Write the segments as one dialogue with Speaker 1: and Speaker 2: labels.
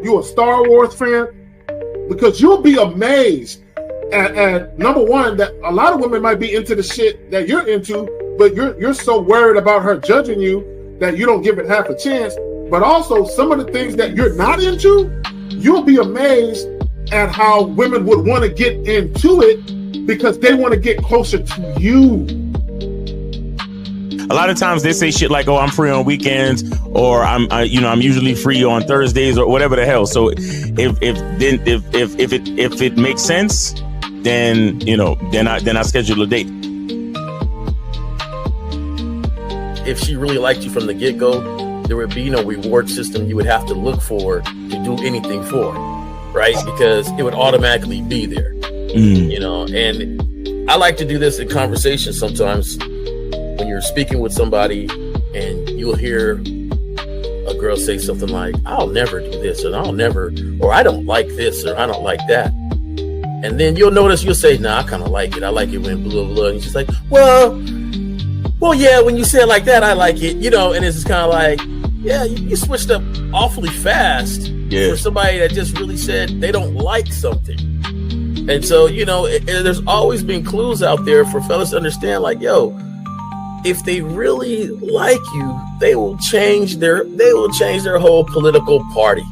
Speaker 1: You a Star Wars fan? Because you'll be amazed at number one, that a lot of women might be into the shit that you're into, but you're so worried about her judging you that you don't give it half a chance. But also some of the things that you're not into, you'll be amazed at how women would want to get into it because they want to get closer to you.
Speaker 2: A lot of times they say shit like, "Oh, I'm free on weekends," or I'm usually free on Thursdays," or whatever the hell. So if it makes sense, then I schedule a date.
Speaker 3: If she really liked you from the get-go, there would be no reward system you would have to look for to do anything for, right? Because it would automatically be there, And I like to do this in conversation sometimes. When you're speaking with somebody and you'll hear a girl say something like, "I'll never do this," or "I don't like this," or "I don't like that." And then you'll notice, you'll say, "Nah, I kind of like it. I like it when blah, blah, blah." And she's like, well, yeah, when you say it like that, I like it, and it's just kind of like, yeah, you switched up awfully fast for somebody that just really said they don't like something. And so, there's always been clues out there for fellas to understand, like, yo, if they really like you, they will change their whole political party.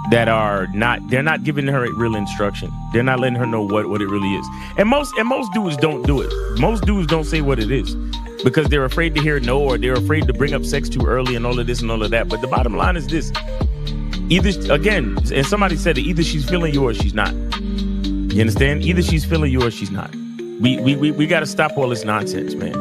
Speaker 2: They're not giving her real instruction. They're not letting her know what it really is. And most dudes don't do it. Most dudes don't say what it is because they're afraid to hear no, or they're afraid to bring up sex too early and all of this and all of that. But the bottom line is this: either, again, and somebody said it, either she's feeling you or she's not. You understand? Either she's feeling you or she's not. We got to stop all this nonsense, man.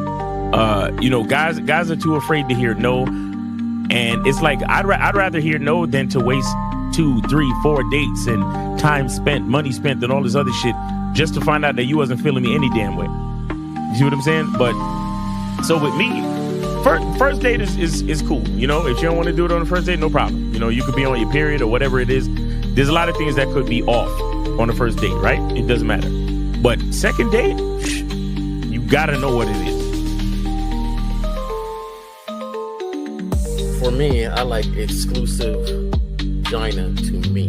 Speaker 2: Guys are too afraid to hear no, and it's like I'd rather hear no than to waste 2, 3, 4 dates and time spent, money spent, and all this other shit just to find out that you wasn't feeling me any damn way. You see what I'm saying? But so with me, first date is cool. If you don't want to do it on the first date, no problem. You could be on your period or whatever it is. There's a lot of things that could be off on the first date, right? It doesn't matter. But second date, you gotta know what it
Speaker 3: is. For me, I like exclusive vagina to me.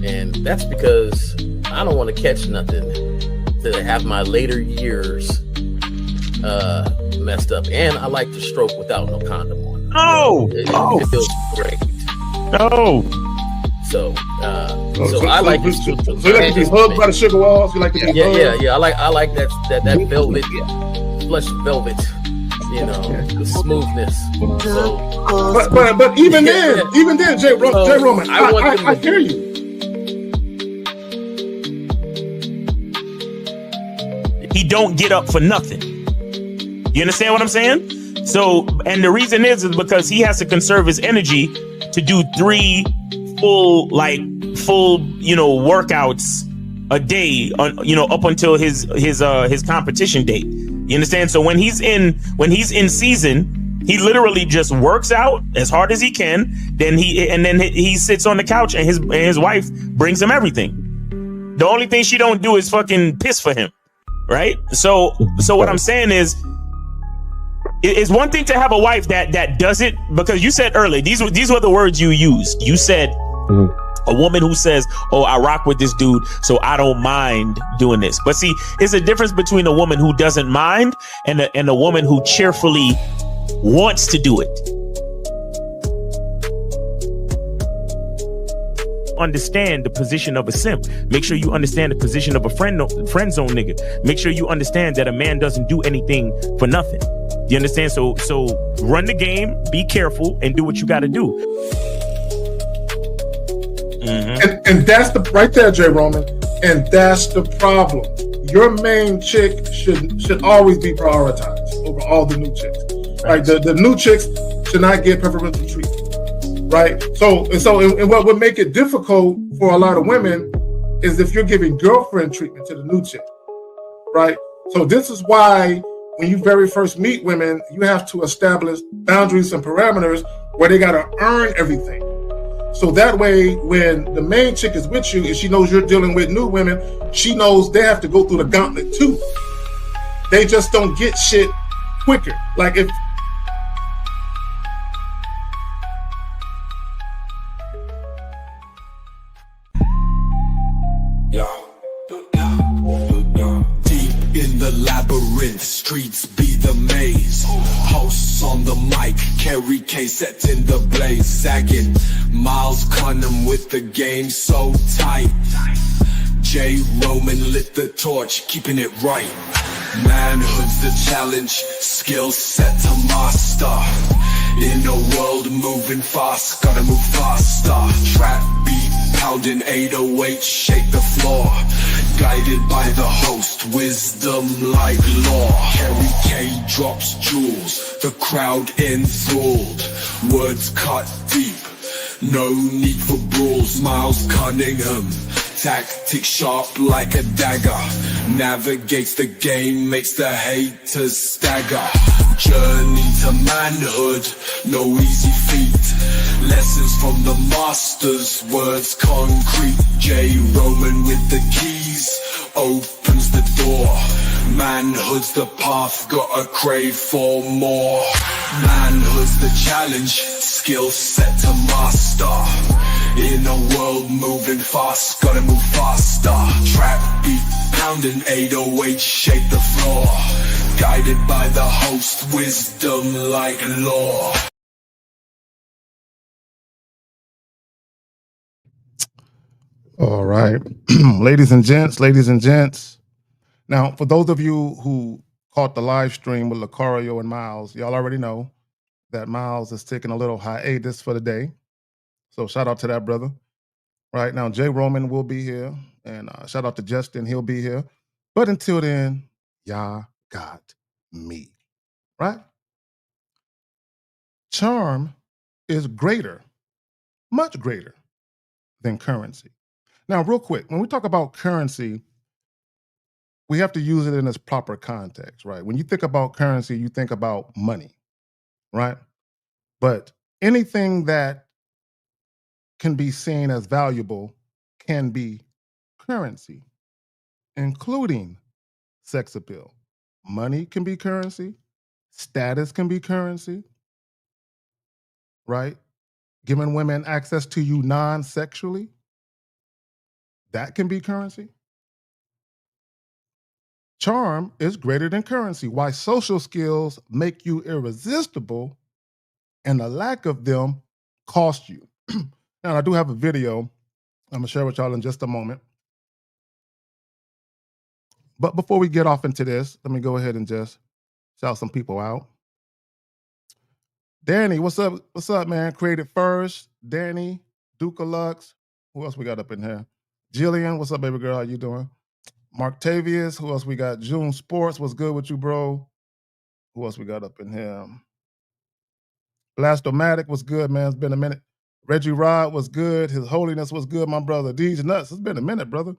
Speaker 3: And that's because I don't want to catch nothing to have my later years messed up. And I like to stroke without no condom on. It feels great.
Speaker 2: No.
Speaker 3: So I like it.
Speaker 1: So you like to be hugged by the sugar walls? You like to be hugged?
Speaker 3: Yeah. I like that velvet, plush velvet. The smoothness. So,
Speaker 1: but even then, Jay Roman, I hear you.
Speaker 2: He don't get up for nothing. You understand what I'm saying? So, and the reason is because he has to conserve his energy to do 3 full workouts a day up until his competition date. You understand? So when he's in season, he literally just works out as hard as he can. Then he sits on the couch and his wife brings him everything. The only thing she don't do is fucking piss for him, right? So what I'm saying is, it's one thing to have a wife that does it, because you said earlier, these were the words you used. You said a woman who says, "Oh, I rock with this dude, so I don't mind doing this." But see, it's a difference between a woman who doesn't mind and a woman who cheerfully wants to do it. Understand the position of a simp. Make sure you understand the position of a friend zone nigga. Make sure you understand that a man doesn't do anything for nothing. You understand? So run the game, be careful, and do what you got to do.
Speaker 1: Mm-hmm. And that's right there, Jay Roman. And that's the problem. Your main chick should always be prioritized over all the new chicks. Right? The new chicks should not get preferential treatment. Right? So what would make it difficult for a lot of women is if you're giving girlfriend treatment to the new chick. Right? So this is why when you very first meet women, you have to establish boundaries and parameters where they got to earn everything. So that way, when the main chick is with you and she knows you're dealing with new women, she knows they have to go through the gauntlet too. They just don't get shit quicker. Like
Speaker 4: labyrinth, streets be the maze. Hosts on the mic, carry case set in the blaze. Sagging, Miles Cunham with the game so tight. J. Roman lit the torch, keeping it right. Manhood's the challenge, skill set to master. In a world moving fast, gotta move faster. Trap beat, pounding 808, shake the floor. Guided by the host, wisdom like law. Carry K drops jewels, the crowd enthralled. Words cut deep, no need for brawls. Miles Cunningham, tactics sharp like a dagger. Navigates the game, makes the haters stagger. Journey to manhood, no easy feat. Lessons from the masters, words concrete. J. Roman with the keys, opens the door. Manhood's the path, gotta crave for more. Manhood's the challenge, skill set to master. In a world moving fast, gotta move faster. Trap beat, pounding 808, shake the floor. Guided by the host, wisdom like law.
Speaker 1: All right. Ladies and gents. Now, for those of you who caught the live stream with Lucario and Miles, y'all already know that Miles is taking a little hiatus for the day. So shout out to that brother. Right now, Jay Roman will be here. And shout out to Justin, he'll be here. But until then, y'all got me. Right? Charm is greater, much greater than currency. Now, real quick, when we talk about currency, we have to use it in its proper context, right? When you think about currency, you think about money, right? But anything that can be seen as valuable can be currency, including sex appeal. Money can be currency, status can be currency, right? Giving women access to you non-sexually, that can be currency. Charm is greater than currency. Why social skills make you irresistible and the lack of them cost you. Now, I do have a video I'm going to share with y'all in just a moment. But before we get off into this, let me go ahead and just shout some people out. Danny, what's up? What's up, man? Created First. Danny, Duca Lux. Who else we got up in here? Jillian, what's up, baby girl? How you doing? Marktavius, who else we got? June Sports, what's good with you, bro? Who else we got up in here? Blastomatic, what's good, man? It's been a minute. Reggie Rod was good. His Holiness was good, my brother. Deej Nuts, it's been a minute, brother.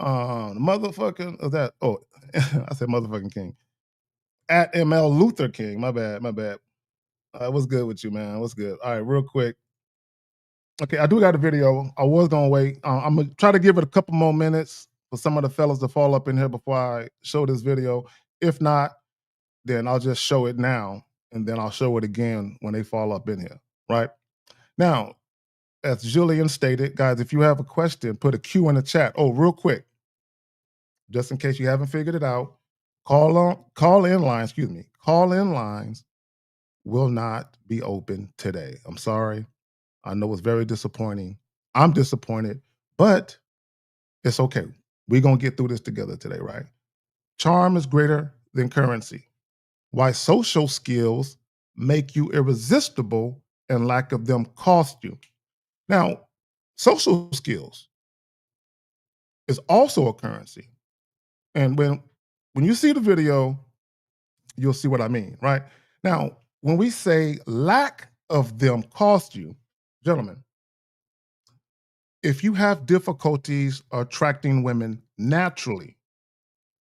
Speaker 1: Motherfucking, that, I said motherfucking King. At ML Luther King, my bad. What's good with you, man? What's good? All right, real quick. Okay, I do got a video. I was gonna wait. I'm gonna try to give it a couple more minutes for some of the fellas to fall up in here before I show this video. If not, then I'll just show it now, and then I'll show it again when they fall up in here, right? Now, as Julian stated, guys, if you have a question, put a Q in the chat. Oh, real quick, just in case you haven't figured it out, call-in lines will not be open today. I'm sorry. I know it's very disappointing. I'm disappointed, but it's okay. We're going to get through this together today, right? Charm is greater than currency. Why social skills make you irresistible and lack of them cost you. Now, social skills is also a currency. And when you see the video, you'll see what I mean, right? Now, when we say lack of them cost you, gentlemen, if you have difficulties attracting women naturally,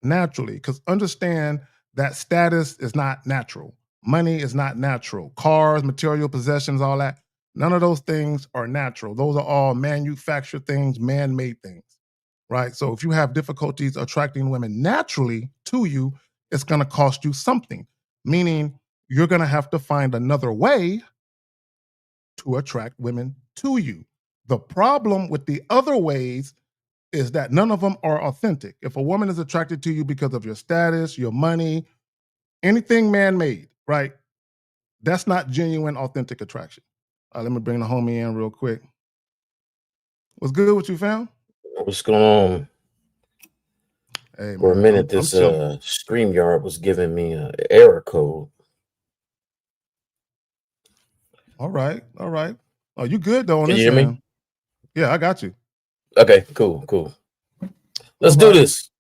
Speaker 1: because understand that status is not natural. Money is not natural. Cars, material possessions, all that. None of those things are natural. Those are all manufactured things, man-made things, right? So if you have difficulties attracting women naturally to you, it's going to cost you something, meaning you're going to have to find another way to attract women to you. The problem with the other ways is that none of them are authentic. If a woman is attracted to you because of your status, your money, anything man-made, right? That's not genuine, authentic attraction. Let me bring the homie in real quick. What's good? What you found?
Speaker 3: What's going on?
Speaker 1: Hey,
Speaker 3: For a
Speaker 1: man,
Speaker 3: minute,
Speaker 1: I'm
Speaker 3: this
Speaker 1: chilling.
Speaker 3: StreamYard was giving me an error code.
Speaker 1: All right. Oh, you good though on
Speaker 3: Can you
Speaker 1: this
Speaker 3: hear me?
Speaker 1: end? Yeah, I got you.
Speaker 3: Okay, cool. Let's
Speaker 1: All
Speaker 3: do
Speaker 1: right.
Speaker 3: this.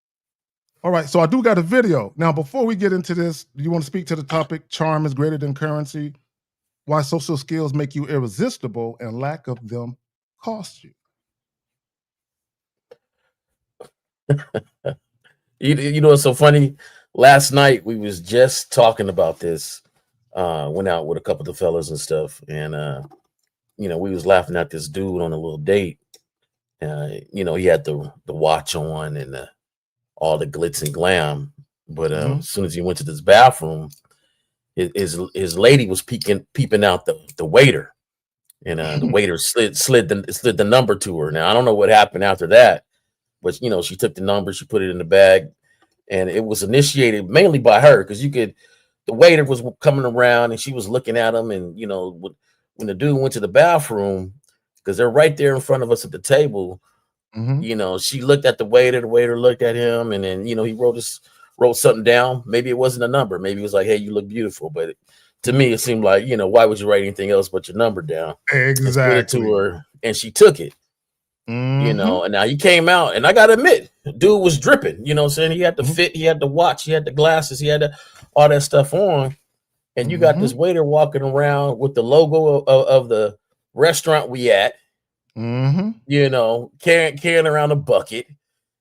Speaker 1: All right. So I do got a video. Now, before we get into this, do you want to speak to the topic, charm is greater than currency? Why social skills make you irresistible and lack of them cost you?
Speaker 3: You know what's so funny? Last night we was just talking about this. Went out with a couple of the fellas and stuff, and we was laughing at this dude on a little date. He had the watch on and all the glitz and glam, but as soon as he went to this bathroom, his lady was peeping out the waiter, and the waiter slid the number to her. Now I don't know what happened after that, but she took the number, she put it in the bag, and it was initiated mainly by her because the waiter was coming around and she was looking at him, and when the dude went to the bathroom, because they're right there in front of us at the table, she looked at the waiter looked at him, and then he wrote something down. Maybe it wasn't a number, maybe it was like, hey, you look beautiful, but to me it seemed like, why would you write anything else but your number down?
Speaker 1: Exactly.
Speaker 3: And slid it to her, and she took it. And now he came out, and I gotta admit, dude was dripping. You know what I'm saying? He had the fit, he had the watch, he had the glasses, he had all that stuff on. And you got this waiter walking around with the logo of the restaurant we at, carrying around a bucket,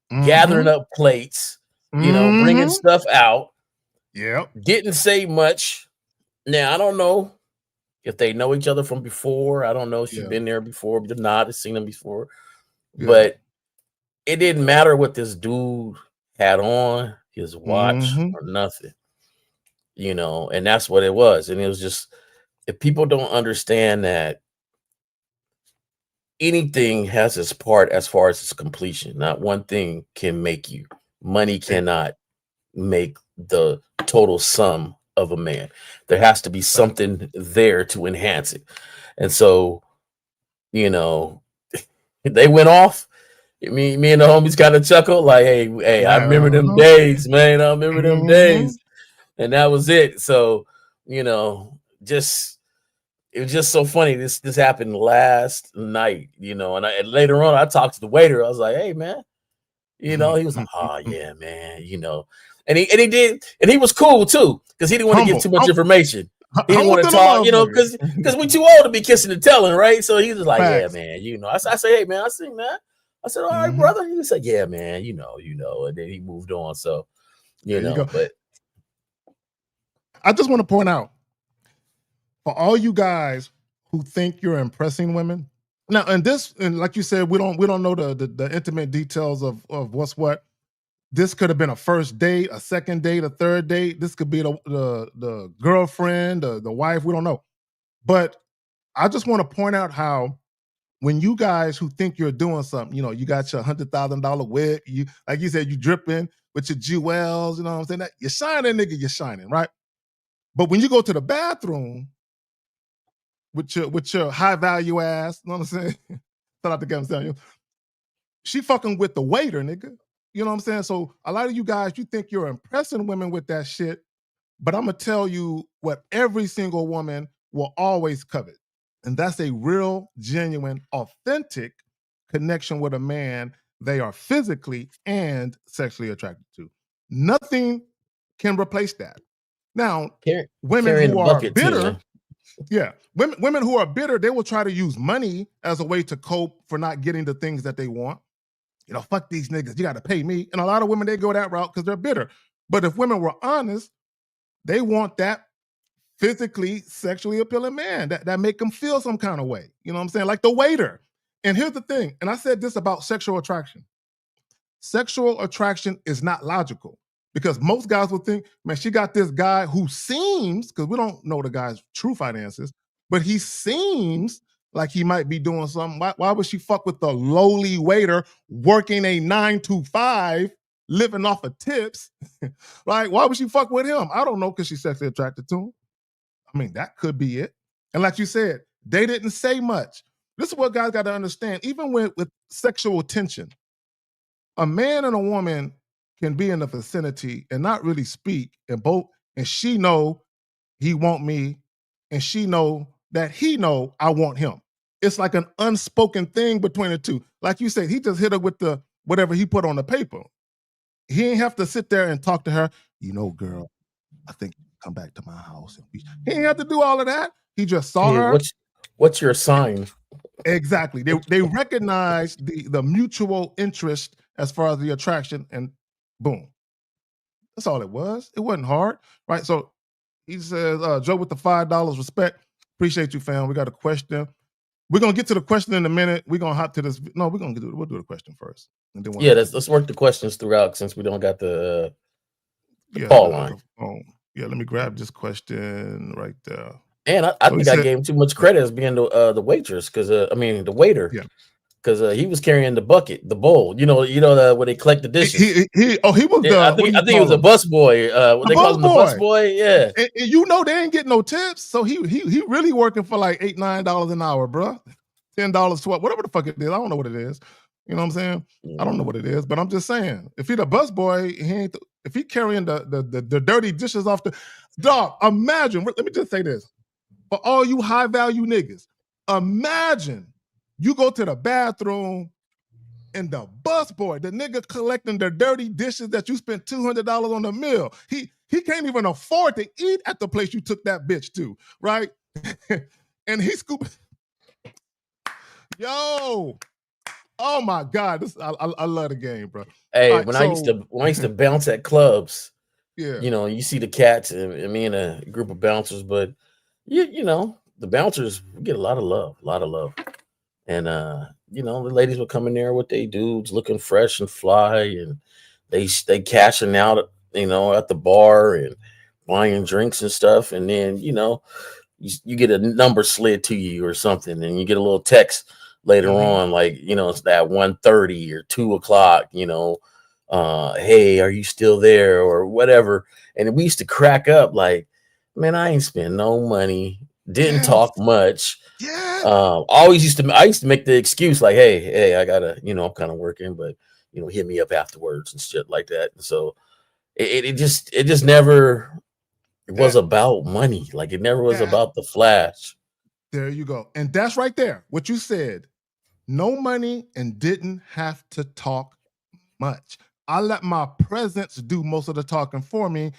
Speaker 3: gathering up plates, bringing stuff out.
Speaker 1: Yep.
Speaker 3: Didn't say much. Now, I don't know if they know each other from before. I don't know if she's been there before, but not seen them before. Yeah. But it didn't matter what this dude had on, his watch or nothing, and that's what it was. And it was just, if people don't understand that anything has its part as far as its completion, not one thing can make you. Money cannot make the total sum of a man. There has to be something there to enhance it. And so, they went off. Me and the homies kind of chuckled like, hey, I remember them days, man. I remember them days. And that was it. So, it was just so funny. This happened last night, and later on I talked to the waiter. I was like, hey, man, he was like, oh yeah, man, and he did, and he was cool too, because he didn't want to give too much information. He didn't want to talk, because we too old to be kissing and telling, right? So he was like, yeah, man, I said, hey, man, I seen that. I said, all right, brother. He said, yeah, man, and then he moved on. So, but
Speaker 1: I just want to point out, for all you guys who think you're impressing women, now, and like you said, we don't know the intimate details of what's what. This could have been a first date, a second date, a third date. This could be the girlfriend, the wife. We don't know. But I just want to point out how, when you guys who think you're doing something, you got your $100,000 whip, you, like you said, you dripping with your jewels, you know what I'm saying? That, you're shining, nigga, you're shining, right? But when you go to the bathroom with your high value ass, you know what I'm saying? Shout out to Kevin Samuel. She fucking with the waiter, nigga. You know what I'm saying? So a lot of you guys, you think you're impressing women with that shit, but I'm gonna tell you what every single woman will always covet. And that's a real, genuine, authentic connection with a man they are physically and sexually attracted to. Nothing can replace that. Now, women who are bitter, women who are bitter, they will try to use money as a way to cope for not getting the things that they want. Fuck these niggas, you got to pay me. And a lot of women, they go that route because they're bitter. But if women were honest, they want that physically, sexually appealing man that make them feel some kind of way. You know what I'm saying? Like the waiter. And here's the thing, and I said this about sexual attraction. Sexual attraction is not logical, because most guys will think, man, she got this guy who seems, because we don't know the guy's true finances, but he seems like he might be doing something. Why would she fuck with the lowly waiter working a 9 to 5, living off of tips? Like, why would she fuck with him? I don't know, because she's sexually attracted to him. I mean, that could be it. And like you said, they didn't say much. This is what guys got to understand. Even with sexual tension, a man and a woman can be in the vicinity and not really speak, and she know he want me, and she know that he know I want him. It's like an unspoken thing between the two. Like you said, he just hit her with the whatever he put on the paper. He ain't have to sit there and talk to her. You know, girl, I think you come back to my house. He ain't have to do all of that. He just saw her.
Speaker 3: What's your sign?
Speaker 1: Exactly. They recognize the mutual interest as far as the attraction, and boom. That's all it was. It wasn't hard, right? So he says, Joe with the $5, respect. Appreciate you, fam. We got a question. We're going to get to the question in a minute. We're going to hop to this. No, we'll do the question first. And then
Speaker 3: let's work the questions throughout, since we don't got the call line.
Speaker 1: Yeah, let me grab this question right there.
Speaker 3: And I think I gave him too much credit as being the waitress, because the waiter. Yeah. Because he was carrying the bucket, the bowl. You know, where they collect the dishes.
Speaker 1: He was.
Speaker 3: I think he was a bus boy. What they call him, the bus boy. Yeah.
Speaker 1: And they ain't getting no tips, so he really working for like $8-9 an hour, bro. $10, $12, whatever the fuck it is. I don't know what it is. You know what I'm saying? I don't know what it is, but I'm just saying, if he the bus boy, if he carrying the dirty dishes off the dog. Imagine. Let me just say this for all you high value niggas. Imagine. You go to the bathroom and the busboy, the nigga collecting the dirty dishes that you spent $200 on the meal. He can't even afford to eat at the place you took that bitch to, right? And he scooping. Yo, oh my God, I love the game, bro.
Speaker 3: Hey, right, when I used to bounce at clubs,
Speaker 1: yeah,
Speaker 3: you see the cats and me and a group of bouncers, but the bouncers get a lot of love. And the ladies would come in there with their dudes looking fresh and fly, and they cashing out, at the bar and buying drinks and stuff. And then, you get a number slid to you or something, and you get a little text later on, like, it's that 1:30 or 2:00, hey, are you still there or whatever. And we used to crack up like, man, I ain't spend no money, didn't talk much.
Speaker 1: Yeah.
Speaker 3: I used to make the excuse like, hey, I gotta, I'm kind of working, but hit me up afterwards and shit like that. And so it just never was about money. Like, it never was about the flash.
Speaker 1: There you go. And that's right there. What you said, no money and didn't have to talk much. I let my presence do most of the talking for me.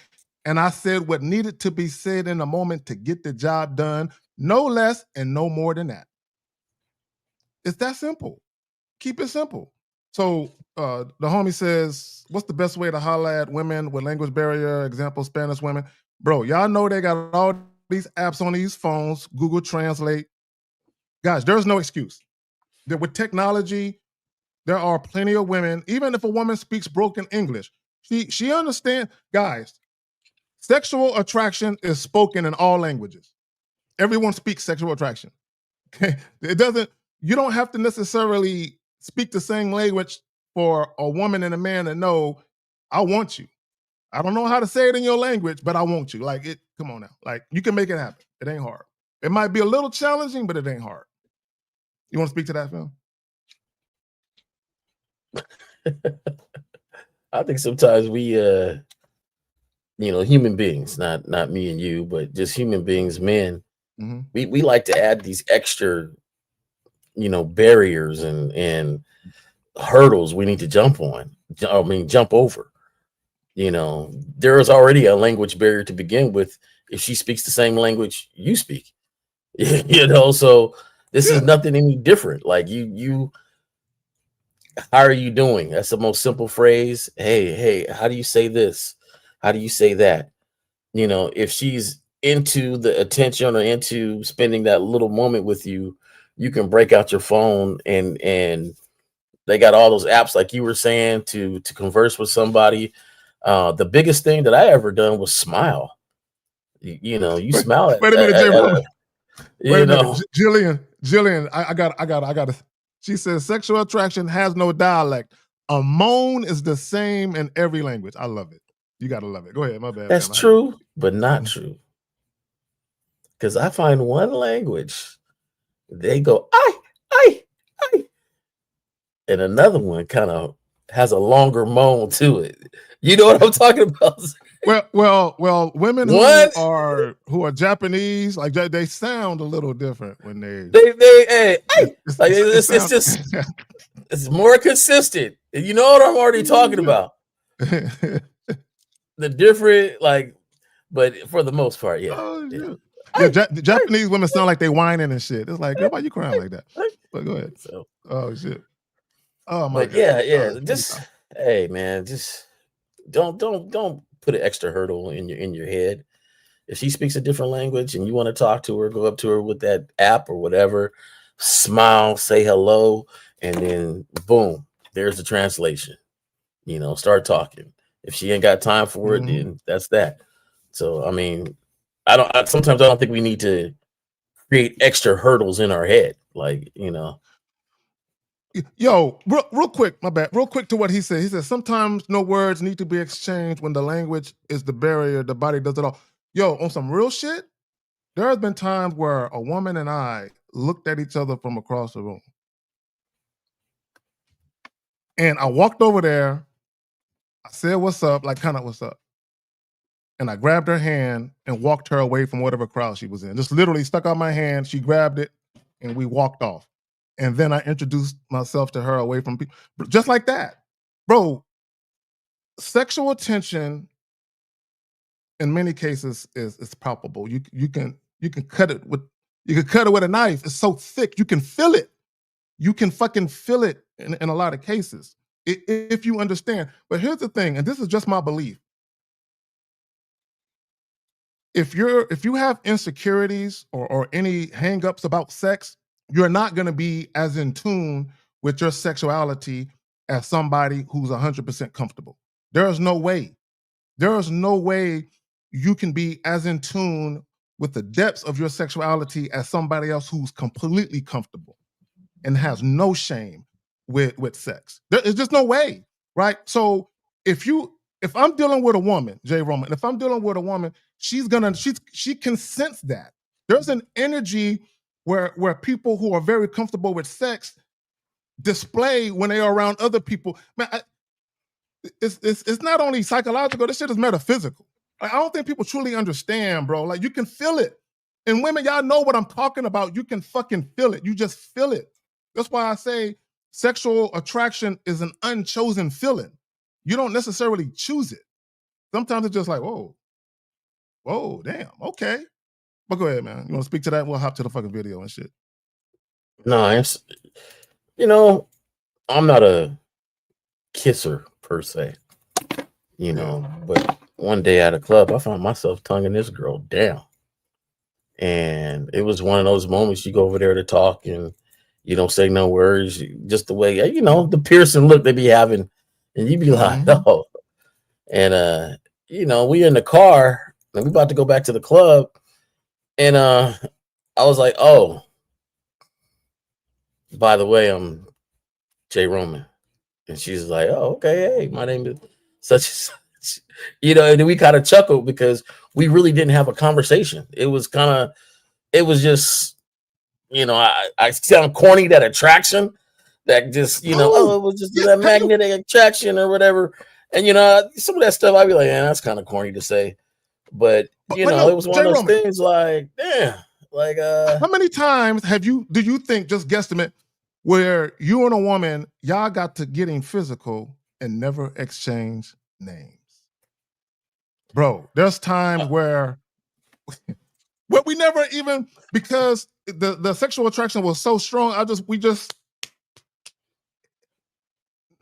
Speaker 1: And I said what needed to be said in a moment to get the job done. No less and no more than that. It's that simple. Keep it simple. So the homie says, what's the best way to holler at women with language barrier? Example, Spanish women. Bro, y'all know they got all these apps on these phones, Google Translate. Guys, there's no excuse. With technology, there are plenty of women, even if a woman speaks broken English, she understands. Guys, sexual attraction is spoken in all languages. Everyone speaks sexual attraction. Okay? You don't have to necessarily speak the same language for a woman and a man to know, I want you. I don't know how to say it in your language, but I want you. Like, come on now. Like, you can make it happen. It ain't hard. It might be a little challenging, but it ain't hard. You want to speak to that, Phil?
Speaker 3: I think sometimes we, human beings, not me and you, but just human beings, men, we like to add these extra, barriers and hurdles we need to jump over. There is already a language barrier to begin with if she speaks the same language you speak. So this is nothing any different. Like, you how are you doing? That's the most simple phrase. Hey, how do you say this? How do you say that? If she's into the attention or into spending that little moment with you, you can break out your phone and they got all those apps, like you were saying, to converse with somebody. The biggest thing that I ever done was smile. You smile at.
Speaker 1: Wait a minute, Jay. Wait
Speaker 3: You
Speaker 1: a minute,
Speaker 3: know,
Speaker 1: Jillian. I got. She says sexual attraction has no dialect. A moan is the same in every language. I love it. You gotta love it. Go ahead. My bad,
Speaker 3: that's
Speaker 1: fam.
Speaker 3: true, but not true. Because I find one language, they go, I, and another one kind of has a longer moan to it. You know what I'm talking about?
Speaker 1: Well. Women
Speaker 3: What?
Speaker 1: who are Japanese, like they sound a little different when they.
Speaker 3: Hey, like
Speaker 1: It
Speaker 3: it's
Speaker 1: sounds.
Speaker 3: just it's more consistent. You know what I'm already talking about. The different, like, but for the most part, yeah.
Speaker 1: Oh,
Speaker 3: Yeah.
Speaker 1: yeah. The Japanese women sound like they whining and shit. It's like, girl, why you crying like that? But go ahead.
Speaker 3: So,
Speaker 1: Oh shit. Oh my
Speaker 3: but
Speaker 1: god.
Speaker 3: yeah. Just hey, man, just don't put an extra hurdle in your head. If she speaks a different language and you want to talk to her, go up to her with that app or whatever, smile, say hello, and then boom, there's the translation. Start talking. If she ain't got time for it, then that's that. So I mean, sometimes I don't think we need to create extra hurdles in our head. Like,
Speaker 1: Yo, real quick, my bad. Real quick to what he said. He said sometimes no words need to be exchanged when the language is the barrier. The body does it all. Yo, on some real shit, there has been times where a woman and I looked at each other from across the room, and I walked over there. I said, "What's up?" Like, kind of, "What's up?" And I grabbed her hand and walked her away from whatever crowd she was in. Just literally stuck out my hand. She grabbed it, and we walked off. And then I introduced myself to her away from people, just like that, bro. Sexual attention, in many cases, is palpable. You can cut it with a knife. It's so thick, you can feel it. You can fucking feel it in a lot of cases if you understand. But here's the thing, and this is just my belief. If you have insecurities or any hangups about sex, you're not going to be as in tune with your sexuality as somebody who's 100% comfortable. There is no way. There is no way you can be as in tune with the depths of your sexuality as somebody else who's completely comfortable and has no shame with sex. There is just no way, right? So if I'm dealing with a woman, Jay Roman, if I'm dealing with a woman, she can sense that. There's an energy where people who are very comfortable with sex display when they are around other people. Man, it's not only psychological, this shit is metaphysical. Like, I don't think people truly understand, bro. Like, you can feel it. And women, y'all know what I'm talking about. You can fucking feel it. You just feel it. That's why I say sexual attraction is an unchosen feeling. You don't necessarily choose it. Sometimes it's just like, whoa, damn, okay. But go ahead, man. You want to speak to that? We'll hop to the fucking video and shit.
Speaker 3: no, I'm not a kisser per se, but one day at a club, I found myself tonguing this girl down. And it was one of those moments you go over there to talk and you don't say no words, just the way, the piercing look they be having. And you be like, oh. And, we in the car and we about to go back to the club. And I was like, oh, by the way, I'm Jay Roman. And she's like, oh, okay. Hey, my name is such and such. And then we kind of chuckled because we really didn't have a conversation. It was just, I sound corny, that attraction, that just, it was just that magnetic attraction or whatever. And, some of that stuff, I'd be like, that's kind of corny to say. But, it was one of those things like, damn, like.
Speaker 1: How many times do you think, just guesstimate, where you and a woman, y'all got to getting physical and never exchange names? Bro, there's times where we never even, because the sexual attraction was so strong, we just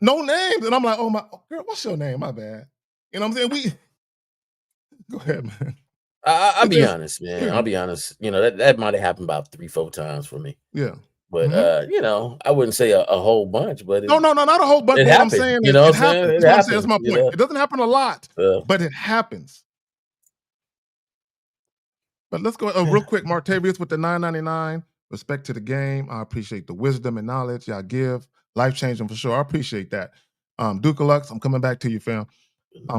Speaker 1: no names. And I'm like, oh my girl, what's your name? My bad. You know what I'm saying? Go ahead, man.
Speaker 3: I'll be honest, man. Yeah. I'll be honest. That might have happened about 3-4 times for me.
Speaker 1: Yeah.
Speaker 3: But I wouldn't say a whole bunch, but
Speaker 1: no, not a whole bunch. What I'm saying is it happens. That's my point. It doesn't happen a lot, but it happens. But let's go real quick. Martavius with the $9.99. Respect to the game. I appreciate the wisdom and knowledge y'all give. Life changing for sure. I appreciate that. Duke Lux, I'm coming back to you, fam.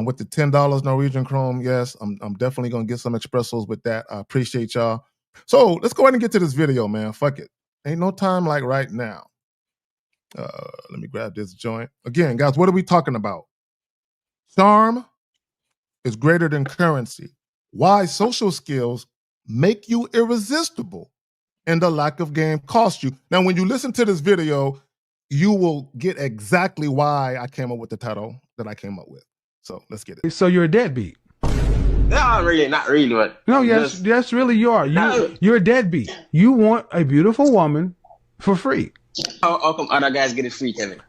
Speaker 1: With the $10 Norwegian Chrome, yes, I'm definitely gonna get some espressos with that. I appreciate y'all. So let's go ahead and get to this video, man. Fuck it. Ain't no time like right now. Let me grab this joint. Again, guys, what are we talking about? Charm is greater than currency. Why social skills make you irresistible and the lack of game costs you. Now, when you listen to this video, you will get exactly why I came up with the title that I came up with. So let's get it.
Speaker 5: So you're a deadbeat.
Speaker 6: No, really, not really, but
Speaker 5: no, yes, really you are. You're a deadbeat. You want a beautiful woman for free.
Speaker 6: How come other guys get it free, Kevin?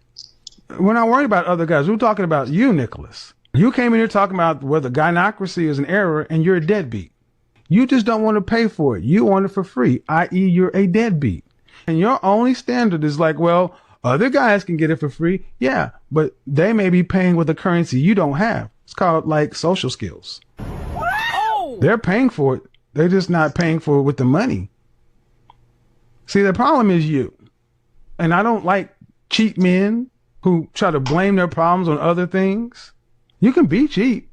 Speaker 5: We're not worried about other guys. We're talking about you, Nicholas. You came in here talking about whether gynocracy is an error, and you're a deadbeat. You just don't want to pay for it. You want it for free, i.e. you're a deadbeat. And your only standard is like, well, other guys can get it for free. Yeah, but they may be paying with a currency you don't have. It's called like social skills. Oh. They're paying for it. They're just not paying for it with the money. See, the problem is you. And I don't like cheap men who try to blame their problems on other things. You can be cheap,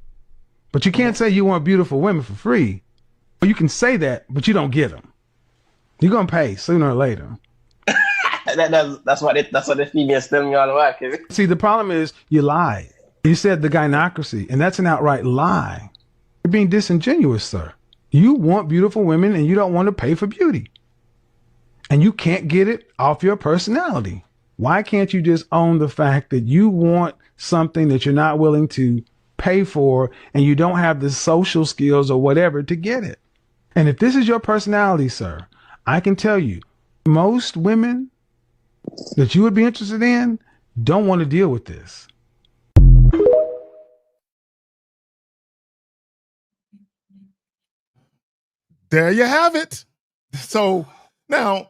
Speaker 5: but you can't say you want beautiful women for free. You can say that, but you don't get them. You're gonna pay sooner or later.
Speaker 6: that's what the females tell me all the while, Kevin.
Speaker 5: See, the problem is you lied. You said the gynocracy, and that's an outright lie. You're being disingenuous, sir. You want beautiful women, and you don't want to pay for beauty. And you can't get it off your personality. Why can't you just own the fact that you want something that you're not willing to pay for, and you don't have the social skills or whatever to get it? And if this is your personality, sir, I can tell you, most women that you would be interested in don't want to deal with this.
Speaker 1: There you have it. So now,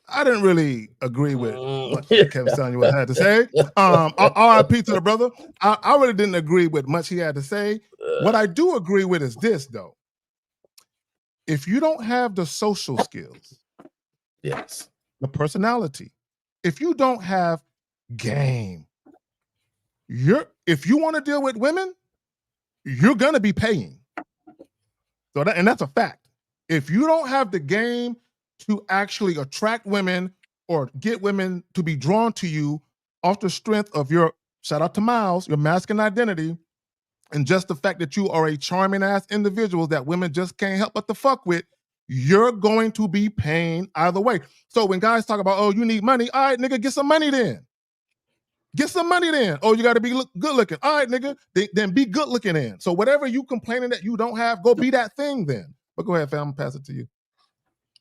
Speaker 1: I didn't really agree with what Kevin Samuel had to say. RIP to the brother. I really didn't agree with much he had to say. What I do agree with is this, though. If you don't have the social skills,
Speaker 3: Yes.
Speaker 1: the personality, if you don't have game, if you want to deal with women, you're gonna be paying. So and that's a fact. If you don't have the game to actually attract women or get women to be drawn to you off the strength of your, shout out to Miles, your masculine identity, and just the fact that you are a charming ass individual that women just can't help but to fuck with, you're going to be paying either way. So when guys talk about, oh, you need money, all right, nigga, get some money then. Get some money then. Oh, you got to be good looking. All right, nigga, then be good looking then. So whatever you complaining that you don't have, go be that thing then. But go ahead, fam, I'm pass it to you.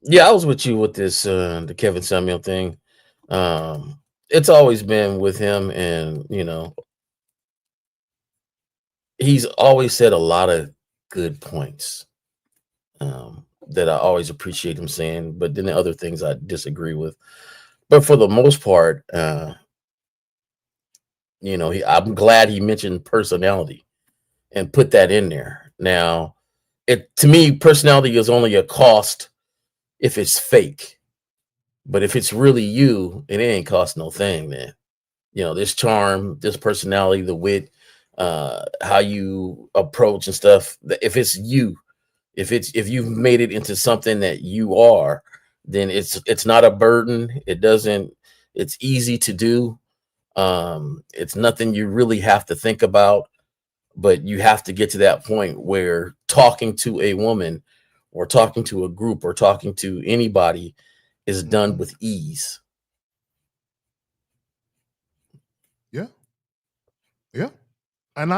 Speaker 3: Yeah, I was with you with this the Kevin Samuel thing. It's always been with him, and he's always said a lot of good points that I always appreciate him saying, but then the other things I disagree with. But for the most part, I'm glad he mentioned personality and put that in there. Now, to me, personality is only a cost if it's fake, but if it's really you, it ain't cost no thing, man. This charm, this personality, the wit, how you approach and stuff. If it's you, if you've made it into something that you are, then it's not a burden. It's easy to do. It's nothing you really have to think about, but you have to get to that point where talking to a woman or talking to a group or talking to anybody is done with ease.
Speaker 1: Yeah. And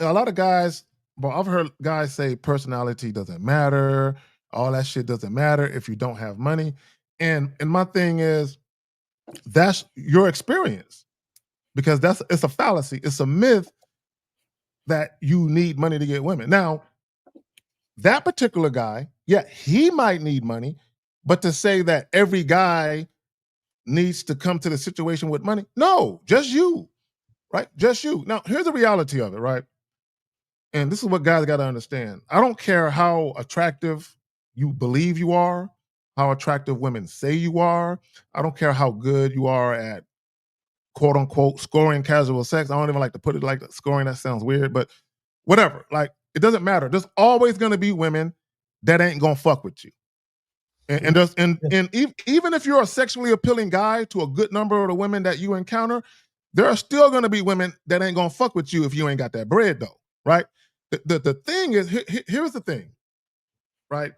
Speaker 1: a lot of guys, but I've heard guys say personality doesn't matter. All that shit doesn't matter if you don't have money. And my thing is, that's your experience, because it's a fallacy. It's a myth that you need money to get women. Now, that particular guy, yeah, he might need money, but to say that every guy needs to come to the situation with money, no, just you, right? Just you. Now, here's the reality of it, right? and this is what guys got to understand. I don't care how attractive you believe you are, how attractive women say you are. I don't care how good you are at quote unquote scoring casual sex. I don't even like to put it like scoring. That sounds weird, but whatever. Like, it doesn't matter. There's always going to be women that ain't going to fuck with you. And even if you're a sexually appealing guy to a good number of the women that you encounter, there are still going to be women that ain't going to fuck with you if you ain't got that bread, though, right? The thing is, here's the thing, right?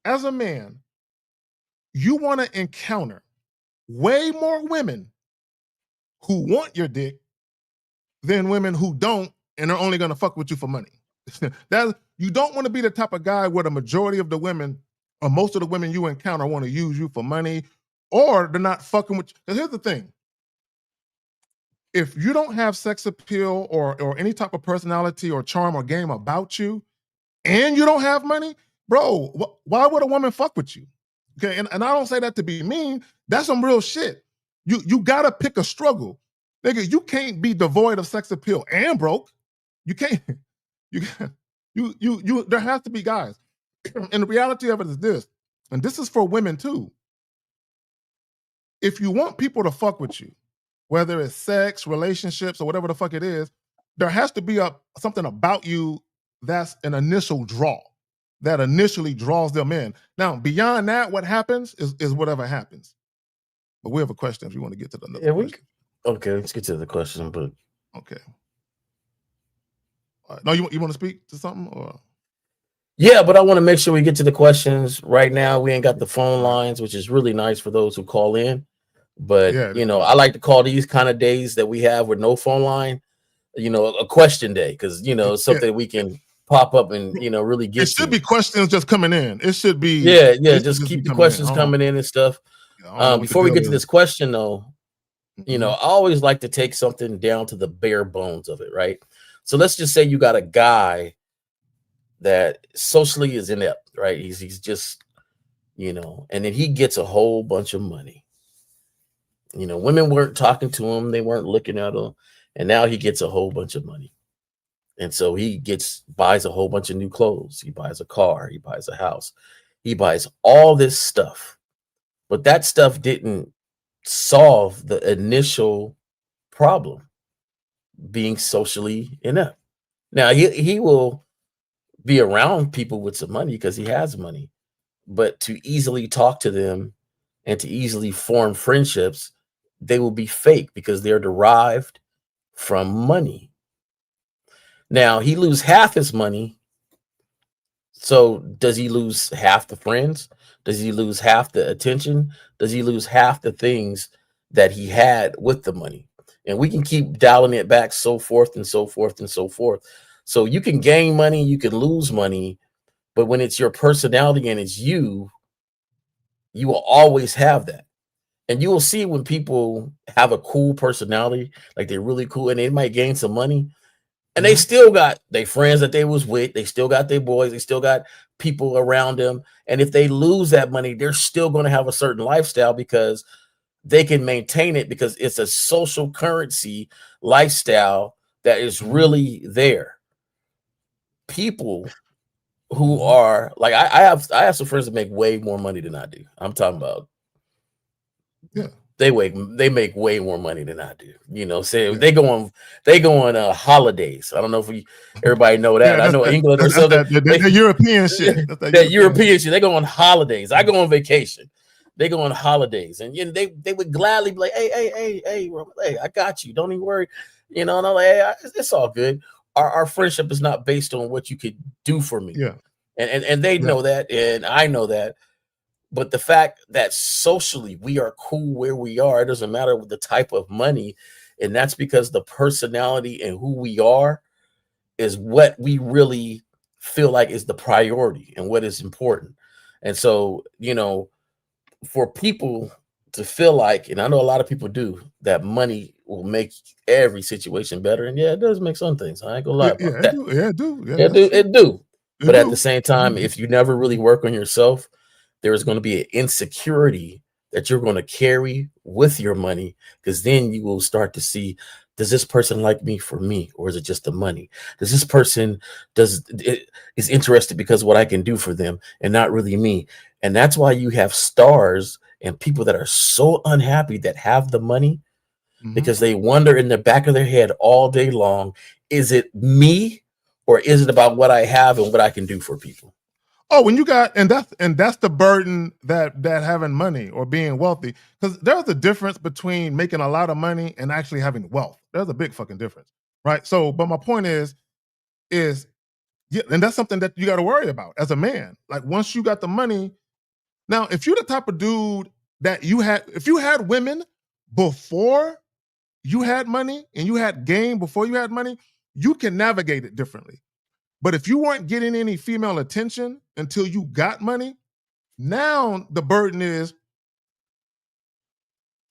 Speaker 1: As a man, you want to encounter way more women who want your dick than women who don't and are only going to fuck with you for money. You don't want to be the type of guy where the majority of the women or most of the women you encounter want to use you for money, or they're not fucking with you. Because here's the thing. If you don't have sex appeal or any type of personality or charm or game about you, and you don't have money, bro, why would a woman fuck with you? Okay, and I don't say that to be mean. That's some real shit. You gotta pick a struggle. Nigga, you can't be devoid of sex appeal and broke. You can't. You there has to be guys. And the reality of it is this, and this is for women too. If you want people to fuck with you, whether it's sex, relationships, or whatever the fuck it is, there has to be something about you that's an initial draw, that initially draws them in. Now, beyond that, what happens is whatever happens. But we have a question if you want to get to the another question.
Speaker 3: Okay, let's get to the question. But
Speaker 1: okay. No, you want to speak to something? Or?
Speaker 3: Yeah, but I want to make sure we get to the questions. Right now, we ain't got the phone lines, which is really nice for those who call in. But, I like to call these kind of days that we have with no phone line, a question day, because, something we can pop up and, really get
Speaker 1: It should be questions just coming in. It should be.
Speaker 3: Just keep the questions coming in and stuff. Before we get to this question, though, I always like to take something down to the bare bones of it, right? So let's just say you got a guy that socially is inept, right? He's just, and then he gets a whole bunch of money. Women weren't talking to him, they weren't looking at him, and now he gets a whole bunch of money. And so he buys a whole bunch of new clothes. He buys a car, he buys a house, he buys all this stuff. But that stuff didn't solve the initial problem, being socially inept. Now he will be around people with some money because he has money, but to easily talk to them and to easily form friendships, they will be fake because they're derived from money. Now he loses half his money. So does he lose half the friends? Does he lose half the attention? Does he lose half the things that he had with the money? And we can keep dialing it back, so forth and so forth and so forth. So you can gain money, you can lose money, but when it's your personality and it's you will always have that. And you will see when people have a cool personality, like they're really cool, and they might gain some money, and they still got their friends that they was with, they still got their boys, they still got people around them. And if they lose that money, they're still going to have a certain lifestyle because they can maintain it, because it's a social currency lifestyle that is really there. People who are like, I have some friends that make way more money than I do. I'm talking about, they make way more money than I do. Say they go on holidays. I don't know if everybody know that. I know England or something.
Speaker 1: The European shit.
Speaker 3: That European shit. They go on holidays. I go on vacation. They go on holidays, and they would gladly be like, hey, I got you. Don't even worry. And I'm like, hey, it's all good. Our friendship is not based on what you could do for me.
Speaker 1: Yeah.
Speaker 3: And they know that, and I know that. But the fact that socially we are cool where we are, it doesn't matter with the type of money. And that's because the personality and who we are is what we really feel like is the priority and what is important. And so, for people to feel like, and I know a lot of people do, that money will make every situation better. And it does make some things. I ain't gonna lie about that. It do. But at the same time, if you never really work on yourself, there is going to be an insecurity that you're going to carry with your money, because then you will start to see does this person like me for me, or is it just the money? Does this person is interested because of what I can do for them and not really me? And that's why you have stars and people that are so unhappy that have the money because they wonder in the back of their head all day long, is it me or is it about what I have and what I can do for people?
Speaker 1: Oh, when you got and that's the burden that having money or being wealthy, because there's a difference between making a lot of money and actually having wealth. There's a big fucking difference, right? So, but my point is yeah, and that's something that you got to worry about as a man. Like once you got the money, now if you're the type of dude that if you had women before you had money and you had game before you had money, you can navigate it differently. But if you weren't getting any female attention until you got money, now the burden is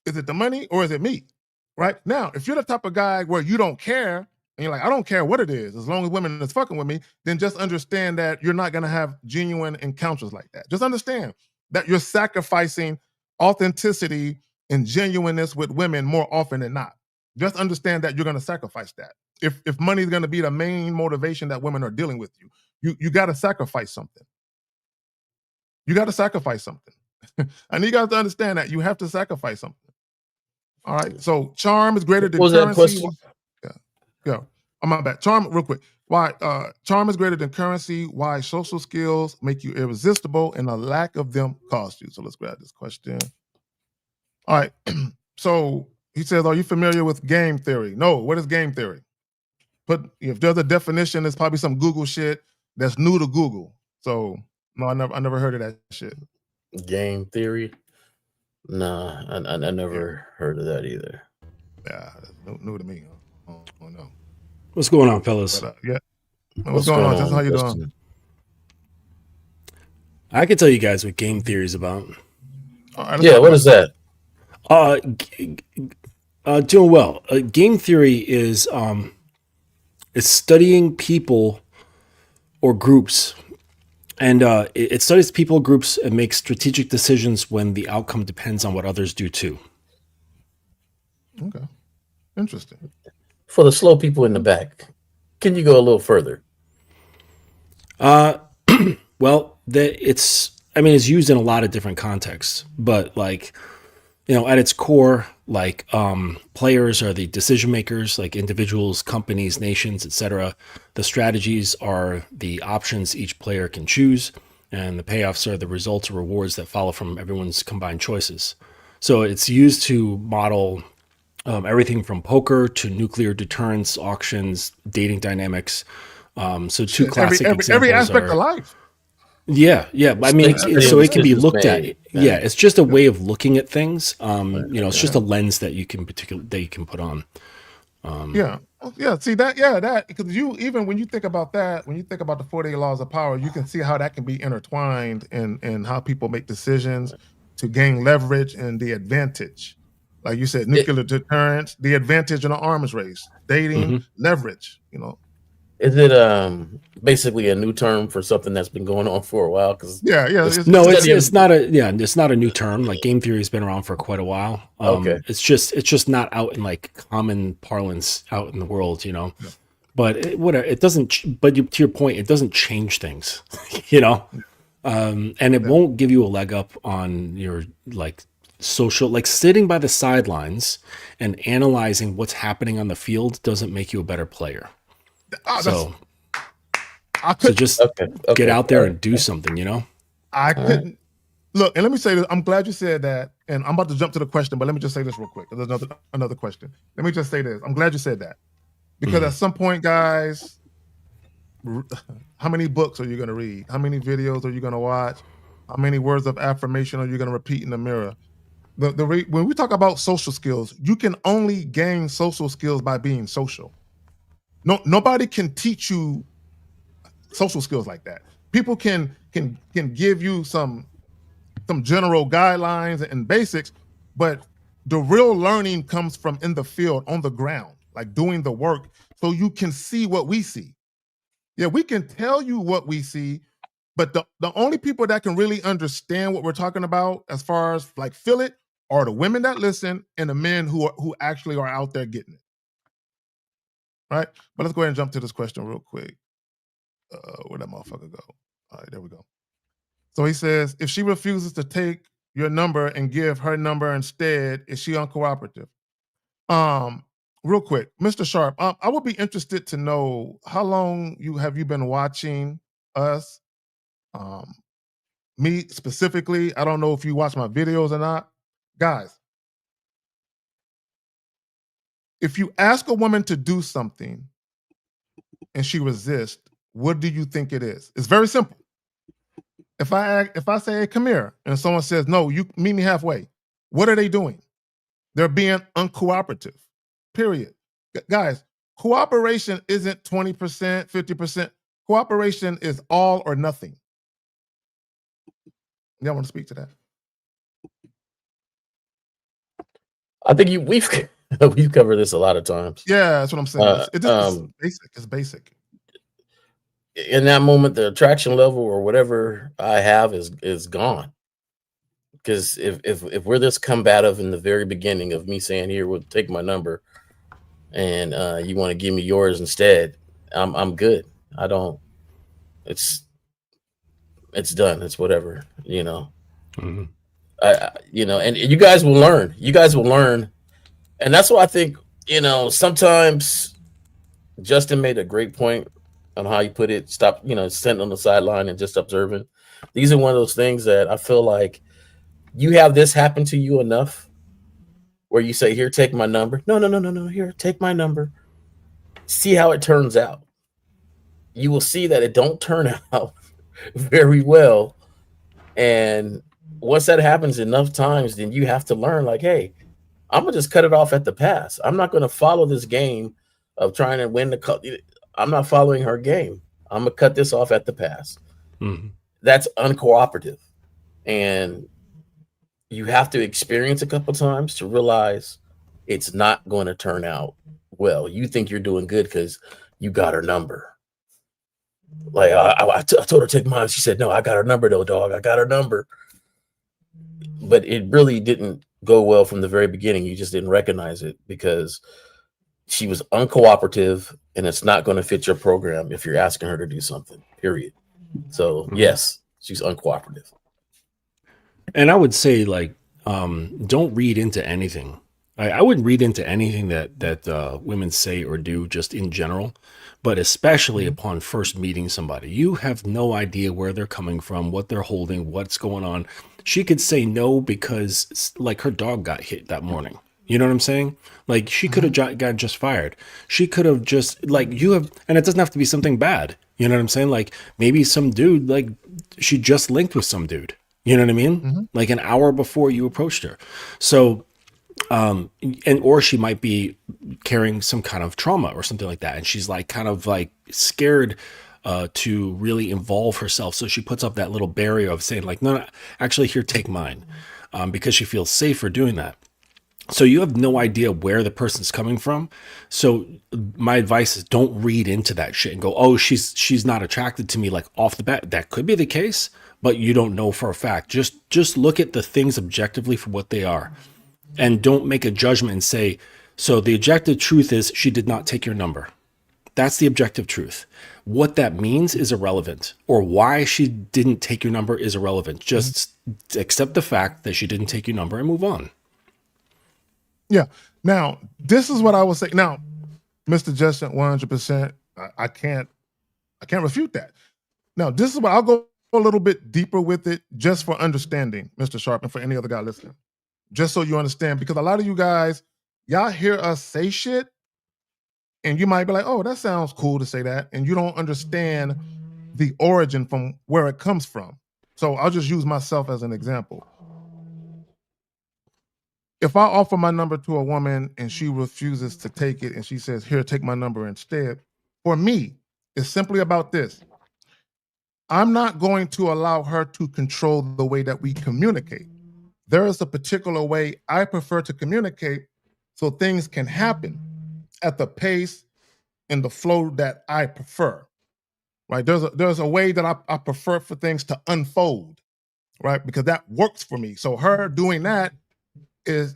Speaker 1: it the money or is it me? Right? Now, if you're the type of guy where you don't care, and you're like, I don't care what it is, as long as women is fucking with me, then just understand that you're not gonna have genuine encounters like that. Just understand that you're sacrificing authenticity and genuineness with women more often than not. Just understand that you're gonna sacrifice that. If money is gonna be the main motivation that women are dealing with you gotta sacrifice something. You gotta sacrifice something. And you got to understand that you have to sacrifice something. All right. So charm is greater than
Speaker 3: What was that
Speaker 1: currency.
Speaker 3: question?
Speaker 1: Yeah. Oh, my bad. Charm, real quick. Why charm is greater than currency? Why social skills make you irresistible and a lack of them cost you? So let's grab this question. All right. So he says, are you familiar with game theory? No. What is game theory? If there's a definition, it's probably some Google shit that's new to Google. So no, I never heard of that shit.
Speaker 3: Game theory? Nah, I never heard of that either.
Speaker 1: Yeah, that's new to me. Oh no.
Speaker 7: What's going on, fellas?
Speaker 1: But, yeah. What's going on? Just how you doing?
Speaker 7: I can tell you guys what game theory is about.
Speaker 3: Yeah, what is that?
Speaker 7: Doing well. Game theory is studying people or groups. And it studies people, groups, and makes strategic decisions when the outcome depends on what others do too.
Speaker 1: Okay. Interesting.
Speaker 3: For the slow people in the back, can you go a little further?
Speaker 7: Well, it's used in a lot of different contexts, but at its core, players are the decision makers, like individuals, companies, nations, etc. The strategies are the options each player can choose, and the payoffs are the results or rewards that follow from everyone's combined choices. So it's used to model everything from poker to nuclear deterrence, auctions, dating dynamics. So two classic examples
Speaker 1: every aspect of life.
Speaker 7: Yeah. I mean, so it can be looked at. Yeah, it's just a way of looking at things. It's just a lens that you can put on.
Speaker 1: Yeah. See that? Yeah, that because even when you think about that, when you think about the 48 laws of power, you can see how that can be intertwined in how people make decisions to gain leverage and the advantage. Like you said, nuclear deterrence, the advantage in an arms race, dating, leverage.
Speaker 3: Is it basically a new term for something that's been going on for a while?
Speaker 7: It's not a new term. Like game theory has been around for quite a while.
Speaker 3: Okay,
Speaker 7: it's just not out in like common parlance out in the world, Yeah. But it doesn't. But to your point, it doesn't change things, and it won't give you a leg up on your social, sitting by the sidelines and analyzing what's happening on the field doesn't make you a better player. So just get out there and do something,
Speaker 1: I couldn't look, and let me say this. I'm glad you said that, and I'm about to jump to the question, but let me just say this real quick. There's another question. Let me just say this. I'm glad you said that because at some point, guys, how many books are you going to read? How many videos are you going to watch? How many words of affirmation are you going to repeat in the mirror? When we talk about social skills, you can only gain social skills by being social. Nobody can teach you social skills like that. People can give you some general guidelines and basics, but the real learning comes from in the field, on the ground, like doing the work, so you can see what we see. Yeah, we can tell you what we see, but the only people that can really understand what we're talking about, as far as feel it, are the women that listen and the men who actually are out there getting it. right? But let's go ahead and jump to this question real quick. Where'd that motherfucker go? All right, there we go. So he says, if she refuses to take your number and give her number instead, is she uncooperative? Real quick, Mr. Sharp, I would be interested to know how long have you been watching us? Me specifically, I don't know if you watch my videos or not. Guys, if you ask a woman to do something and she resists, what do you think it is? It's very simple. If I say, hey, come here, and someone says, no, you meet me halfway, what are they doing? They're being uncooperative, period. Guys, cooperation isn't 20%, 50%. Cooperation is all or nothing. Y'all want to speak to that?
Speaker 3: I think we've covered this a lot of times.
Speaker 1: Yeah, that's what I'm saying. It's basic. It's basic.
Speaker 3: In that moment, the attraction level or whatever I have is gone. Because if we're this combative in the very beginning of me saying, here, we'll take my number, and you want to give me yours instead, I'm good. I don't. It's done. It's whatever, you know.
Speaker 7: Mm-hmm.
Speaker 3: And you guys will learn. You guys will learn, and that's why I think, sometimes Justin made a great point on how you put it. Stop, sitting on the sideline and just observing. These are one of those things that I feel like you have this happen to you enough where you say, here, take my number. No. Here, take my number. See how it turns out. You will see that it don't turn out very well. And once that happens enough times, then you have to learn, like, hey, I'm going to just cut it off at the pass. I'm not going to follow this game of trying to win the cup. I'm not following her game. I'm going to cut this off at the pass.
Speaker 7: Mm-hmm.
Speaker 3: That's uncooperative. And you have to experience a couple times to realize it's not going to turn out well. You think you're doing good because you got her number. Like, I told her to take mine. She said, no, I got her number though, dog. I got her number. But it really didn't go well from the very beginning. You just didn't recognize it because she was uncooperative, and it's not going to fit your program if you're asking her to do something, period. So, yes, she's uncooperative.
Speaker 7: And I would say, like, don't read into anything. I wouldn't read into anything that women say or do just in general, but especially upon first meeting somebody. You have no idea where they're coming from, what they're holding, what's going on. She could say no because, like, her dog got hit that morning. You know what I'm saying? Like, she could have got just fired. She could have just, like, and it doesn't have to be something bad. You know what I'm saying? Like, maybe some dude, like, she just linked with some dude. You know what I mean? Mm-hmm. Like an hour before you approached her. So, or she might be carrying some kind of trauma or something like that. And she's like, kind of like scared to really involve herself. So she puts up that little barrier of saying like, no, actually here, take mine. Because she feels safer doing that. So you have no idea where the person's coming from. So my advice is don't read into that shit and go, oh, she's not attracted to me, like off the bat. That could be the case, but you don't know for a fact. Just look at the things objectively for what they are, and don't make a judgment and say, so the objective truth is she did not take your number. That's the objective truth. What that means is irrelevant, or why she didn't take your number is irrelevant. Just accept the fact that she didn't take your number and move on.
Speaker 1: Yeah. Now, this is what I would say. Now, Mr. Justin, 100%, I can't refute that. Now, this is what I'll go a little bit deeper with it just for understanding, Mr. Sharp, and for any other guy listening. Just so you understand, because a lot of you guys, y'all hear us say shit, and you might be like, oh, that sounds cool to say that, and you don't understand the origin from where it comes from. So I'll just use myself as an example. If I offer my number to a woman and she refuses to take it and she says, here, take my number instead, for me, it's simply about this. I'm not going to allow her to control the way that we communicate. There is a particular way I prefer to communicate so things can happen at the pace and the flow that I prefer, right? There's a way that I prefer for things to unfold, right? Because that works for me. So her doing that is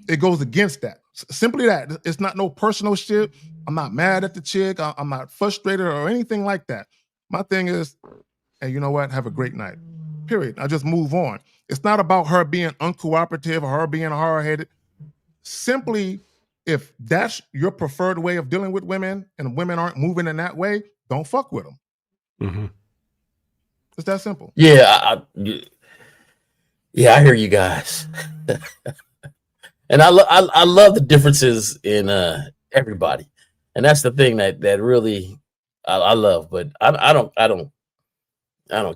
Speaker 1: it goes against that. Simply that. It's not no personal shit. I'm not mad at the chick. I'm not frustrated or anything like that. My thing is, hey, you know what? Have a great night. Period. I just move on. It's not about her being uncooperative or her being hard-headed. Simply, if that's your preferred way of dealing with women and women aren't moving in that way, don't fuck with them.
Speaker 7: Mm-hmm.
Speaker 1: It's that simple.
Speaker 3: Yeah, I hear you guys. And I love the differences in everybody, and that's the thing that really I love. But I don't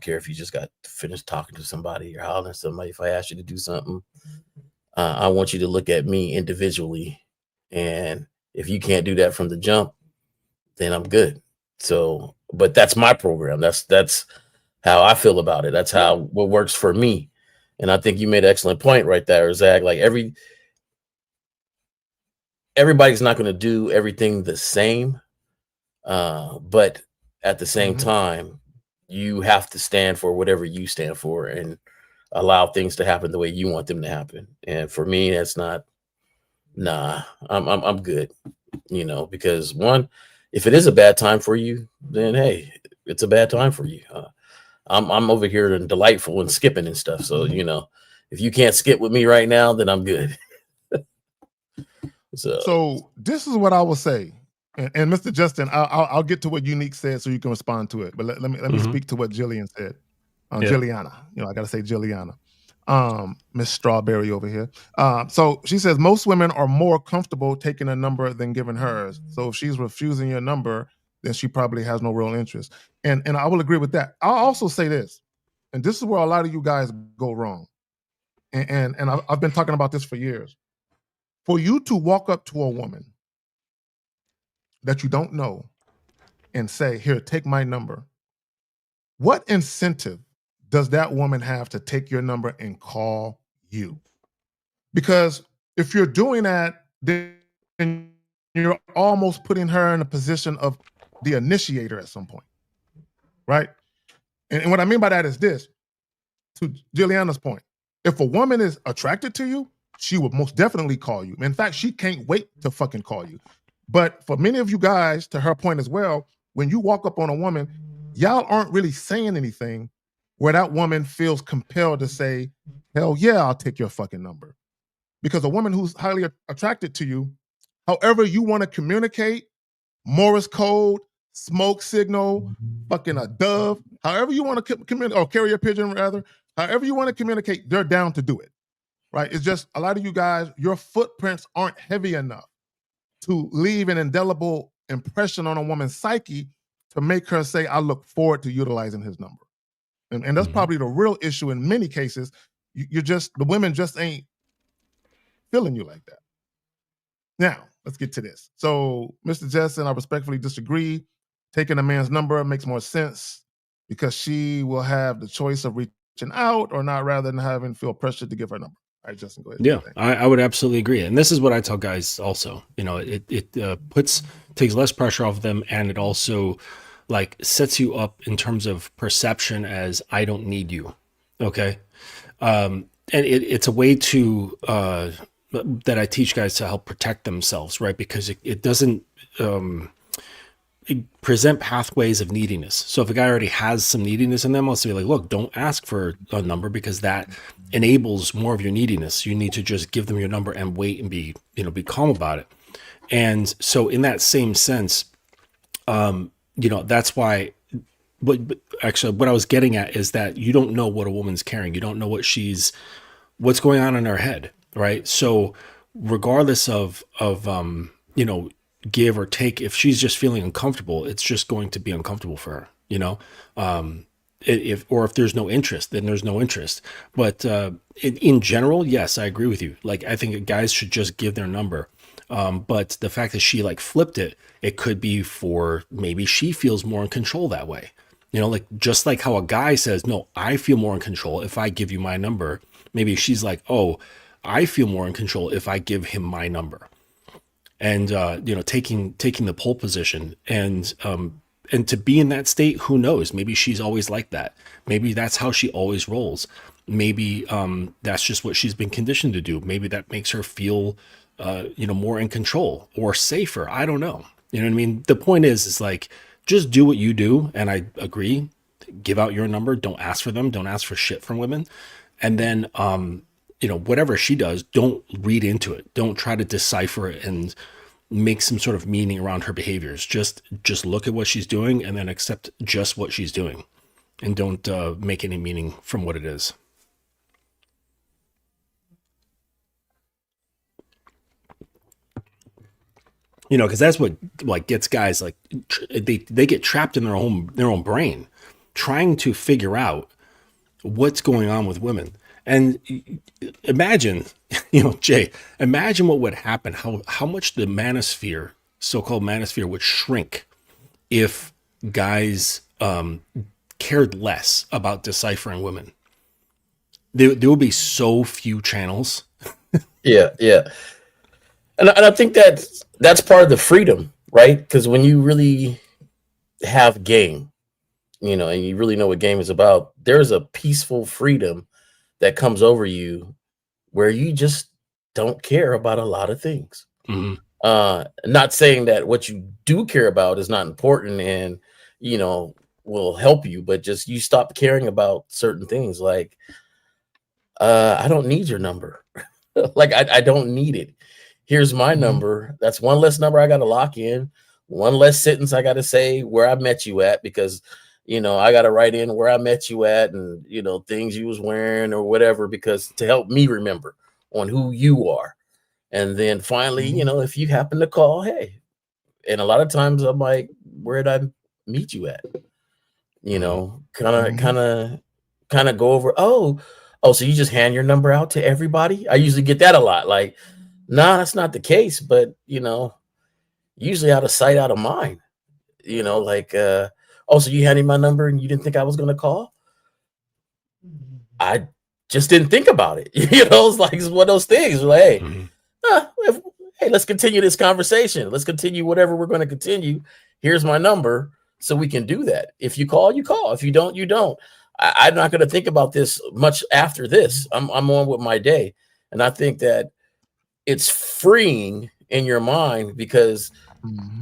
Speaker 3: care if you just got finished talking to somebody or hollering at somebody. If I ask you to do something, I want you to look at me individually, and if you can't do that from the jump, then I'm good. So, but that's my program. That's how I feel about it. That's how what works for me. And I think you made an excellent point right there, Zach. Like everybody's not going to do everything the same, but at the same time, you have to stand for whatever you stand for and allow things to happen the way you want them to happen. And for me, that's not. Nah, I'm good. Because one, if it is a bad time for you, then hey, it's a bad time for you. I'm over here and delightful and skipping and stuff. So if you can't skip with me right now, then I'm good.
Speaker 1: So this is what I will say, and Mr. Justin, I'll get to what Unique said so you can respond to it. But let me speak to what Jillian said. Jilliana, I got to say Jilliana, Miss Strawberry over here. So she says most women are more comfortable taking a number than giving hers. So if she's refusing your number, then she probably has no real interest. And I will agree with that. I'll also say this, and this is where a lot of you guys go wrong. And I've been talking about this for years. For you to walk up to a woman that you don't know and say, here, take my number, what incentive does that woman have to take your number and call you? Because if you're doing that, then you're almost putting her in a position of the initiator at some point, right? And what I mean by that is this, to Juliana's point, if a woman is attracted to you, she would most definitely call you. In fact, she can't wait to fucking call you. But for many of you guys, to her point as well, when you walk up on a woman, y'all aren't really saying anything where that woman feels compelled to say, hell yeah, I'll take your fucking number. Because a woman who's highly attracted to you, however you want to communicate, Morse code, smoke signal, fucking a dove, however you want to communicate, or carrier pigeon rather, however you want to communicate, they're down to do it. Right? It's just a lot of you guys, your footprints aren't heavy enough to leave an indelible impression on a woman's psyche to make her say, I look forward to utilizing his number. And that's probably the real issue in many cases. The women just ain't feeling you like that. Now, let's get to this. So, Mr. Jessen, I respectfully disagree. Taking a man's number makes more sense because she will have the choice of reaching out or not rather than having feel pressured to give her number. All right, Justin, go ahead.
Speaker 7: Yeah, I would absolutely agree. And this is what I tell guys also. It takes less pressure off them, and it also sets you up in terms of perception as I don't need you. Okay. And it's a way to that I teach guys to help protect themselves, right? Because it doesn't present pathways of neediness. So if a guy already has some neediness in them, I'll say look, don't ask for a number because that enables more of your neediness. You need to just give them your number and wait and be calm about it. And so in that same sense, that's why, but actually what I was getting at is that you don't know what a woman's carrying. You don't know what's going on in her head. Right. So regardless of give or take, if she's just feeling uncomfortable, it's just going to be uncomfortable for her, if there's no interest, then there's no interest. But in general, yes, I agree with you. I think guys should just give their number. But the fact that she flipped it, it could be for maybe she feels more in control that way. Just like how a guy says, no, I feel more in control if I give you my number. Maybe she's like, oh, I feel more in control if I give him my number. And, taking the pole position and to be in that state, who knows? Maybe she's always like that. Maybe that's how she always rolls. Maybe that's just what she's been conditioned to do. Maybe that makes her feel more in control or safer. I don't know. You know what I mean? The point is like, just do what you do. And I agree. Give out your number. Don't ask for them. Don't ask for shit from women. And then, whatever she does, don't read into it. Don't try to decipher it and make some sort of meaning around her behaviors. Just look at what she's doing and then accept just what she's doing, and don't make any meaning from what it is. Because that's what like gets guys like they get trapped in their own brain, trying to figure out what's going on with women. And imagine, Jay, imagine what would happen, how much the manosphere, so-called manosphere, would shrink if guys cared less about deciphering women. There would be so few channels.
Speaker 3: Yeah. And I think that's part of the freedom, right? Because when you really have game, and you really know what game is about, there's a peaceful freedom that comes over you where you just don't care about a lot of things. Mm-hmm. Not saying that what you do care about is not important and, will help you, but just you stop caring about certain things. Like, I don't need your number. Like, I don't need it. Here's my number. That's one less number I got to lock in. One less sentence I got to say where I met you at, because I got to write in where I met you at and, things you was wearing or whatever, because to help me remember on who you are. And then finally, if you happen to call, hey, and a lot of times I'm like, where did I meet you at? Kind of go over. Oh, so you just hand your number out to everybody? I usually get that a lot. Like, nah, that's not the case, but usually out of sight, out of mind, oh, so you handed me my number and you didn't think I was going to call? I just didn't think about it. It's like, it's one of those things. Like, hey, let's continue this conversation. Let's continue whatever we're going to continue. Here's my number so we can do that. If you call, you call. If you don't, you don't. I'm not going to think about this much after this. I'm on with my day. And I think that it's freeing in your mind, because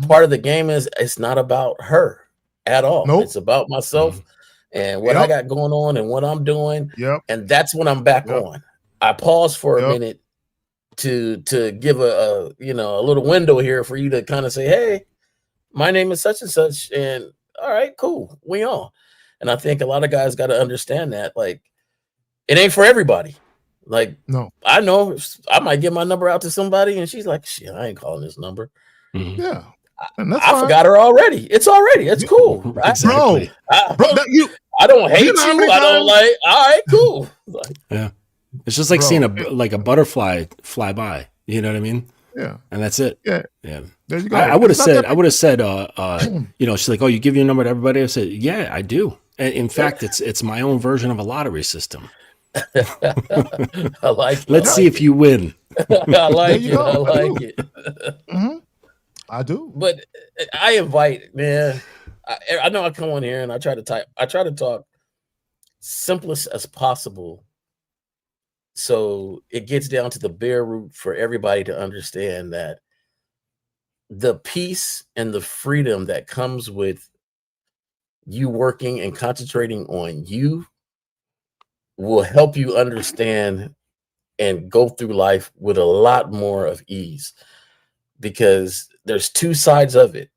Speaker 3: part of the game is it's not about her at all. Nope. It's about myself and what I got going on and what I'm doing. And that's when I'm back on. I pause for a minute to give a little window here for you to kind of say, hey, my name is such and such, and all right, cool, we on. And I think a lot of guys got to understand that, like, it ain't for everybody. Like, no, I know I might give my number out to somebody and she's like, shit, I ain't calling this number. Yeah. I forgot her already. It's cool.
Speaker 7: Exactly.
Speaker 3: I don't hate you. I don't like, all right, cool. Like,
Speaker 7: yeah. It's just like seeing a butterfly fly by. You know what I mean? Yeah. And that's it. Yeah. Yeah. There you go. I would have said, she's like, oh, you give your number to everybody? I said, yeah, I do. And in fact, it's my own version of a lottery system.
Speaker 3: I like it.
Speaker 7: Let's see if you win.
Speaker 3: I like it. I like it.
Speaker 1: Mm-hmm. I do.
Speaker 3: But I invite, man. I know I come on here and I try to talk simplest as possible, so it gets down to the bare root for everybody to understand that the peace and the freedom that comes with you working and concentrating on you will help you understand and go through life with a lot more of ease, because there's two sides of it.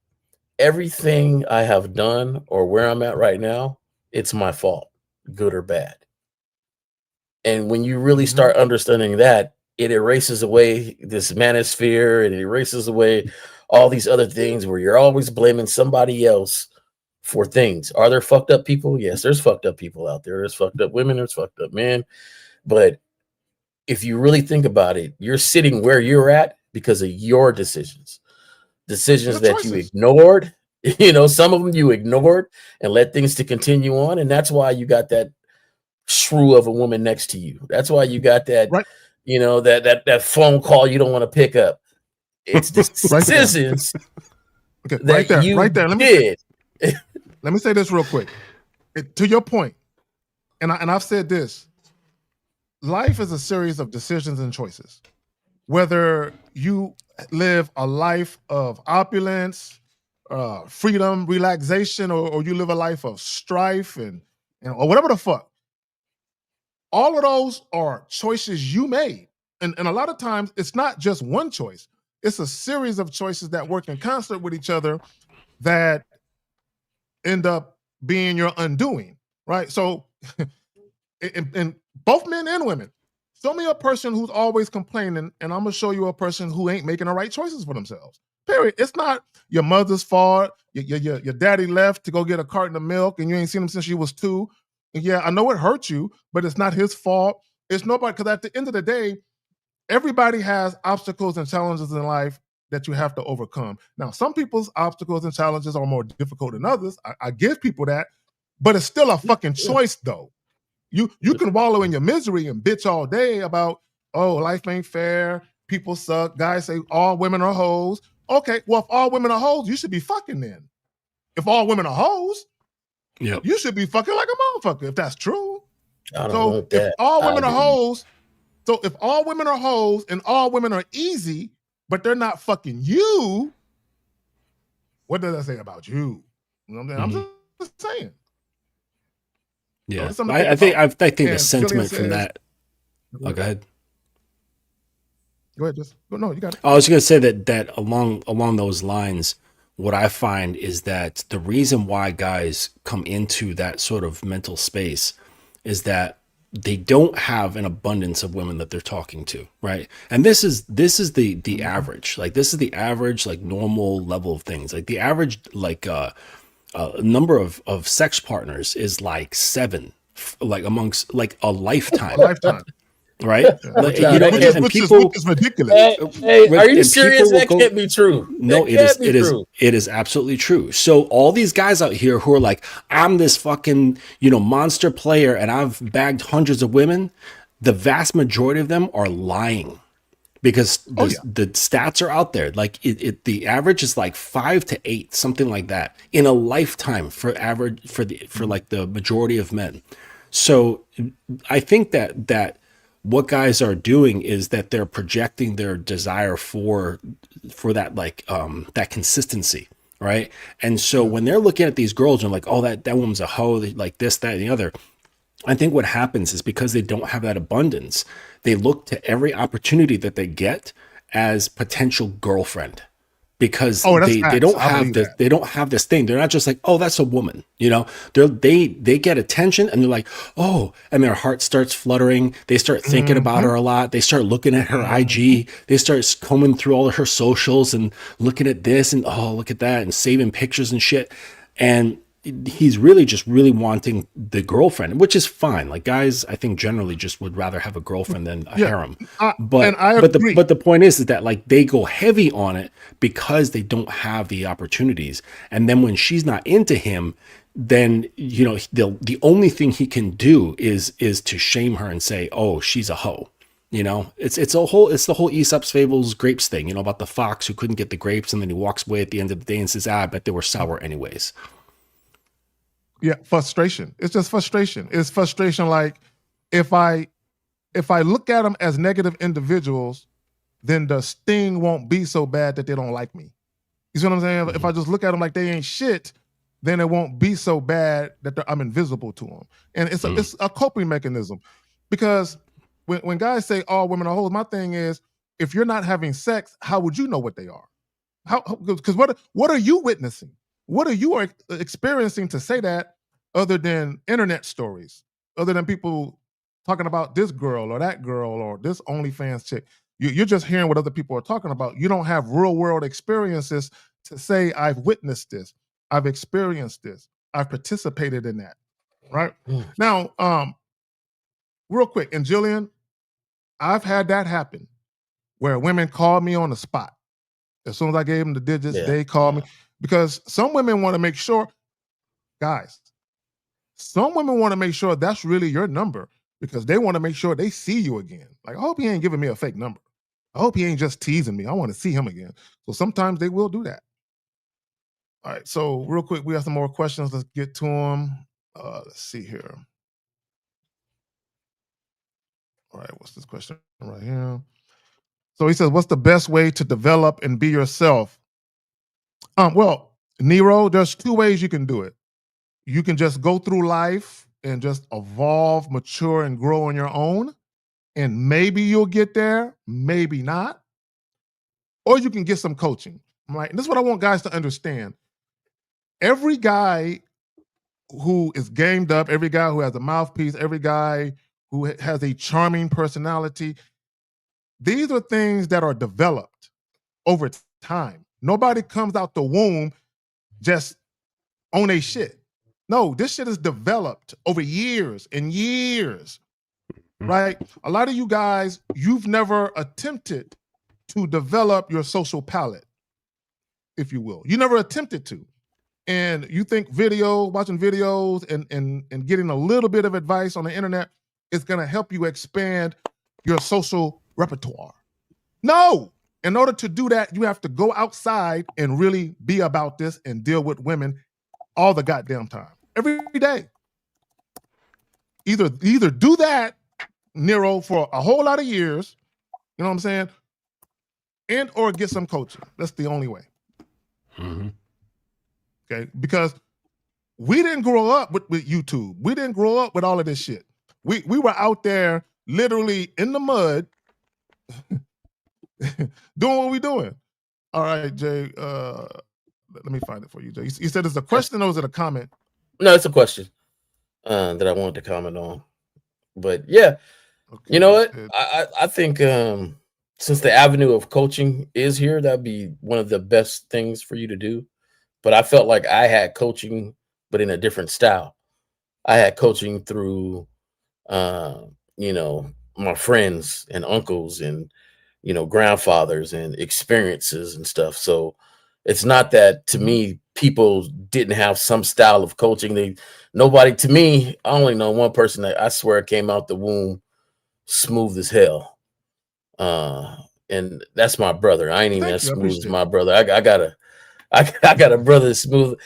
Speaker 3: Everything I have done or where I'm at right now, it's my fault, good or bad. And when you really start understanding that, it erases away this manosphere, and it erases away all these other things where you're always blaming somebody else for things. Are there fucked up people? Yes, there's fucked up people out there. There's fucked up women, there's fucked up men. But if you really think about it, you're sitting where you're at because of your decisions that you ignored. Some of them you ignored and let things to continue on. And that's why you got that shrew of a woman next to you. That's why you got that, that phone call you don't want to pick up. It's decisions
Speaker 1: right there. Let me say this real quick. To your point, and I've said this, life is a series of decisions and choices. whether you live a life of opulence, freedom, relaxation, or you live a life of strife and or whatever the fuck. All of those are choices you made. And a lot of times it's not just one choice. It's a series of choices that work in concert with each other that end up being your undoing, right? So in both men and women, show me a person who's always complaining, and I'm gonna show you a person who ain't making the right choices for themselves. Period. It's not your mother's fault. Your daddy left to go get a carton of milk, and you ain't seen him since you was 2. And yeah, I know it hurt you, but it's not his fault. It's nobody, because at the end of the day, everybody has obstacles and challenges in life that you have to overcome. Now, some people's obstacles and challenges are more difficult than others. I give people that, but it's still a fucking choice, though. You can wallow in your misery and bitch all day about, oh, life ain't fair, people suck, guys say all women are hoes. Okay, well, if all women are hoes, you should be fucking then. If all women are hoes, you should be fucking like a motherfucker, if that's true. So if all women are hoes, if all women are hoes and all women are easy, but they're not fucking you, what does that say about you? You know what I'm saying? I'm just saying.
Speaker 7: Yeah,
Speaker 1: So
Speaker 7: I think the sentiment from that. Oh, go ahead.
Speaker 1: Go ahead, just no, you got it.
Speaker 7: I was going to say that along those lines, what I find is that the reason why guys come into that sort of mental space is that they don't have an abundance of women that they're talking to, right? And this is the average. Like, this is the average, like, normal level of things. Like, the average, like, number of sex partners is like 7, like, amongst, like, a lifetime. Right?
Speaker 1: Which is ridiculous.
Speaker 3: Hey, are you serious? That can't be true.
Speaker 7: No, it is absolutely true. So all these guys out here who are like, I'm this fucking, monster player and I've bagged hundreds of women, the vast majority of them are lying. Because the stats are out there. Like the average is like 5 to 8, something like that, in a lifetime for like the majority of men. So I think that what guys are doing is that they're projecting their desire for that, like, that consistency, right? And so when they're looking at these girls and like, oh, that woman's a hoe, like this, that, and the other, I think what happens is because they don't have that abundance, they look to every opportunity that they get as potential girlfriend. Because they don't have this thing. They're not just like, oh, that's a woman, they get attention and they're like, oh, and their heart starts fluttering. They start thinking about her a lot. They start looking at her IG. They start combing through all of her socials and looking at this and, oh, look at that, and saving pictures and shit. And he's really wanting the girlfriend, which is fine. Like, guys, I think generally just would rather have a girlfriend than a harem. But the point is that, like, they go heavy on it because they don't have the opportunities. And then when she's not into him, then the only thing he can do is to shame her and say, oh, she's a hoe. It's the whole Aesop's Fables grapes thing, about the fox who couldn't get the grapes and then he walks away at the end of the day and says, I bet they were sour anyways.
Speaker 1: Yeah, frustration. It's just frustration. It's frustration. Like, if I look at them as negative individuals, then the sting won't be so bad that they don't like me. You see what I'm saying? If I just look at them like they ain't shit, then it won't be so bad that I'm invisible to them. And it's a coping mechanism. Because when guys say all women are hoes, my thing is, if you're not having sex, how would you know what they are? Because what are you witnessing? What are you experiencing to say that, other than internet stories, other than people talking about this girl or that girl or this OnlyFans chick? You're just hearing what other people are talking about. You don't have real world experiences to say, I've witnessed this, I've experienced this, I've participated in that, right? Now, real quick, and Jillian, I've had that happen where women called me on the spot. As soon as I gave them the digits, they called me. Because some women want to make sure, guys, some women want to make sure that's really your number because they want to make sure they see you again. Like, I hope he ain't giving me a fake number. I hope he ain't just teasing me. I want to see him again. So sometimes they will do that. All right, so real quick, we have some more questions. Let's get to them. Let's see here. All right, what's this question right here? So he says, what's the best way to develop and be yourself? Well, Nero, there's two ways you can do it. You can just go through life and just evolve, mature, and grow on your own. And maybe you'll get there, maybe not. Or you can get some coaching. Right? And this is what I want guys to understand. Every guy who is gamed up, every guy who has a mouthpiece, every guy who has a charming personality, these are things that are developed over time. Nobody comes out the womb just on a shit. No, this shit is developed over years and years, right? A lot of you guys, you've never attempted to develop your social palette, if you will. You never attempted to. And you think watching videos and getting a little bit of advice on the internet is going to help you expand your social repertoire. No. In order to do that, you have to go outside and really be about this and deal with women all the goddamn time. Every day. Either do that, Nero, for a whole lot of years, you know what I'm saying? And or get some coaching. That's the only way.
Speaker 7: Mm-hmm.
Speaker 1: Okay, because we didn't grow up with YouTube. We didn't grow up with all of this shit. We were out there literally in the mud doing what we doing. All right, Jay, let me find it for you, Jay. You said it's a question or is it a comment?
Speaker 3: No, it's a question that I wanted to comment on. But yeah,
Speaker 1: Okay,
Speaker 3: you know what? I think since the avenue of coaching is here, that'd be one of the best things for you to do. But I felt like I had coaching, but in a different style. I had coaching through, my friends and uncles and, grandfathers and experiences and stuff. So it's not that to me, people didn't have some style of coaching. Nobody, to me, I only know one person that I swear came out the womb smooth as hell. And that's my brother. I ain't even as smooth as my brother. I got a brother smooth.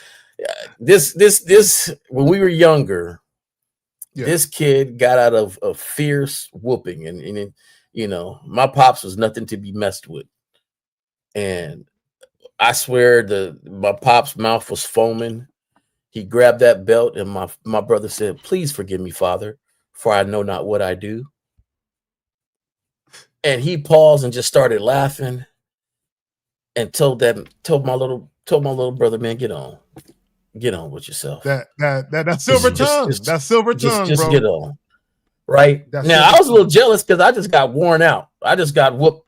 Speaker 3: This when we were younger, this kid got out of a fierce whooping, and my pops was nothing to be messed with. And I swear my pop's mouth was foaming. He grabbed that belt, and my brother said, "Please forgive me, Father, for I know not what I do." And he paused and just started laughing, and told my little brother, "Man, get on with yourself."
Speaker 1: That silver tongue. That silver tongue,
Speaker 3: just
Speaker 1: bro.
Speaker 3: Get on. Right now, I was a little jealous because I just got worn out. I just got whooped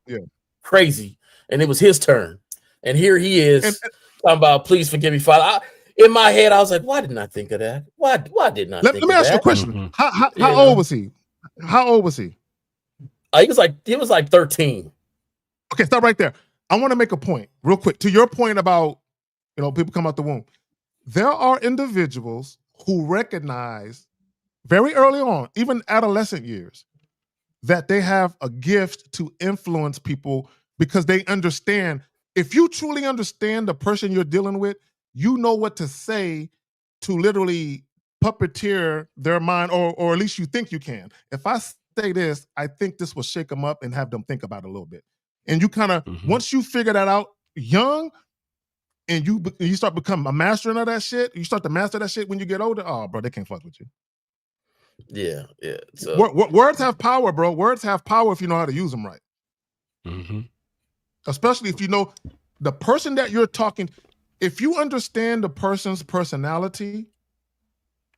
Speaker 3: crazy, and it was his turn. And here he is talking about, "Please forgive me, Father." In my head, I was like, "Why didn't I think of that? Why didn't I think of that?" Let me ask you a
Speaker 1: question. How old was he? How old was he?
Speaker 3: He was like 13.
Speaker 1: Okay, stop right there. I want to make a point real quick to your point about people come out the womb. There are individuals who recognize very early on, even adolescent years, that they have a gift to influence people because they understand. If you truly understand the person you're dealing with, you know what to say to literally puppeteer their mind, or at least you think you can. If I say this, I think this will shake them up and have them think about it a little bit. And you kind of, once you figure that out young, and you start becoming a master of that shit, you start to master that shit when you get older, oh, bro, they can't fuck with you.
Speaker 3: Yeah. So
Speaker 1: words have power, bro. Words have power if you know how to use them right.
Speaker 7: Mm-hmm.
Speaker 1: Especially if you know the person that you're talking. If you understand the person's personality,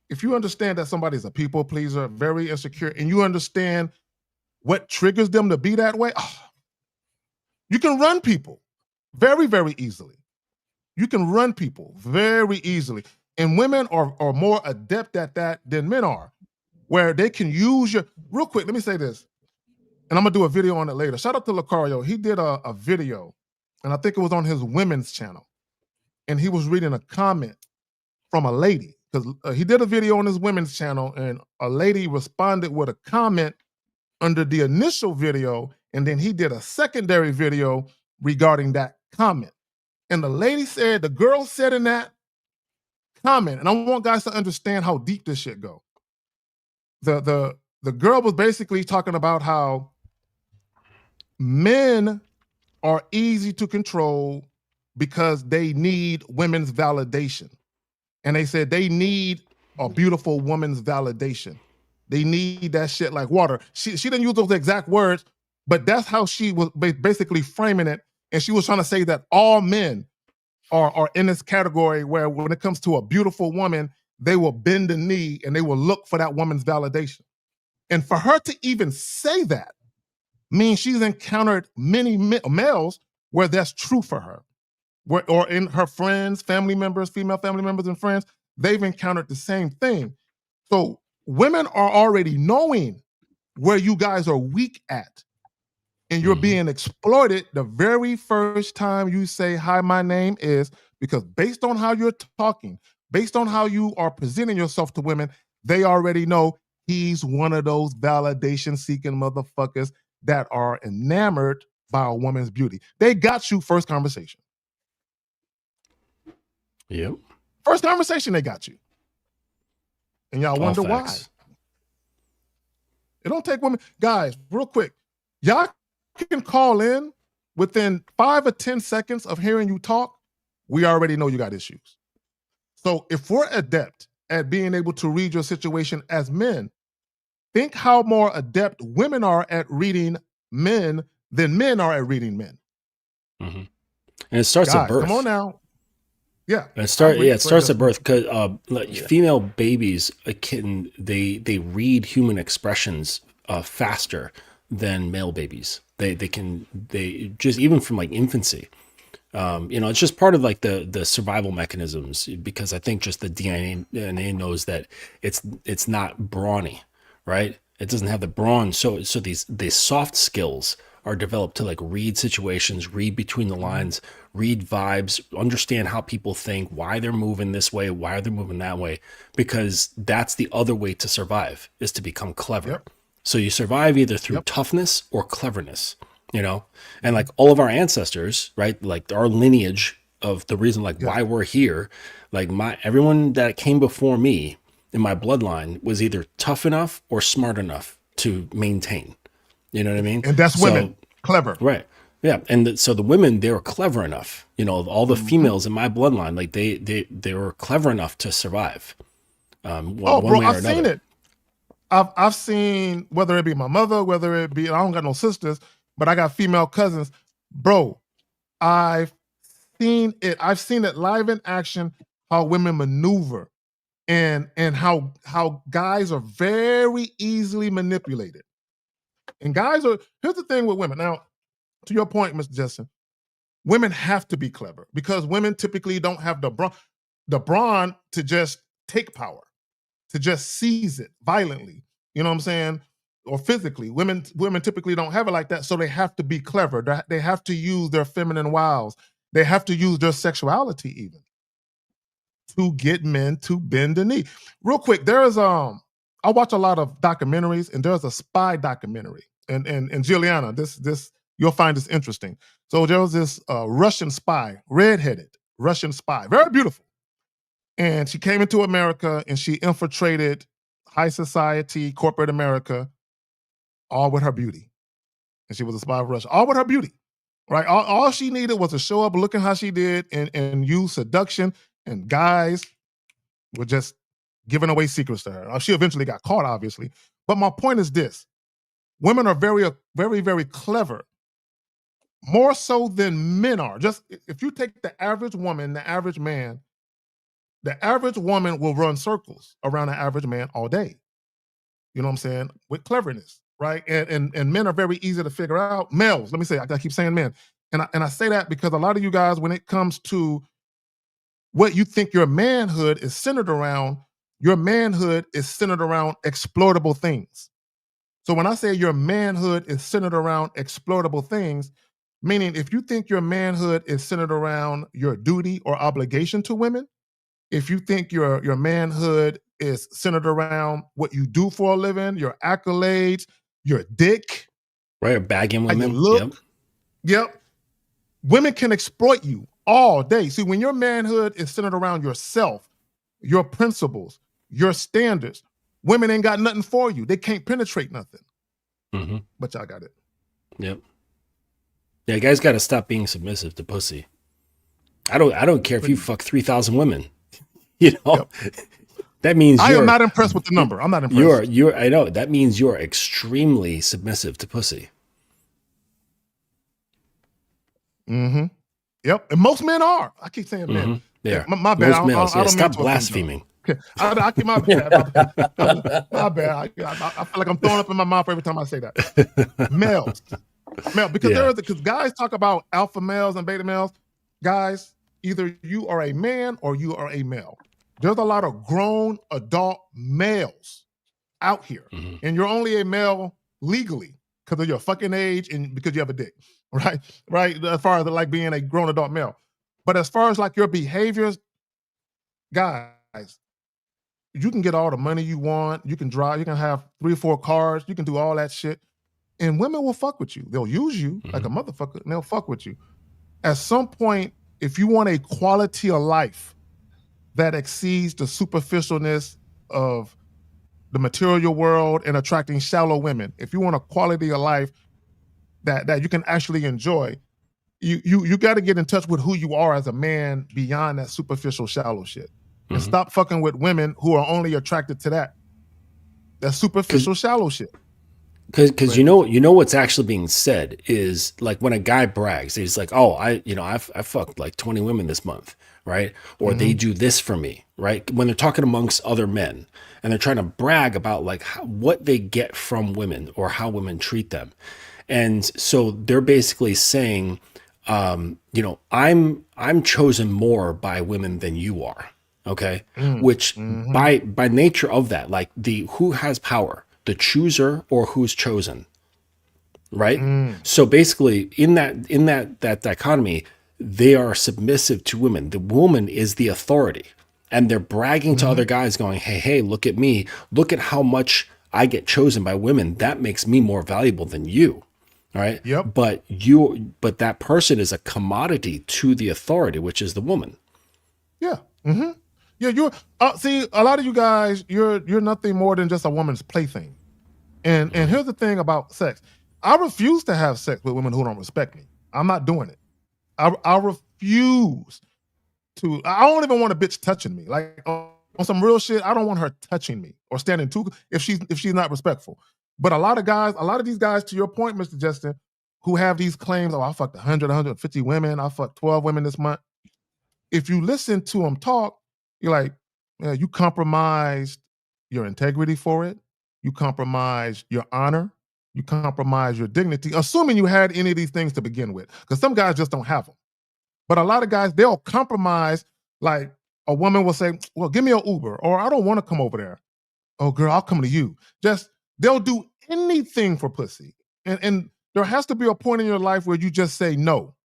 Speaker 1: if you understand that somebody's a people pleaser, very insecure, and you understand what triggers them to be that way, you can run people very, very easily. You can run people very easily. And women are more adept at that than men are, where they can use your... Real quick, let me say this, and I'm going to do a video on it later. Shout out to Lucario. He did a video, and I think it was on his women's channel, and he was reading a comment from a lady, because he did a video on his women's channel, and a lady responded with a comment under the initial video, and then he did a secondary video regarding that comment. And the lady said, the girl said in that comment, and I want guys to understand how deep this shit go. The girl was basically talking about how men are easy to control because they need women's validation. And they said they need a beautiful woman's validation. They need that shit like water. She didn't use those exact words, but that's how she was basically framing it. And she was trying to say that all men are in this category where when it comes to a beautiful woman, they will bend the knee and they will look for that woman's validation. And for her to even say that means she's encountered many males where that's true for her. Or in her friends, family members, female family members and friends, they've encountered the same thing. So women are already knowing where you guys are weak at. And you're being exploited the very first time you say, hi, my name is, because based on how you're talking, based on how you are presenting yourself to women, they already know he's one of those validation-seeking motherfuckers that are enamored by a woman's beauty. They got you first conversation.
Speaker 7: Yep.
Speaker 1: First conversation, they got you. And y'all wonder why. It don't take women. Guys, real quick, y'all can call in within 5 or 10 seconds of hearing you talk. We already know you got issues. So if we're adept at being able to read your situation as men, think how more adept women are at reading men than men are at reading men.
Speaker 7: Mm-hmm. And it starts at birth.
Speaker 1: Come on now. Yeah.
Speaker 7: It starts at birth because female babies, a kitten, they read human expressions faster than male babies. They just even from like infancy. It's just part of like the survival mechanisms, because I think just the DNA knows that it's not brawny, right? It doesn't have the brawn. So these soft skills are developed to like read situations, read between the lines, read vibes, understand how people think, why they're moving this way, why they're moving that way, because that's the other way to survive, is to become clever. Yep. So you survive either through toughness or cleverness, and like all of our ancestors, right? Like our lineage of the reason like why we're here, like everyone that came before me in my bloodline was either tough enough or smart enough to maintain. You know what I mean?
Speaker 1: And that's women, clever.
Speaker 7: Right. Yeah. And so the women, they were clever enough, all the females in my bloodline, like they were clever enough to survive. One way or
Speaker 1: I've
Speaker 7: another.
Speaker 1: seen it. I've seen, whether it be my mother, whether it be, I don't got no sisters, but I got female cousins. Bro, I've seen it. I've seen it live in action, how women maneuver and how guys are very easily manipulated. And here's the thing with women. Now, to your point, Mr. Justin, women have to be clever because women typically don't have the brawn to just take power, to just seize it violently. You know what I'm saying? Or physically. Women typically don't have it like that, so they have to be clever. They have to use their feminine wiles. They have to use their sexuality even to get men to bend the knee. Real quick, I watch a lot of documentaries, and there's a spy documentary. And Juliana, this you'll find this interesting. So there was this Russian spy, redheaded Russian spy, very beautiful. And she came into America and she infiltrated high society, corporate America, all with her beauty. And she was a spy of Russia, all with her beauty, right? All she needed was to show up looking how she did and use seduction, and guys were just giving away secrets to her. She eventually got caught, obviously. But my point is this. Women are very, very, very clever, more so than men are. Just if you take the average woman, the average man, the average woman will run circles around the average man all day. You know what I'm saying? With cleverness, right? And men are very easy to figure out. Males, let me say, I keep saying men. And I say that because a lot of you guys, when it comes to what you think your manhood is centered around, your manhood is centered around exploitable things. So when I say your manhood is centered around exploitable things, meaning if you think your manhood is centered around your duty or obligation to women, if you think your manhood is centered around what you do for a living, your accolades, your dick,
Speaker 7: right, or bagging women,
Speaker 1: you look, yep, women can exploit you all day. See, when your manhood is centered around yourself, your principles, your standards, women ain't got nothing for you. They can't penetrate nothing.
Speaker 7: Mm-hmm.
Speaker 1: But y'all got it.
Speaker 7: Yep. Yeah, guys got to stop being submissive to pussy. I don't care if you fuck 3,000 women. You know, that means
Speaker 8: I am not impressed with the number. I'm not impressed.
Speaker 7: I know that means you're extremely submissive to pussy.
Speaker 8: Mm-hmm. Yep. And most men are. I keep saying men.
Speaker 7: Mm-hmm. Yeah.
Speaker 8: My bad.
Speaker 7: Most males.
Speaker 8: I don't
Speaker 7: Stop
Speaker 8: mean to
Speaker 7: blaspheming.
Speaker 8: Okay. I keep my bad. My bad. I feel like I'm throwing up in my mouth every time I say that. Males. Because guys talk about alpha males and beta males. Guys, either you are a man or you are a male. There's a lot of grown adult males out here, and you're only a male legally because of your fucking age and because you have a dick, right? As far as like being a grown adult male, but as far as like your behaviors, guys, you can get all the money you want, you can drive, you can have 3 or 4 cars, you can do all that shit, and women will fuck with you. They'll use you like a motherfucker, and they'll fuck with you. At some point, if you want a quality of life that exceeds the superficialness of the material world and attracting shallow women, if you want a quality of life that you can actually enjoy, you got to get in touch with who you are as a man beyond that superficial shallow shit. And stop fucking with women who are only attracted to that superficial shallow shit.
Speaker 7: Because you know what's actually being said is like when a guy brags, he's like, "Oh, I fucked like 20 women this month, right?" Or they do this for me, right? When they're talking amongst other men and they're trying to brag about like what they get from women or how women treat them, and so they're basically saying, I'm chosen more by women than you are, okay? Which by nature of that, like who has power, the chooser or who's chosen, right? So basically in that dichotomy, they are submissive to women. The woman is the authority, and they're bragging to other guys going, hey, look at me. Look at how much I get chosen by women. That makes me more valuable than you. All right.
Speaker 8: Yep.
Speaker 7: But that person is a commodity to the authority, which is the woman.
Speaker 8: Yeah. Mm-hmm. Yeah. You're see, a lot of you guys, you're nothing more than just a woman's plaything. And here's the thing about sex. I refuse to have sex with women who don't respect me. I'm not doing it. I refuse to. I don't even want a bitch touching me. Like on some real shit, I don't want her touching me or standing too if she's not respectful. But a lot of these guys, to your point, Mr. Justin, who have these claims, I fucked 100, 150 women, I fucked 12 women this month. If you listen to them talk, you're like, yeah, you compromised your integrity for it. You compromise your honor. You compromise your dignity, assuming you had any of these things to begin with, because some guys just don't have them. But a lot of guys, they'll compromise. Like a woman will say, well, give me an Uber, or I don't want to come over there. Oh, girl, I'll come to you. They'll do anything for pussy. And there has to be a point in your life where you just say no.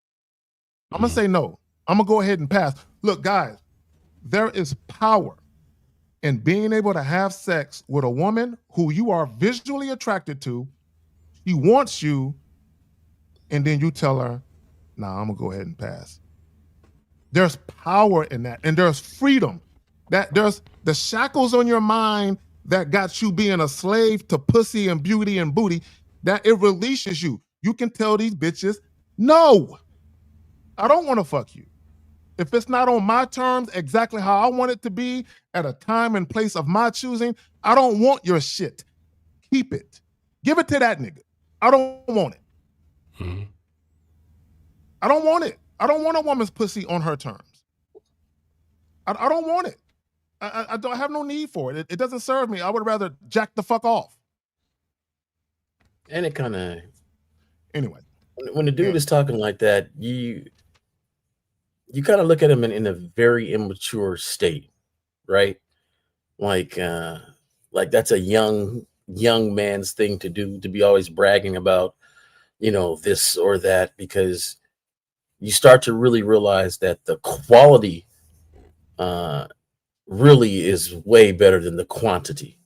Speaker 8: I'm going to say no. I'm going to go ahead and pass. Look, guys, there is power in being able to have sex with a woman who you are visually attracted to. She wants you, and then you tell her, nah, I'm going to go ahead and pass. There's power in that, and there's freedom. That there's the shackles on your mind that got you being a slave to pussy and beauty and booty, that it releases you. You can tell these bitches, no, I don't want to fuck you. If it's not on my terms, exactly how I want it to be, at a time and place of my choosing, I don't want your shit. Keep it. Give it to that nigga. I don't want it. I don't want it. I don't want a woman's pussy on her terms. I don't want it. I don't have no need for it. It doesn't serve me. I would rather jack the fuck off.
Speaker 3: And it kind of,
Speaker 8: anyway,
Speaker 3: when the dude is talking like that, you kind of look at him in a very immature state, right? Like that's a young man's thing to do, to be always bragging about, this or that, because you start to really realize that the quality really is way better than the quantity,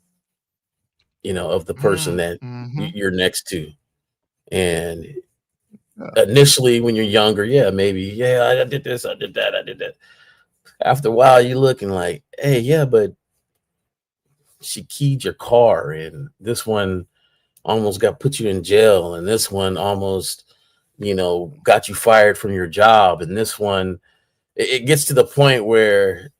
Speaker 3: of the person that you're next to. And initially when you're younger, maybe, I did this, I did that, I did that. After a while, you're looking like, hey, but she keyed your car, and this one almost put you in jail, and this one almost, got you fired from your job, and this one, it gets to the point where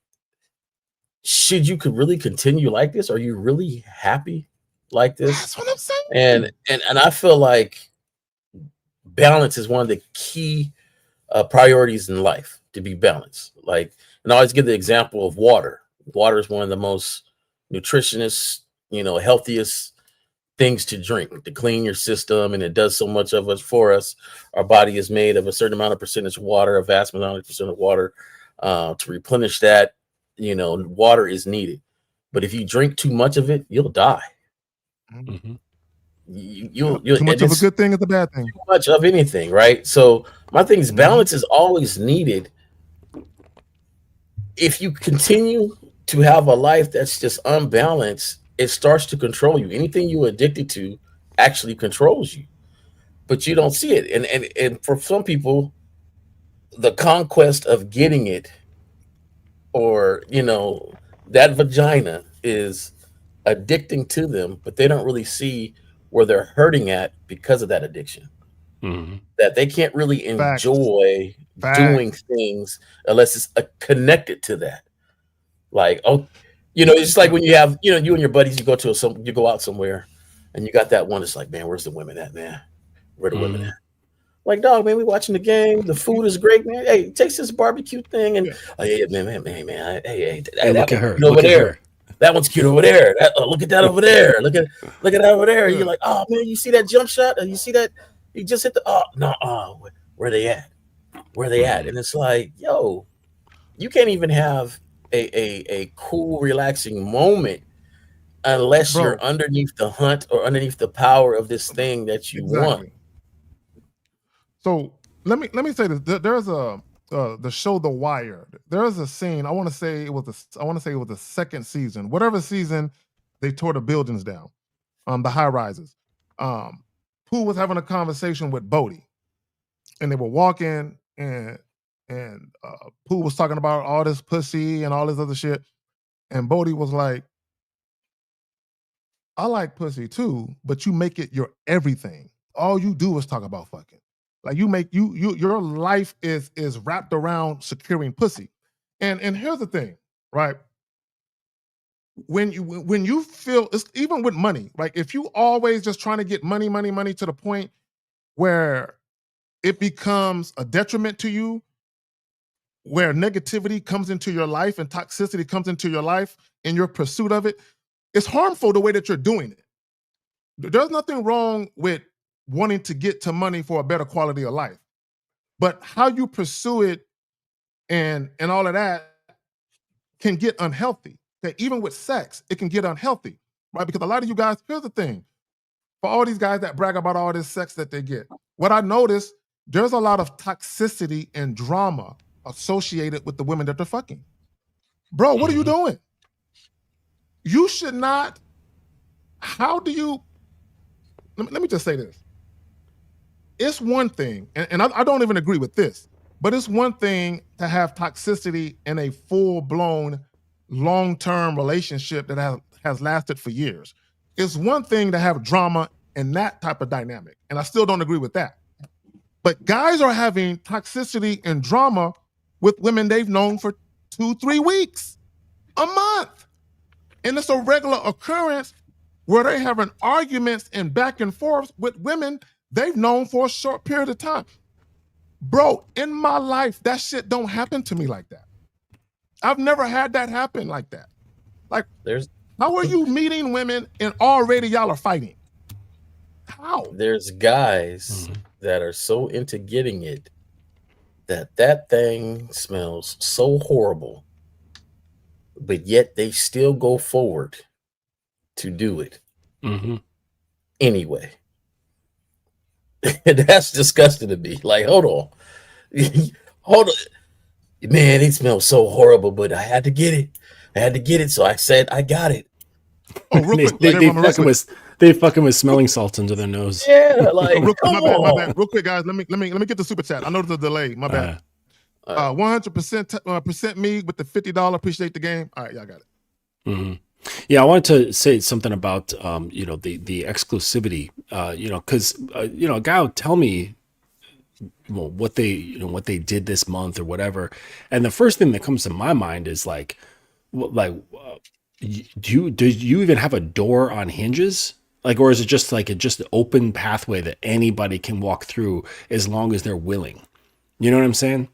Speaker 3: should you could really continue like this? Are you really happy like this?
Speaker 8: That's what I'm saying.
Speaker 3: And I feel like balance is one of the key priorities in life, to be balanced. Like, and I always give the example of water. Water is one of the most nutritious, healthiest things to drink to clean your system, and it does so much of us for us. Our body is made of a certain amount of percentage of water, a vast amount of water. To replenish that, water is needed. But if you drink too much of it, you'll die.
Speaker 7: Mm-hmm.
Speaker 3: You'll
Speaker 8: too much of a good thing is a bad thing.
Speaker 3: Too much of anything, right? So my thing is balance is always needed. If you continue to have a life that's just unbalanced, it starts to control you. Anything you're addicted to actually controls you, but you don't see it. And for some people, the conquest of getting it, or that vagina is addicting to them, but they don't really see where they're hurting at because of that addiction.
Speaker 7: Mm-hmm.
Speaker 3: That they can't really enjoy doing things unless it's connected to that. Like, it's like when you have, you and your buddies, you go out somewhere, and you got that one. It's like, man, where's the women at, man? Where the women at? Like, dog, man, we watching the game. The food is great, man. Hey, takes this barbecue thing, and man. Hey,
Speaker 7: look at her
Speaker 3: over there. That one's cute over there. Look at that over there. Look at that over there. You're like, oh man, you see that jump shot? You see that? He just hit the. Where they at? Where they at? And it's like, yo, you can't even have a cool, relaxing moment unless you're underneath the hunt or underneath the power of this thing that you want.
Speaker 8: So let me say this. There's the show The Wire. There's a scene. I want to say it was the second season. Whatever season they tore the buildings down, the high rises. Pooh was having a conversation with Bodie, and they were walking, and Pooh was talking about all this pussy and all this other shit, and Bodie was like, "I like pussy too, but you make it your everything. All you do is talk about fucking. Like your life is wrapped around securing pussy." And here's the thing, right? When you feel, it's even with money, like if you always just trying to get money to the point where it becomes a detriment to you, where negativity comes into your life and toxicity comes into your life in your pursuit of it, it's harmful the way that you're doing it. There's nothing wrong with wanting to get to money for a better quality of life, but how you pursue it and all of that can get unhealthy. Okay, even with sex, it can get unhealthy, right? Because a lot of you guys, here's the thing, for all these guys that brag about all this sex that they get, what I noticed, there's a lot of toxicity and drama associated with the women that they're fucking. Bro, what are you doing? You should not. How do you? Let me just say this. It's one thing, and I don't even agree with this, but it's one thing to have toxicity in a full-blown, long-term relationship that has lasted for years. It's one thing to have drama in that type of dynamic, and I still don't agree with that. But guys are having toxicity and drama with women they've known for 2-3 weeks, a month. And it's a regular occurrence where they're having arguments and back and forth with women they've known for a short period of time. Bro, in my life, that shit don't happen to me like that. I've never had that happen like that. Like, how are you meeting women and already y'all are fighting? How?
Speaker 3: There's guys that are so into getting it that thing smells so horrible, but yet they still go forward to do it anyway. That's disgusting to me. Like, hold on. Man, it smells so horrible, but I had to get it. So I said I got it.
Speaker 8: Oh, real quick.
Speaker 7: They fucking with smelling salts under their nose.
Speaker 3: Yeah, like,
Speaker 8: my bad. Real quick, guys. Let me get the super chat. I know there's a delay. My bad. 100% me with the $50. Appreciate the game. All right, y'all got it.
Speaker 7: Yeah, I wanted to say something about the exclusivity. Because a guy would tell me what they did this month or whatever. And the first thing that comes to my mind is like, do you even have a door on hinges? Like, or is it just like just an open pathway that anybody can walk through as long as they're willing? You know what I'm saying?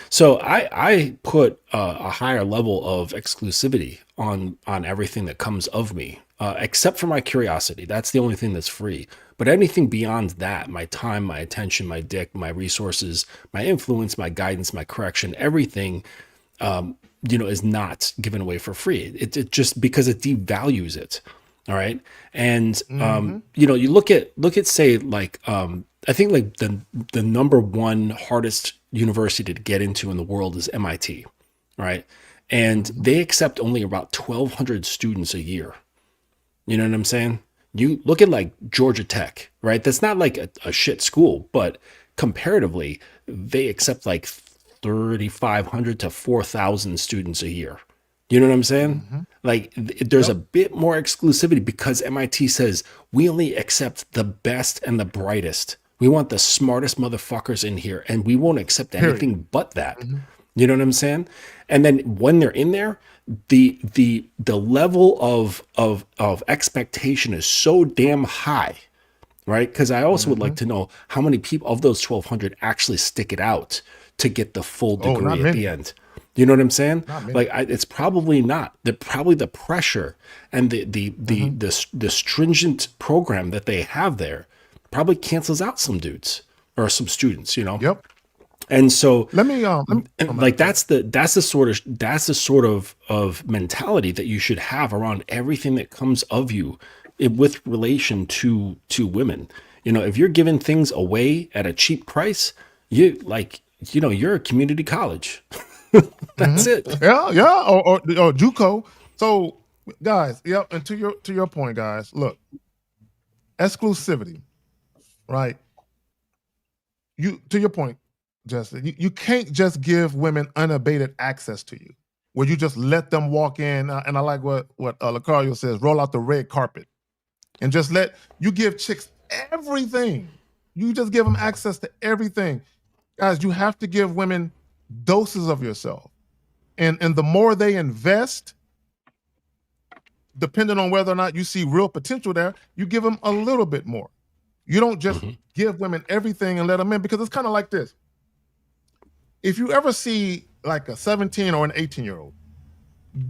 Speaker 7: So I put a higher level of exclusivity on everything that comes of me, except for my curiosity. That's the only thing that's free. But anything beyond that, my time, my attention, my dick, my resources, my influence, my guidance, my correction, everything, is not given away for free. It just because it devalues it. All right. And, you look at say like, I think like the number one hardest university to get into in the world is MIT. Right. And they accept only about 1,200 students a year. You know what I'm saying? You look at like Georgia Tech, right? That's not like a shit school, but comparatively, they accept like 3,500 to 4,000 students a year. You know what I'm saying? Like there's a bit more exclusivity because MIT says we only accept the best and the brightest. We want the smartest motherfuckers in here and we won't accept anything but that. You know what I'm saying? And then when they're in there, the level of expectation is so damn high, right? Because I also would like to know how many people of those 1,200 actually stick it out to get the full degree at the end. You know what I'm saying? Like it's probably not. Probably the pressure and the stringent program that they have there probably cancels out some dudes or some students.
Speaker 8: Yep.
Speaker 7: And so
Speaker 8: let me
Speaker 7: like that's the sort of mentality that you should have around everything that comes of you with relation to women. If you're giving things away at a cheap price, you're a community college. That's it.
Speaker 8: Yeah, or JUCO. So guys, yep, and to your point, guys, look, exclusivity, right? To your point, Justin, you can't just give women unabated access to you, where you just let them walk in. And I like what Lucario says: roll out the red carpet, and just you give chicks everything. You just give them access to everything, guys. You have to give women doses of yourself, and the more they invest, depending on whether or not you see real potential there, you give them a little bit more. You don't just give women everything and let them in, because it's kind of like this. If you ever see like a 17 or an 18-year-old,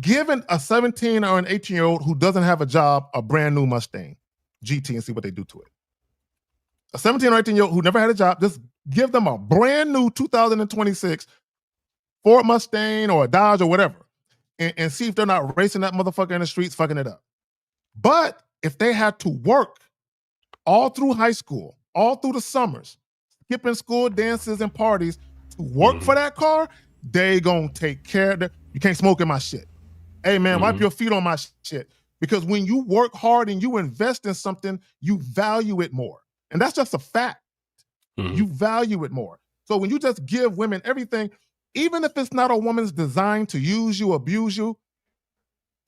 Speaker 8: giving a 17 or an 18-year-old who doesn't have a job a brand new Mustang GT and see what they do to it. A 17 or 18-year-old who never had a job, just give them a brand new 2026 Ford Mustang or a Dodge or whatever, and see if they're not racing that motherfucker in the streets, fucking it up. But if they had to work all through high school, all through the summers, skipping school dances and parties to work for that car, they gonna take care of it. You can't smoke in my shit. Hey man, wipe your feet on my shit. Because when you work hard and you invest in something, you value it more. And that's just a fact. You value it more. So when you just give women everything, even if it's not a woman's design to use you, abuse you,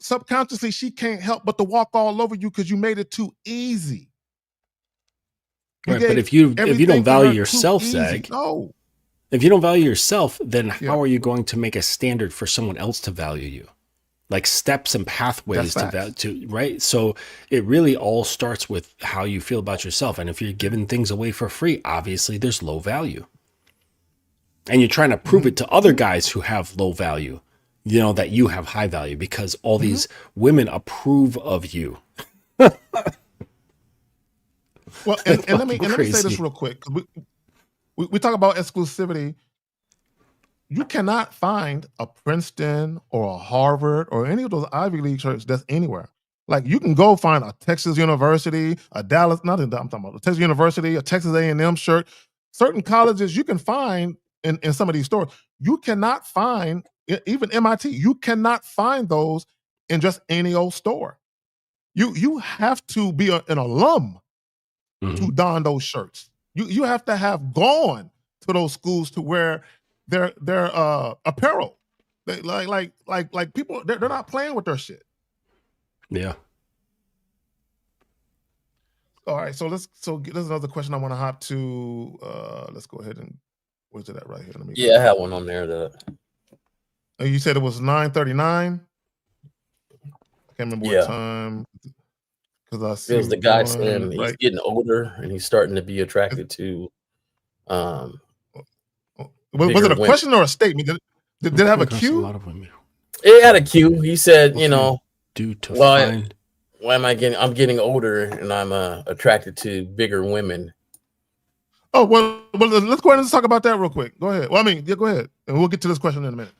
Speaker 8: subconsciously she can't help but to walk all over you because you made it too easy.
Speaker 7: Right, but if you don't value yourself, Zach,
Speaker 8: no.
Speaker 7: If you don't value yourself, then how are you going to make a standard for someone else to value you? Like steps and pathways to right? So it really all starts with how you feel about yourself. And if you're giving things away for free, obviously there's low value. And you're trying to prove it to other guys who have low value, that you have high value because all these women approve of you.
Speaker 8: Well, and let me say this real quick. We talk about exclusivity. You cannot find a Princeton or a Harvard or any of those Ivy League shirts that's anywhere. Like you can go find a Texas University, a Dallas, I'm talking about a Texas University, a Texas A&M shirt. Certain colleges you can find in some of these stores. You cannot find, even MIT, you cannot find those in just any old store. You have to be an alum to don those shirts. You have to have gone to those schools to wear their apparel. They, like people, they're not playing with their shit.
Speaker 7: Yeah.
Speaker 8: All right, so there's another question I want to hop to. Let's go ahead and where's it at right here? Let me.
Speaker 3: Yeah, I had one on there that.
Speaker 8: You said it was 9:39. I can't remember what time. Because I see
Speaker 3: it was the guy
Speaker 8: one,
Speaker 3: saying he's
Speaker 8: right.
Speaker 3: getting older and he's starting to be attracted to.
Speaker 8: Was it a
Speaker 3: women.
Speaker 8: question or a statement? Did it have a cue?
Speaker 7: A lot of women.
Speaker 3: It had a cue. He said, you know,
Speaker 7: find.
Speaker 3: Why am I getting? I'm getting older and I'm attracted to bigger women.
Speaker 8: Oh well, let's go ahead and talk about that real quick. Go ahead. Well, I mean, yeah, go ahead, and we'll get to this question in a minute.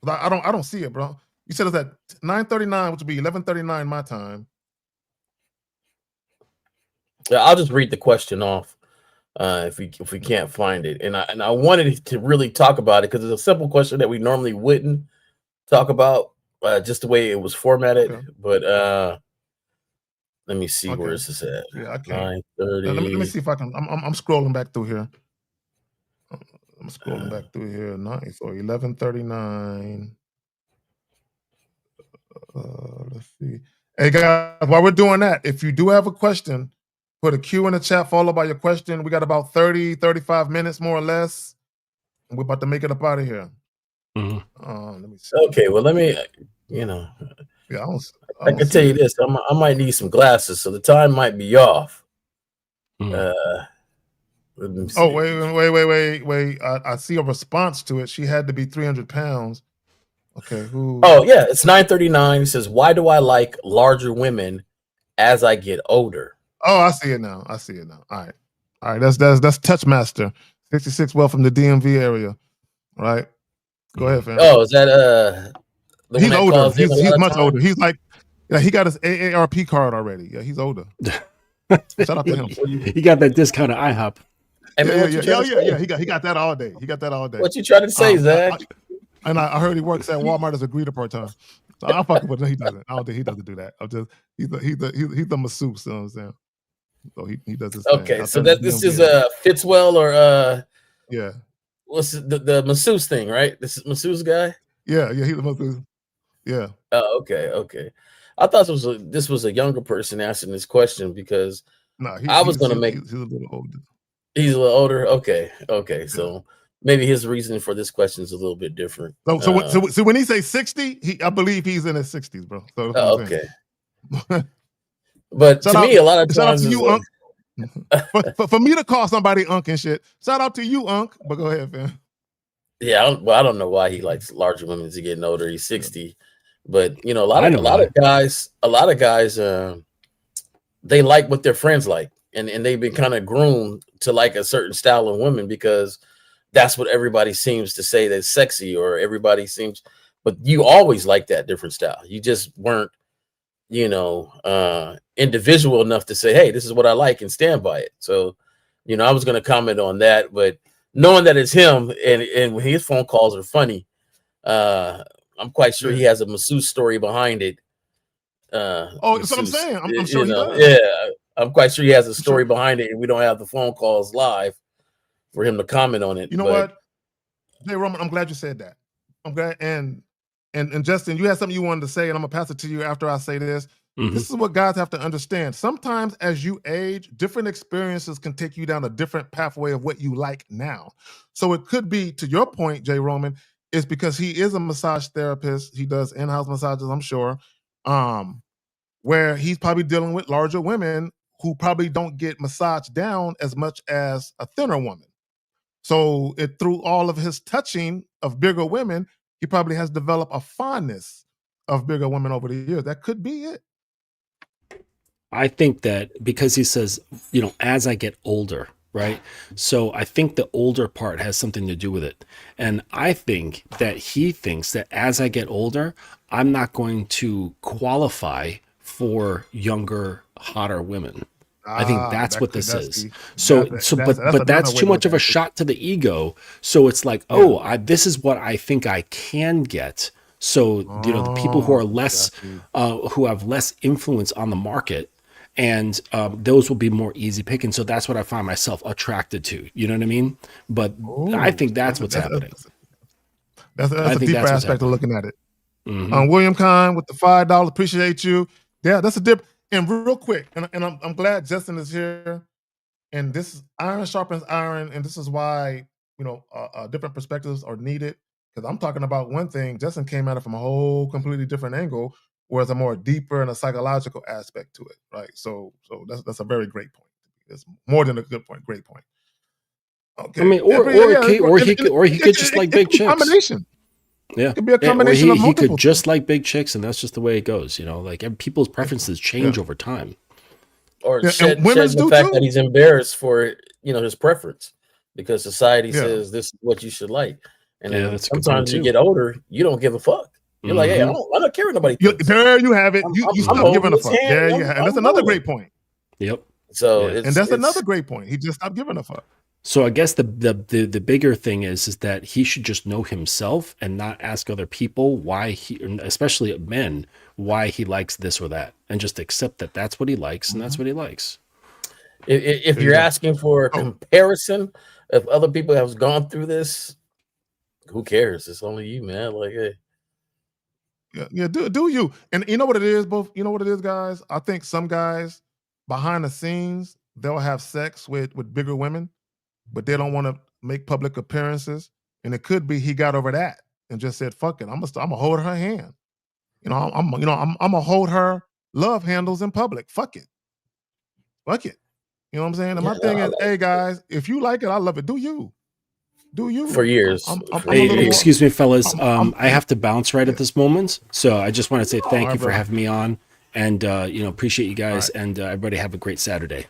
Speaker 8: I don't see it, bro. You said it's at 9:39, which would be 11:39 my time.
Speaker 3: Yeah, I'll just read the question off if we can't find it, and I wanted to really talk about it because it's a simple question that we normally wouldn't talk about, just the way it was formatted. Okay. But let me see where is this at.
Speaker 8: Yeah, I can't. 9:30. Let me see if I can. I'm scrolling back through here. I'm scrolling back through here. Nice. So 11:39. Let's see. Hey guys, while we're doing that, if you do have a question, put a Q in the chat followed by your question. We got about 35 minutes more or less. And we're about to make it up out of here.
Speaker 7: Mm-hmm.
Speaker 8: Let me see.
Speaker 3: Okay, well, let me, you know.
Speaker 8: Yeah,
Speaker 3: I can tell you this. I might need some glasses, so the time might be off.
Speaker 8: Let me see. Oh, wait. I see a response to it. She had to be 300 pounds. Okay.
Speaker 3: Oh, yeah. It's 9:39. It says, why do I like larger women as I get older?
Speaker 8: Oh, I see it now. All right. That's Touchmaster 66. Well, from the DMV area. All right. Go ahead, fam.
Speaker 3: Oh, is that
Speaker 8: he's older. He's much older. He's like, yeah, he got his AARP card already. Yeah, he's older. Shout out to him.
Speaker 7: He got that discount at IHOP.
Speaker 3: Hey, man,
Speaker 8: yeah. He got that all day.
Speaker 3: What you trying to say, Zach?
Speaker 8: I heard he works at Walmart as a greeter part time. So I'm fucking with him. He doesn't. I don't think he doesn't do that. He's a masseuse. You know what I'm saying? So he does this.
Speaker 3: Okay, so this is Fitzwell or
Speaker 8: yeah.
Speaker 3: What's the masseuse thing, right? This is masseuse guy.
Speaker 8: Yeah, he's a masseuse. Yeah.
Speaker 3: Oh, okay. I thought this was a younger person asking this question because I was going to make.
Speaker 8: He's a little older.
Speaker 3: He's a little older. Okay. So maybe his reasoning for this question is a little bit different.
Speaker 8: So when he says 60, I believe he's in his 60s, bro. So
Speaker 3: okay. But to me, a lot of times,
Speaker 8: for me to call somebody Unc and shit. Shout out to you, Unc. But go ahead, man.
Speaker 3: Yeah, I don't know why he likes larger women as he getting older. He's 60, but you know, a lot of guys, they like what their friends like, and they've been kind of groomed to like a certain style of women because that's what everybody seems to say that's sexy, or everybody seems. But you always like that different style. You just weren't, individual enough to say, hey, this is what I like and stand by it. So, I was going to comment on that, but knowing that it's him and when his phone calls are funny, I'm quite sure he has a masseuse story behind it.
Speaker 8: That's what I'm saying. I'm sure he does.
Speaker 3: Yeah, I'm quite sure he has a story behind it, and we don't have the phone calls live for him to comment on it.
Speaker 8: You know what? Hey, Roman, I'm glad you said that. I'm glad. And Justin, you had something you wanted to say, and I'm going to pass it to you after I say this. Mm-hmm. This is what guys have to understand. Sometimes as you age, different experiences can take you down a different pathway of what you like now. So it could be, to your point, Jay Roman, is because he is a massage therapist. He does in-house massages, I'm sure, where he's probably dealing with larger women who probably don't get massaged down as much as a thinner woman. So through all of his touching of bigger women, he probably has developed a fondness of bigger women over the years. That could be it.
Speaker 7: I think that because he says, as I get older, right? So I think the older part has something to do with it. And I think that he thinks that as I get older, I'm not going to qualify for younger, hotter women. I think that's what this is. But that's too much of a shot to the ego. So it's like, this is what I think I can get. So, the people who are less, who have less influence on the market, and those will be more easy picking. So that's what I find myself attracted to. You know what I mean? But I think that's what's happening.
Speaker 8: That's a deeper aspect of looking at it. Mm-hmm. William Kahn with the $5. Appreciate you. Yeah, that's a dip. And real quick, and I'm glad Justin is here. And this is iron sharpens iron, and this is why different perspectives are needed. Because I'm talking about one thing, Justin came at it from a whole completely different angle, whereas a more deeper and a psychological aspect to it, right? So that's a very great point. It's more than a good point, great point. Okay,
Speaker 7: I mean, or he could just like big chicks.
Speaker 8: Combination.
Speaker 7: Yeah,
Speaker 8: it could be a combination of multiple.
Speaker 7: He could just like big chicks, and that's just the way it goes. Like people's preferences change over time.
Speaker 3: Or shed the fact that he's embarrassed for his preference because society says this is what you should like, and then sometimes you get older, you don't give a fuck. You're like, hey, I don't care what nobody thinks.
Speaker 8: There you have it. You stop giving a fuck. There you have it. And that's another great point.
Speaker 7: Yep.
Speaker 3: So
Speaker 8: and that's another great point. He just stopped giving a fuck.
Speaker 7: So I guess the bigger thing is that he should just know himself and not ask other people why especially men, why he likes this or that, and just accept that that's what he likes and that's what he likes.
Speaker 3: If you're asking for a comparison, if other people have gone through this, who cares? It's only you, man. Like, hey.
Speaker 8: Yeah, do you? And you know what it is, both. You know what it is, guys. I think some guys behind the scenes they'll have sex with bigger women, but they don't want to make public appearances. And it could be he got over that and just said, "Fuck it, I'm gonna hold her hand." I'm gonna hold her love handles in public. Fuck it. You know what I'm saying? And my thing is, hey guys, if you like it, I love it. Do you?
Speaker 3: For years.
Speaker 7: Excuse me, fellas. I have to bounce right at this moment, so I just want to say thank you for having me on, and appreciate you guys, and everybody have a great Saturday.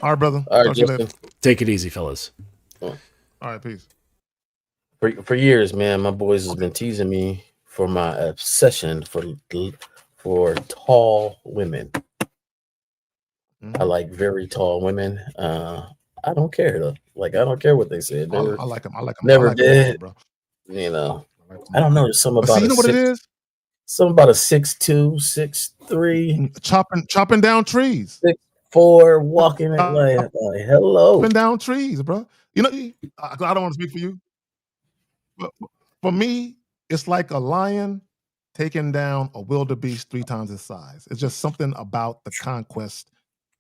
Speaker 8: All right, brother.
Speaker 3: All right,
Speaker 7: take it easy, fellas.
Speaker 8: All right, peace.
Speaker 3: For years, man, my boys has been teasing me for my obsession for tall women. I like very tall women. I don't care though. Like I don't care what they said.
Speaker 8: I like them.
Speaker 3: Never did, bro. I don't know. There's something about
Speaker 8: what it is?
Speaker 3: Something about a 6'2", 6'3",
Speaker 8: chopping down trees.
Speaker 3: 6'4", walking it like hello.
Speaker 8: Chopping down trees, bro. I don't want to speak for you, but for me, it's like a lion taking down a wildebeest 3 times its size. It's just something about the conquest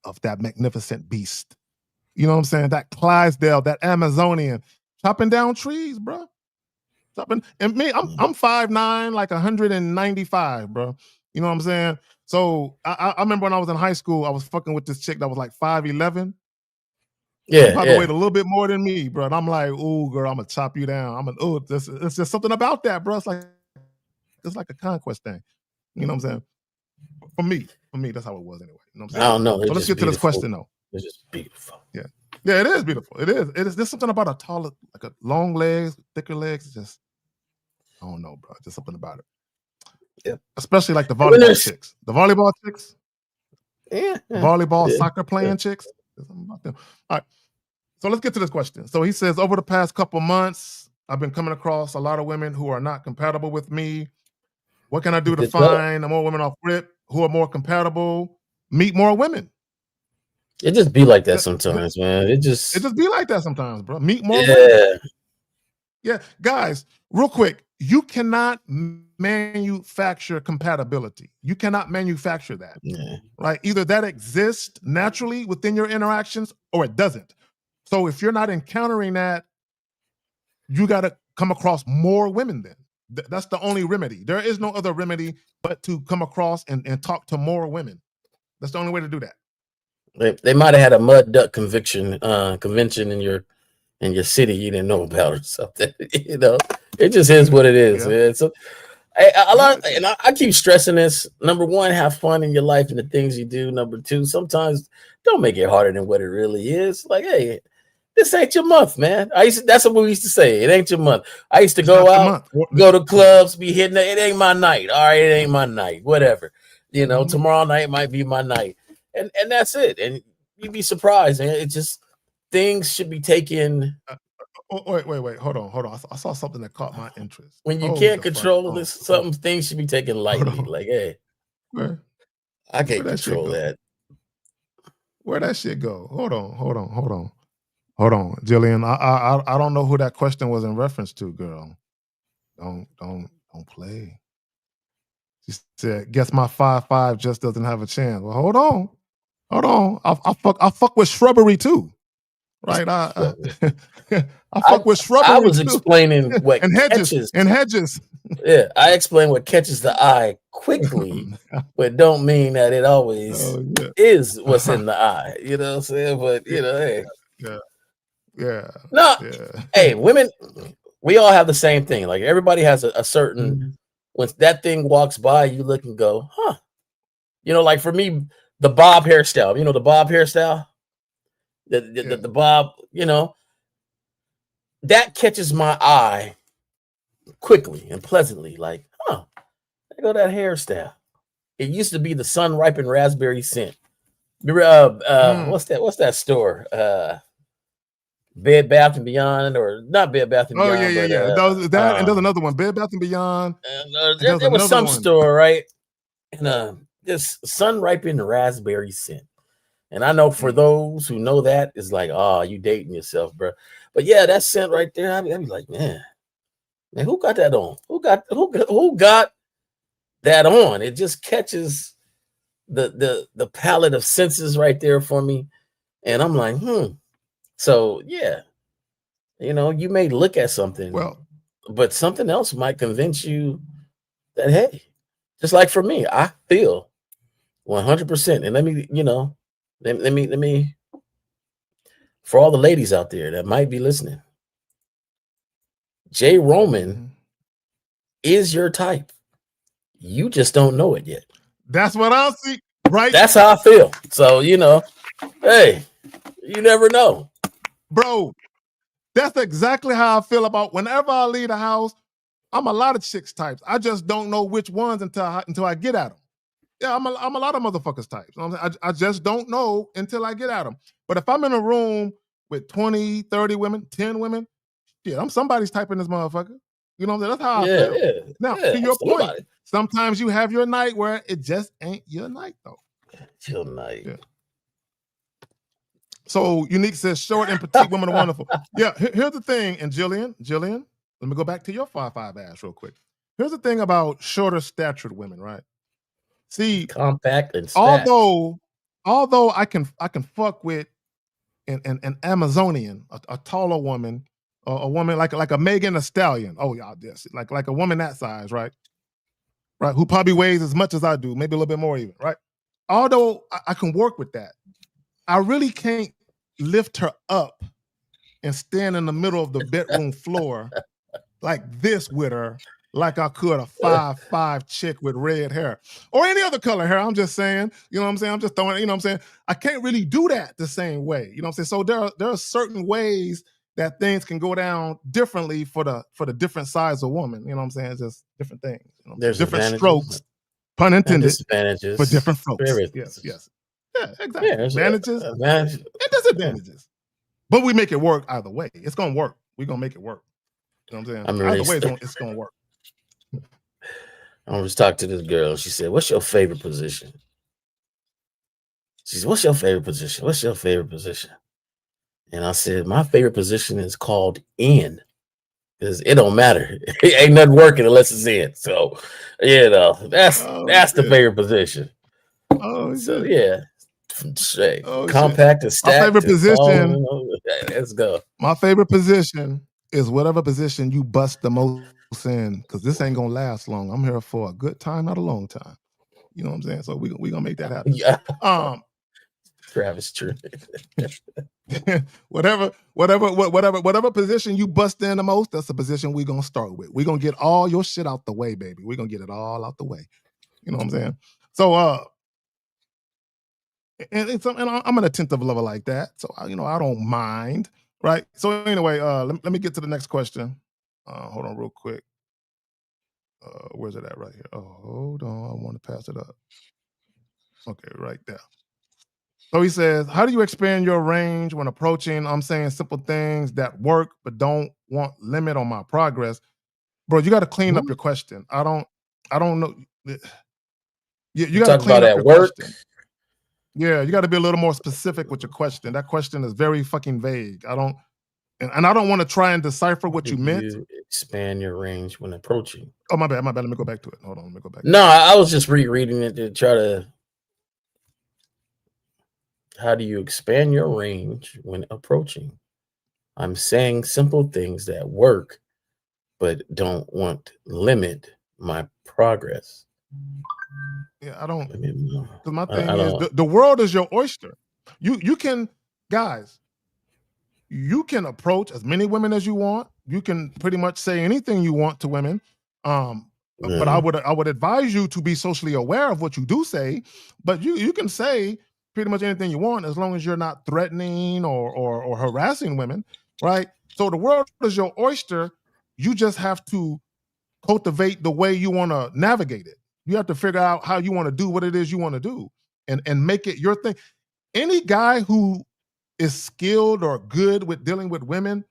Speaker 8: of that magnificent beast. You know what I'm saying? That Clydesdale, that Amazonian, chopping down trees, bro. And me, I'm 5'9", like 195, bro. You know what I'm saying? So I remember when I was in high school, I was fucking with this chick that was like 5'11".
Speaker 3: Yeah,
Speaker 8: probably weighed a little bit more than me, bro. And I'm like, ooh, girl, I'm gonna chop you down. It's just something about that, bro. It's like a conquest thing. You know what I'm saying? For me, that's how it was anyway. You know what I'm saying?
Speaker 3: I don't know.
Speaker 8: So let's get to this question though.
Speaker 3: It's just beautiful.
Speaker 8: Yeah, it is beautiful. It is. There's something about a taller, like a long legs, thicker legs. It's just, I don't know, bro. Just something about it.
Speaker 3: Yeah.
Speaker 8: Especially like the volleyball chicks. The volleyball chicks.
Speaker 3: Yeah.
Speaker 8: Volleyball, soccer playing chicks. There's something about them. All right. So let's get to this question. So he says, over the past couple months, I've been coming across a lot of women who are not compatible with me. What can I do to find more women off rip who are more compatible? Meet more women.
Speaker 3: It just be like that sometimes, man. It just
Speaker 8: be like that sometimes, bro. Meet more women. Yeah, guys, real quick, you cannot manufacture compatibility. You cannot manufacture that, right? Either that exists naturally within your interactions or it doesn't. So if you're not encountering that, you got to come across more women then. That's the only remedy. There is no other remedy but to come across and talk to more women. That's the only way to do that.
Speaker 3: They might have had a mud duck convention in your city you didn't know about or something. It just is what it is, man. So I keep stressing this. Number one, have fun in your life and the things you do. Number two, sometimes don't make it harder than what it really is. Like, hey, this ain't your month, man. That's what we used to say. It ain't your month. I used to go out, go to clubs, be hitting it. It ain't my night. All right, it ain't my night. Whatever. Tomorrow night might be my night. And that's it. And you'd be surprised. And it just, things should be taken.
Speaker 8: Wait. Hold on. I saw something that caught my interest.
Speaker 3: When you can't control this, things should be taken lightly. Like, hey, I can't control that.
Speaker 8: Where'd that shit go? Hold on, Jillian. I don't know who that question was in reference to, girl. Don't play. She said, "Guess my 5'5" just doesn't have a chance." Well, hold on. I fuck with shrubbery too, right? I fuck with shrubbery.
Speaker 3: I was
Speaker 8: too.
Speaker 3: explaining what
Speaker 8: and
Speaker 3: catches.
Speaker 8: hedges.
Speaker 3: Yeah, I explained what catches the eye quickly, but don't mean that it always is what's in the eye. You know what I'm saying? But hey, no, hey, women, we all have the same thing. Like everybody has a certain. When that thing walks by, you look and go, huh? Like for me, the bob hairstyle. You know the bob hairstyle, the bob. That catches my eye quickly and pleasantly. Like, huh? There go that hairstyle. It used to be the sun ripened raspberry scent. What's that store? Bed Bath and Beyond, or not Bed Bath and Beyond?
Speaker 8: Oh yeah. And there's another one, Bed Bath and Beyond.
Speaker 3: And there was some store, right? And this sun ripened raspberry scent. And I know for those who know that, it's like, oh, you dating yourself, bro. But yeah, that scent right there, I'd be like, man, who got that on? Who got that on? It just catches the palette of senses right there for me. And I'm like, So yeah, you may look at something, but something else might convince you that, hey, just like for me, I feel 100%. And let me, for all the ladies out there that might be listening, Jay Roman is your type. You just don't know it yet.
Speaker 8: That's what I see. Right.
Speaker 3: That's how I feel. So, hey, you never know.
Speaker 8: Bro, that's exactly how I feel about whenever I leave the house. I'm a lot of chicks types. I just don't know which ones until I get at them. Yeah, I'm a lot of motherfuckers types. I just don't know until I get at them. But if I'm in a room with 20, 30 women, 10 women, I'm somebody's type in this motherfucker. You know what I'm saying? That's how I feel.
Speaker 3: Yeah,
Speaker 8: now, to your point, sometimes you have your night where it just ain't your night, though.
Speaker 3: Your night.
Speaker 8: Yeah. So Unique says short and petite women are wonderful. Yeah, here's the thing, and Jillian, let me go back to your 5'5" ass real quick. Here's the thing about shorter statured women, right? See,
Speaker 3: compact and stacked.
Speaker 8: Although I can fuck with an Amazonian, a taller woman, a woman like a Megan Thee Stallion. Oh yeah, yes, like a woman that size, right? Right, who probably weighs as much as I do, maybe a little bit more even, right? Although I can work with that, I really can't lift her up and stand in the middle of the bedroom floor like this with her, like I could a 5'5" chick with red hair or any other color hair. I'm just saying, you know what I'm saying? I'm just throwing it, you know what I'm saying? I can't really do that the same way. You know what I'm saying? So there are certain ways that things can go down differently for the different size of woman. You know what I'm saying? It's just different things. You know,
Speaker 3: there's
Speaker 8: different strokes, pun intended, for different folks. Yes. Yeah, exactly. Yeah, advantages and disadvantages. But we make it work either way. It's gonna work. We're gonna make it work. You know what I'm saying? Either way, it's gonna work.
Speaker 3: I was talking to this girl. She said, "What's your favorite position?" She said, "What's your favorite position? What's your favorite position?" And I said, "My favorite position is called in, because it don't matter. It ain't nothing working unless it's in. So, that's the favorort position."
Speaker 8: Oh,
Speaker 3: so yeah. Compact and stacked.
Speaker 8: My favorite position.
Speaker 3: Let's go.
Speaker 8: My favorite position is whatever position you bust the most in, because this ain't gonna last long. I'm here for a good time, not a long time. You know what I'm saying? So we gonna make that happen.
Speaker 3: Yeah. Travis, true.
Speaker 8: whatever position you bust in the most, that's the position we gonna start with. We gonna get all your shit out the way, baby. We gonna get it all out the way. You know what I'm saying? So and I'm an attentive lover like that, so I don't mind, right? So anyway, let me get to the next question. Hold on, real quick. Where's it at? Right here. Oh, hold on, I want to pass it up. Okay, right there. So he says, "How do you expand your range when approaching? I'm saying simple things that work, but don't want limit on my progress." Bro, you got to clean up your question. I don't know. You got to clean up your question. Yeah, you got to be a little more specific with your question. That question is very fucking vague. I don't and I don't want to try and decipher what you meant.
Speaker 3: You expand your range when approaching.
Speaker 8: Oh, my bad. Let me go back to it. Hold on. Let me go back.
Speaker 3: No, I was just rereading it to try to. How do you expand your range when approaching? I'm saying simple things that work, but don't want limit my progress.
Speaker 8: Yeah, I don't.
Speaker 3: Because
Speaker 8: my thing is the world is your oyster. You can, guys. You can approach as many women as you want. You can pretty much say anything you want to women. But I would advise you to be socially aware of what you do say. But you can say pretty much anything you want as long as you're not threatening or harassing women, right? So the world is your oyster. You just have to cultivate the way you want to navigate it. You have to figure out how you want to do what it is you want to do and make it your thing. Any guy who is skilled or good with dealing with women,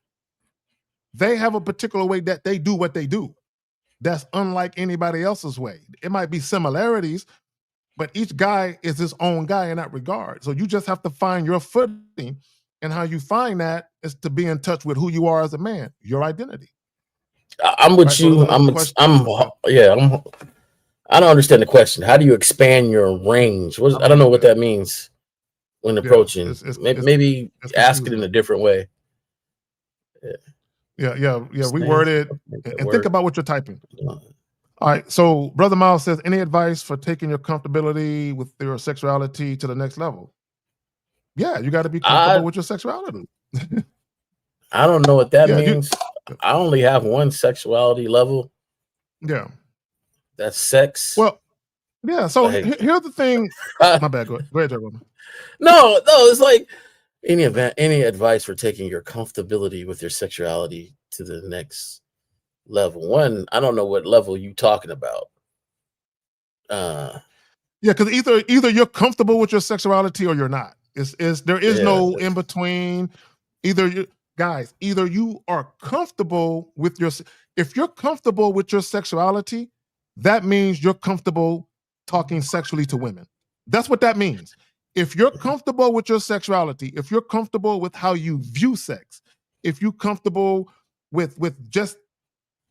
Speaker 8: they have a particular way that they do what they do. That's unlike anybody else's way. It might be similarities, but each guy is his own guy in that regard. So you just have to find your footing, and how you find that is to be in touch with who you are as a man, your identity.
Speaker 3: I'm with right, you. I don't understand the question. How do you expand your range? I don't know what that means when approaching. Maybe ask it in a different way.
Speaker 8: Yeah. Reword it and think about what you're typing. All right. So Brother Miles says, any advice for taking your comfortability with your sexuality to the next level? Yeah, you got to be comfortable with your sexuality.
Speaker 3: I don't know what that means. I only have one sexuality level.
Speaker 8: Yeah.
Speaker 3: That's sex.
Speaker 8: Well, yeah. So here's the thing. My bad. Go ahead, Jerome.
Speaker 3: No. It's like any advice for taking your comfortability with your sexuality to the next level. One, I don't know what level you talking about.
Speaker 8: Yeah, because either you're comfortable with your sexuality or you're not. There is no in between. Either you are comfortable with if you're comfortable with your sexuality, that means you're comfortable talking sexually to women. That's what that means. If you're comfortable with your sexuality, if you're comfortable with how you view sex, if you're comfortable with just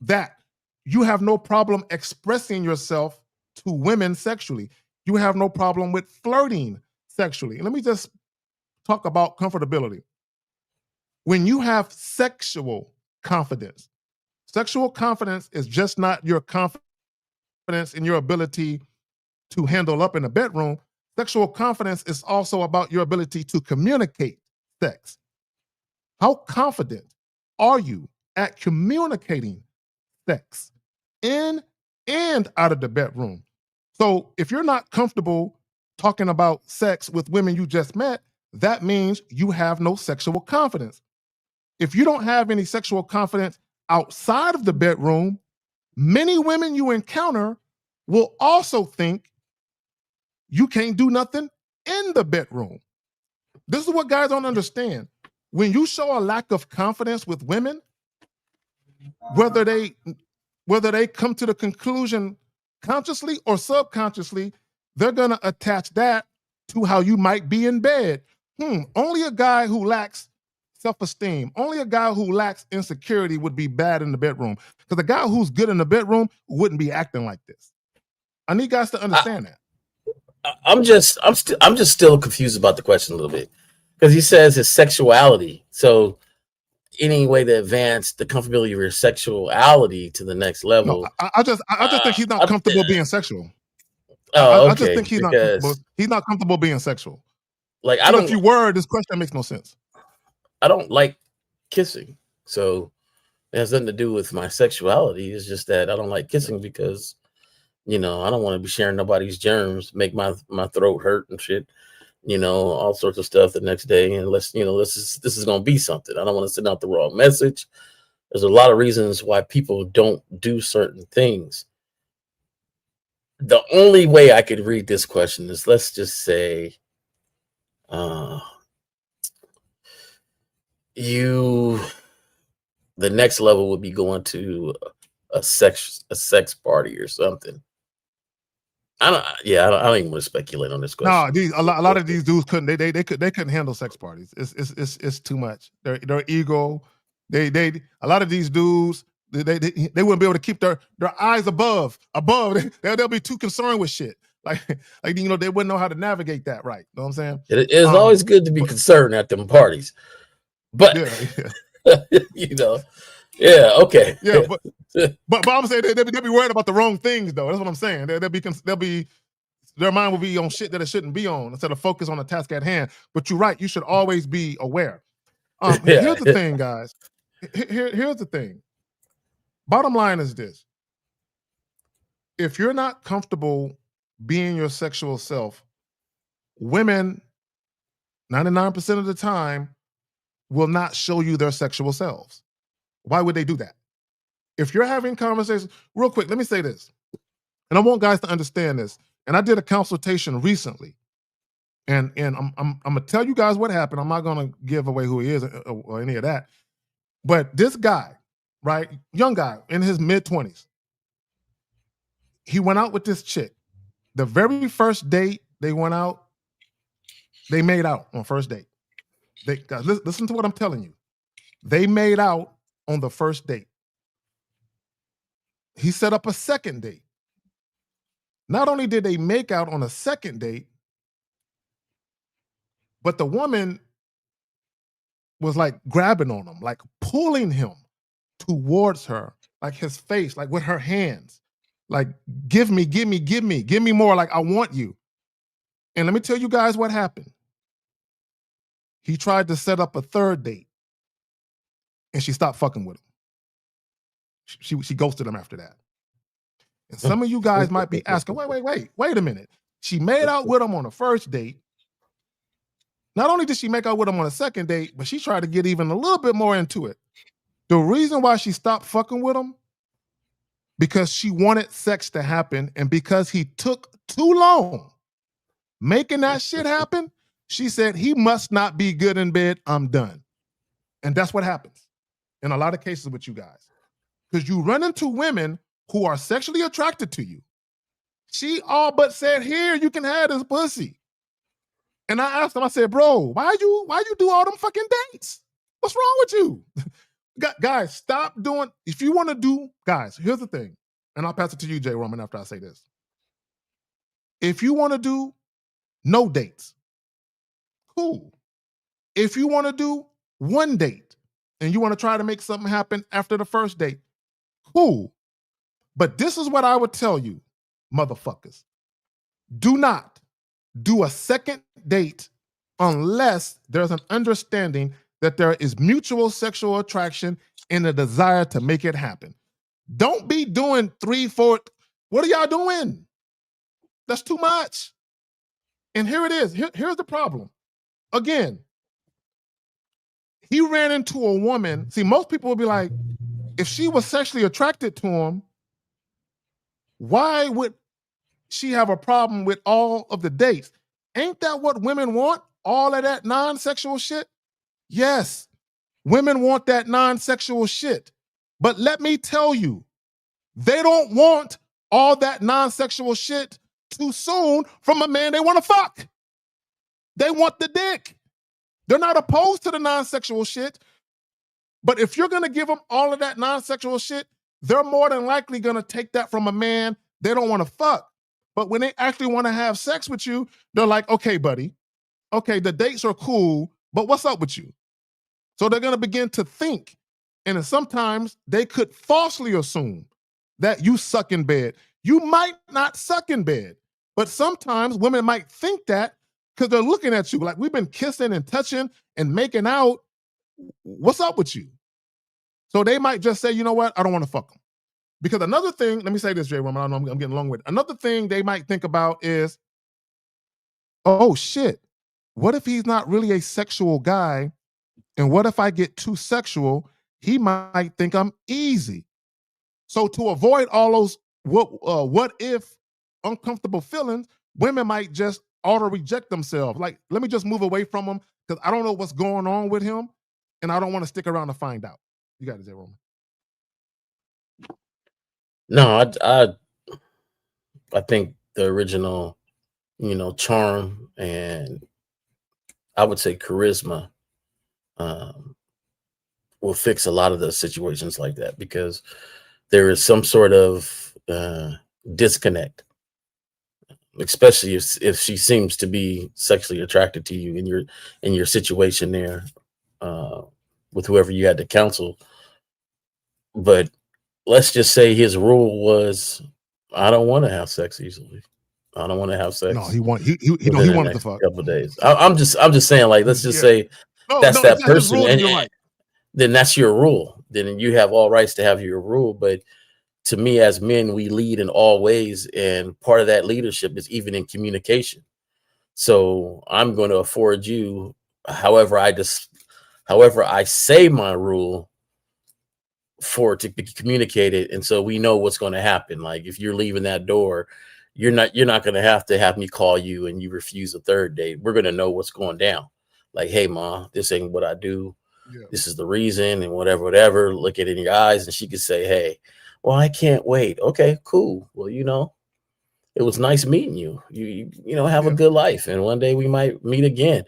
Speaker 8: that, you have no problem expressing yourself to women sexually. You have no problem with flirting sexually. Let me just talk about comfortability. When you have sexual confidence is just not your confidence in your ability to handle up in the bedroom. Sexual confidence is also about your ability to communicate sex. How confident are you at communicating sex in and out of the bedroom? So if you're not comfortable talking about sex with women you just met, that means you have no sexual confidence. If you don't have any sexual confidence outside of the bedroom, many women you encounter will also think you can't do nothing in the bedroom. This is what guys don't understand. When you show a lack of confidence with women, whether they come to the conclusion consciously or subconsciously, they're going to attach that to how you might be in bed. Only a guy who lacks self-esteem, only a guy who lacks insecurity would be bad in the bedroom. Because a guy who's good in the bedroom wouldn't be acting like this. I need guys to understand that.
Speaker 3: I'm just still confused about the question a little bit, because he says his sexuality. So any way to advance the comfortability of your sexuality to the next level.
Speaker 8: No, I just think he's not comfortable being sexual.
Speaker 3: Oh, okay.
Speaker 8: I just think he's not comfortable. He's not comfortable being sexual.
Speaker 3: Like
Speaker 8: if you were, this question makes no sense.
Speaker 3: I don't like kissing, so it has nothing to do with my sexuality. It's just that I don't like kissing because, I don't want to be sharing nobody's germs, make my throat hurt and shit, all sorts of stuff the next day. And this is going to be something. I don't want to send out the wrong message. There's a lot of reasons why people don't do certain things. The only way I could read this question is, let's just say, the next level would be going to a sex party or something. I don't even want to speculate on this question.
Speaker 8: No, a lot of these dudes couldn't. They couldn't handle sex parties. It's too much. Their ego A lot of these dudes, they wouldn't be able to keep their eyes above. They'll be too concerned with shit. Like they wouldn't know how to navigate that right. You know what I'm saying?
Speaker 3: It is always good to be concerned at them parties. But yeah, okay.
Speaker 8: Yeah, but I'm saying they'll be worried about the wrong things though. That's what I'm saying. Their mind will be on shit that it shouldn't be on instead of focus on the task at hand. But you're right. You should always be aware. Here's the thing, guys. Here's the thing. Bottom line is this. If you're not comfortable being your sexual self, women 99% of the time will not show you their sexual selves. Why would they do that? If you're having conversations, real quick, let me say this. And I want guys to understand this. And I did a consultation recently. And I'm gonna tell you guys what happened. I'm not gonna give away who he is or any of that. But this guy, right, young guy in his mid-20s, he went out with this chick. The very first date they went out, they made out on first date. Guys, listen to what I'm telling you. They made out on the first date. He set up a second date. Not only did they make out on a second date, but the woman was like grabbing on him, like pulling him towards her, like his face, like with her hands, like give me more, like I want you. And let me tell you guys what happened. He tried to set up a third date and she stopped fucking with him. She ghosted him after that. And some of you guys might be asking, wait a minute. She made out with him on the first date. Not only did she make out with him on a second date, but she tried to get even a little bit more into it. The reason why she stopped fucking with him, because she wanted sex to happen, and because he took too long making that shit happen, she said, he must not be good in bed, I'm done. And that's what happens in a lot of cases with you guys. Because you run into women who are sexually attracted to you. She all but said, here, you can have this pussy. And I asked him, I said, bro, why you do all them fucking dates? What's wrong with you? Guys, stop doing, if you want to do, guys, here's the thing. And I'll pass it to you, Jay Roman, after I say this. If you want to do no dates, cool. If you want to do one date and you want to try to make something happen after the first date, cool. But this is what I would tell you, motherfuckers. Do not do a second date unless there's an understanding that there is mutual sexual attraction and a desire to make it happen. Don't be doing 3, 4. What are y'all doing? That's too much. And here it is. Here's the problem. Again, he ran into a woman. See, most people would be like, if she was sexually attracted to him, why would she have a problem with all of the dates? Ain't that what women want? All of that non-sexual shit? Yes, women want that non-sexual shit. But let me tell you, they don't want all that non-sexual shit too soon from a man they want to fuck. They want the dick. They're not opposed to the non-sexual shit. But if you're going to give them all of that non-sexual shit, they're more than likely going to take that from a man they don't want to fuck. But when they actually want to have sex with you, they're like, okay, buddy. Okay, the dates are cool, but what's up with you? So they're going to begin to think. And sometimes they could falsely assume that you suck in bed. You might not suck in bed, but sometimes women might think that because they're looking at you like, we've been kissing and touching and making out. What's up with you? So they might just say, you know what? I don't want to fuck them. Because another thing, let me say this, Jay Roman, I know I'm getting long with it. Another thing they might think about is, oh shit, what if he's not really a sexual guy? And what if I get too sexual? He might think I'm easy. So to avoid all those what if uncomfortable feelings, women might just auto-reject themselves. Like, let me just move away from him because I don't know what's going on with him and I don't want to stick around to find out. You got it, Jay Roman.
Speaker 3: No, I think the original, charm and I would say charisma will will fix a lot of those situations like that, because there is some sort of disconnect, especially if she seems to be sexually attracted to you in your situation there with whoever you had to counsel. But let's just say his rule was, I don't want to have sex easily. I don't want to have sex.
Speaker 8: No, he wanted to fuck.
Speaker 3: Couple of days. I'm just saying, like, let's just say
Speaker 8: No,
Speaker 3: that's
Speaker 8: no,
Speaker 3: that
Speaker 8: it's not his
Speaker 3: person,
Speaker 8: rule,
Speaker 3: and
Speaker 8: you're right.
Speaker 3: then that's your rule. Then you have all rights to have your rule. But to me, as men, we lead in all ways, and part of that leadership is even in communication. So I'm going to afford you, however I say my rule, for it to be communicated, and so we know what's going to happen. Like, if you're leaving that door, you're not going to have me call you and you refuse a third date. We're going to know what's going down. Like, hey, Ma, this ain't what I do.
Speaker 8: Yeah.
Speaker 3: This is the reason, and whatever. Look it in your eyes, and she could say, hey, well, I can't wait. Okay, cool. Well, it was nice meeting you. You have a good life, and one day we might meet again,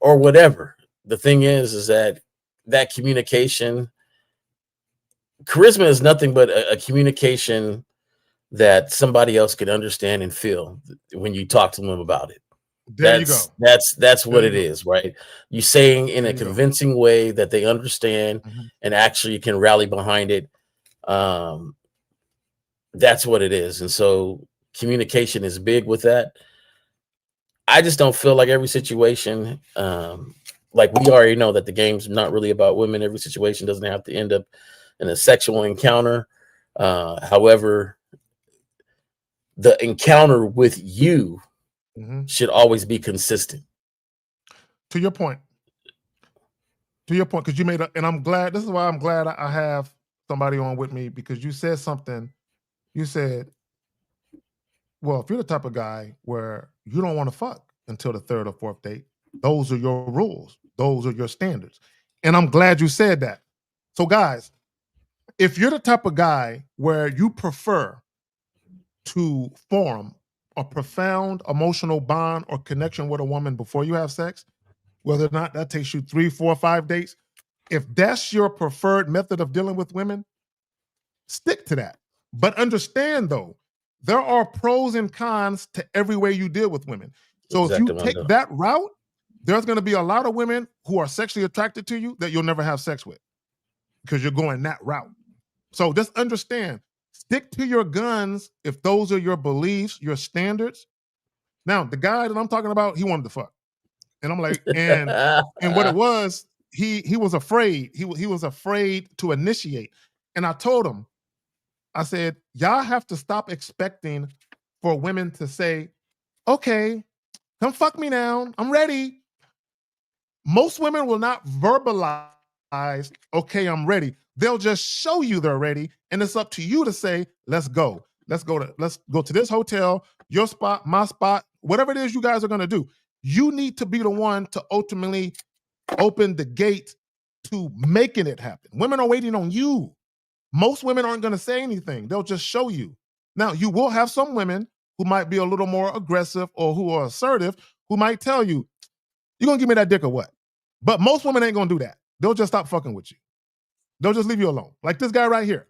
Speaker 3: or whatever. The thing is that communication, charisma is nothing but a communication that somebody else can understand and feel when you talk to them about it. That's what it is, right? You saying in a convincing way that they understand and actually can rally behind it. That's what it is. And so communication is big with that. I just don't feel like every situation, like we already know that the game's not really about women. Every situation doesn't have to end up in a sexual encounter. However, the encounter with you should always be consistent.
Speaker 8: To your point, because you made and I'm glad, this is why I'm glad I have somebody on with me, because you said something. You said, well, if you're the type of guy where you don't want to fuck until the third or fourth date, those are your rules. Those are your standards. And I'm glad you said that. So guys, if you're the type of guy where you prefer to form a profound emotional bond or connection with a woman before you have sex, whether or not that takes you 3, 4, 5 dates, if that's your preferred method of dealing with women, stick to that. But understand, though, there are pros and cons to every way you deal with women. So if you take that route, there's going to be a lot of women who are sexually attracted to you that you'll never have sex with because you're going that route. So just understand, stick to your guns if those are your beliefs, your standards. Now, the guy that I'm talking about, he wanted to fuck. And I'm like, and what it was, he was afraid. He was afraid to initiate. And I told him, I said, y'all have to stop expecting for women to say, okay, come fuck me now. I'm ready. Most women will not verbalize, okay, I'm ready. They'll just show you they're ready. And it's up to you to say, let's go. Let's go to this hotel, your spot, my spot, whatever it is you guys are going to do. You need to be the one to ultimately open the gate to making it happen. Women are waiting on you. Most women aren't going to say anything. They'll just show you. Now, you will have some women who might be a little more aggressive or who are assertive, who might tell you, you going to give me that dick or what? But most women ain't going to do that. They'll just stop fucking with you. They'll just leave you alone. Like this guy right here,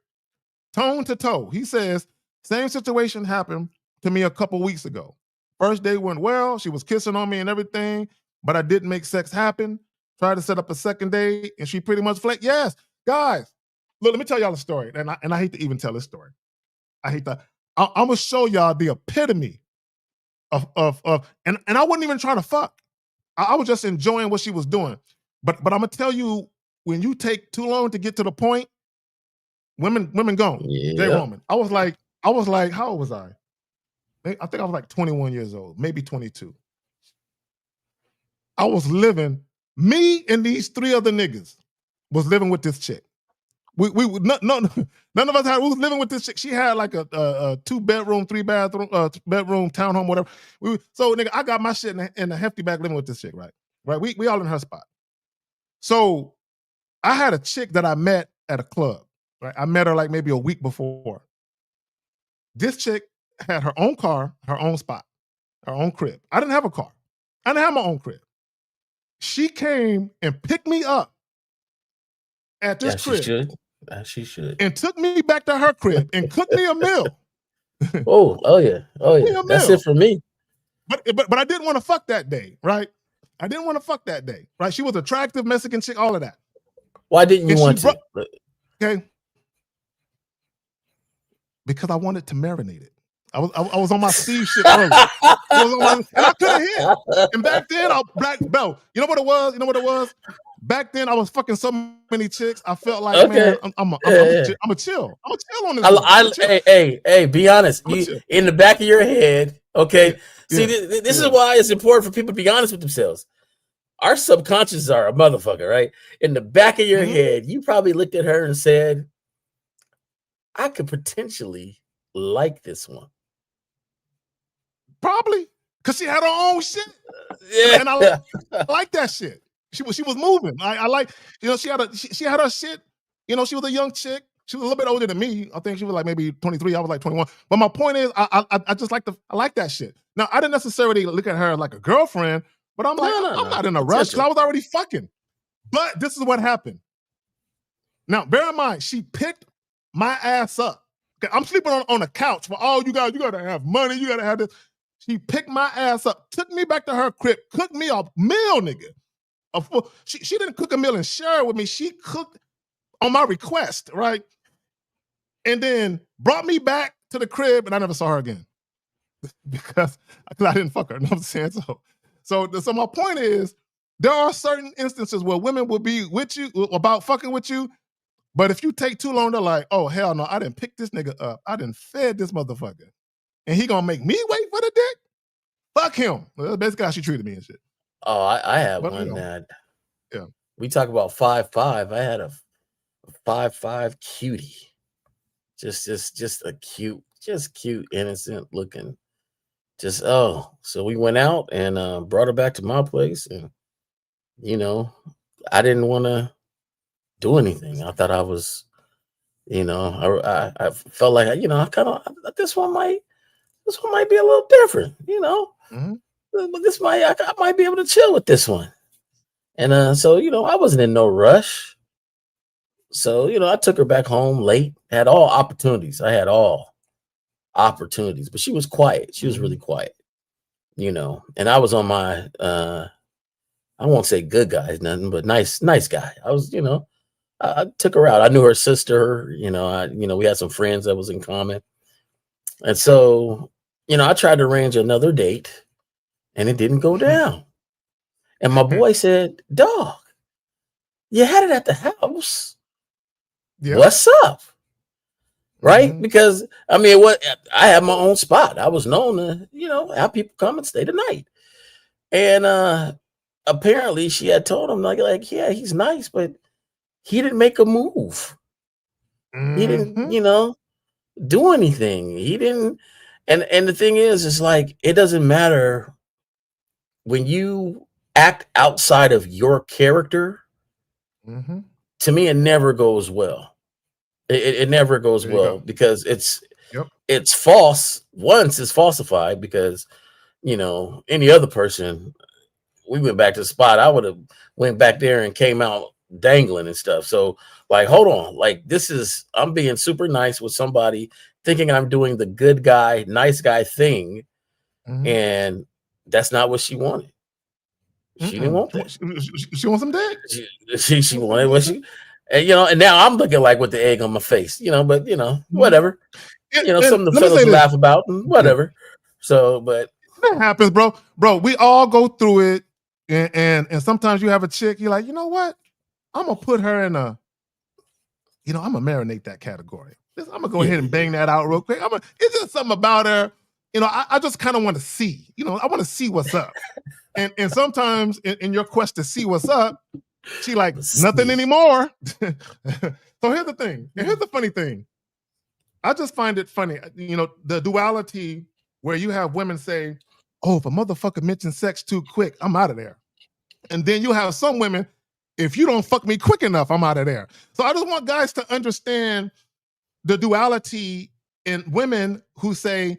Speaker 8: tone to toe. He says, same situation happened to me a couple weeks ago. First day went well. She was kissing on me and everything, but I didn't make sex happen. Tried to set up a second date, and she pretty much flaked. Yes, guys, look, let me tell y'all a story. And I hate to even tell this story. I hate that. I'm going to show y'all the epitome of and I wasn't even trying to fuck. I was just enjoying what she was doing. But I'm going to tell you, when you take too long to get to the point, women gone.
Speaker 3: Yeah.
Speaker 8: Jay Roman. I was like, how old was I? I think I was like 21 years old, maybe 22. I was living, me and these 3 other niggas was living with this chick. None of us was living with this chick. She had like a 2-bedroom, 3-bathroom, bedroom, townhome, whatever. So nigga, I got my shit in a hefty bag living with this chick, right? Right. We all in her spot. So I had a chick that I met at a club. Right. I met her like maybe a week before. This chick had her own car, her own spot, her own crib. I didn't have a car. I didn't have my own crib. She came and picked me up
Speaker 3: Yeah,
Speaker 1: this
Speaker 3: she
Speaker 1: crib
Speaker 3: should. She should.
Speaker 1: and took me back to her crib and cooked me a meal.
Speaker 3: Oh yeah. That's it for me.
Speaker 1: But I didn't want to fuck that day, right? I didn't want to fuck that day, right? She was attractive, Mexican chick, all of that.
Speaker 3: Why didn't you want to?
Speaker 1: Okay. Because I wanted to marinate it. I was on my Steve shit early. And I could have hit. And back then, you know what it was? You know what it was? Back then, I was fucking so many chicks. I felt like, man, I'm a chill. I'm a chill on this.
Speaker 3: Hey, be honest. You in the back of your head, okay? See, this is why it's important for people to be honest with themselves. Our subconscious are a motherfucker, right? In the back of your head, you probably looked at her and said, I could potentially like this one.
Speaker 1: Probably. Because she had her own shit.
Speaker 3: Yeah.
Speaker 1: And I like that shit. She was moving. I like, she had her shit. She was a young chick. She was a little bit older than me. I think she was like maybe 23. I was like 21. But my point is, I just like I like that shit. Now, I didn't necessarily look at her like a girlfriend, but I'm like, I'm not in a rush because I was already fucking. But this is what happened. Now, bear in mind, she picked my ass up. Okay, I'm sleeping on a couch. For you got to have money. You got to have this. She picked my ass up, took me back to her crib, cooked me a meal, nigga. She didn't cook a meal and share it with me. She cooked on my request, right? And then brought me back to the crib, and I never saw her again because I didn't fuck her. You know what I'm saying? So my point is, there are certain instances where women will be with you about fucking with you, but if you take too long, they're like, oh, hell no, I didn't pick this nigga up. I didn't fed this motherfucker. And he gonna make me wait for the dick? Fuck him. Well, that's basically how she treated me and shit.
Speaker 3: Oh, I had one that.
Speaker 1: Yeah.
Speaker 3: We talk about 5'5". I had a 5'5" cutie. Just a cute, innocent looking. So we went out and brought her back to my place, and I didn't want to do anything. I thought I was, I felt like I kind of this one might be a little different, But this I might be able to chill with this one. And so I wasn't in no rush. So, I took her back home late, had all opportunities. I had all opportunities, but she was quiet. She was really quiet, and I was on my, I won't say good guys, nothing, but nice guy. I was, I took her out. I knew her sister, we had some friends that was in common. And so, I tried to arrange another date and it didn't go down. And my boy said, dog, you had it at the house. Yeah. What's up? Right? Because I had my own spot. I was known to, have people come and stay the night. And apparently she had told him like, yeah, he's nice, but he didn't make a move. He didn't, do anything. He didn't. And the thing is, it's like, it doesn't matter when you act outside of your character. To me, it never goes well. It never goes well because it's false. Once it's falsified because, any other person, we went back to the spot. I would have went back there and came out dangling and stuff. So like, hold on, like I'm being super nice with somebody thinking I'm doing the good guy, nice guy thing. And that's not what she wanted. She didn't want that.
Speaker 1: She wants some dick.
Speaker 3: She wanted what she, and now I'm looking like with the egg on my face, but whatever. Something the fellas laugh about and whatever. So, but
Speaker 1: that happens, bro. We all go through it, and sometimes you have a chick, you're like, you know what? I'm gonna put her in I'm gonna marinate that category. I'm gonna go ahead and bang that out real quick. It's just something about her. I just kind of want to see. I want to see what's up. And sometimes in your quest to see what's up, she like nothing anymore. So here's the thing. And here's the funny thing. I just find it funny. The duality where you have women say, "Oh, if a motherfucker mentions sex too quick, I'm out of there." And then you have some women, if you don't fuck me quick enough, I'm out of there. So I just want guys to understand the duality in women who say,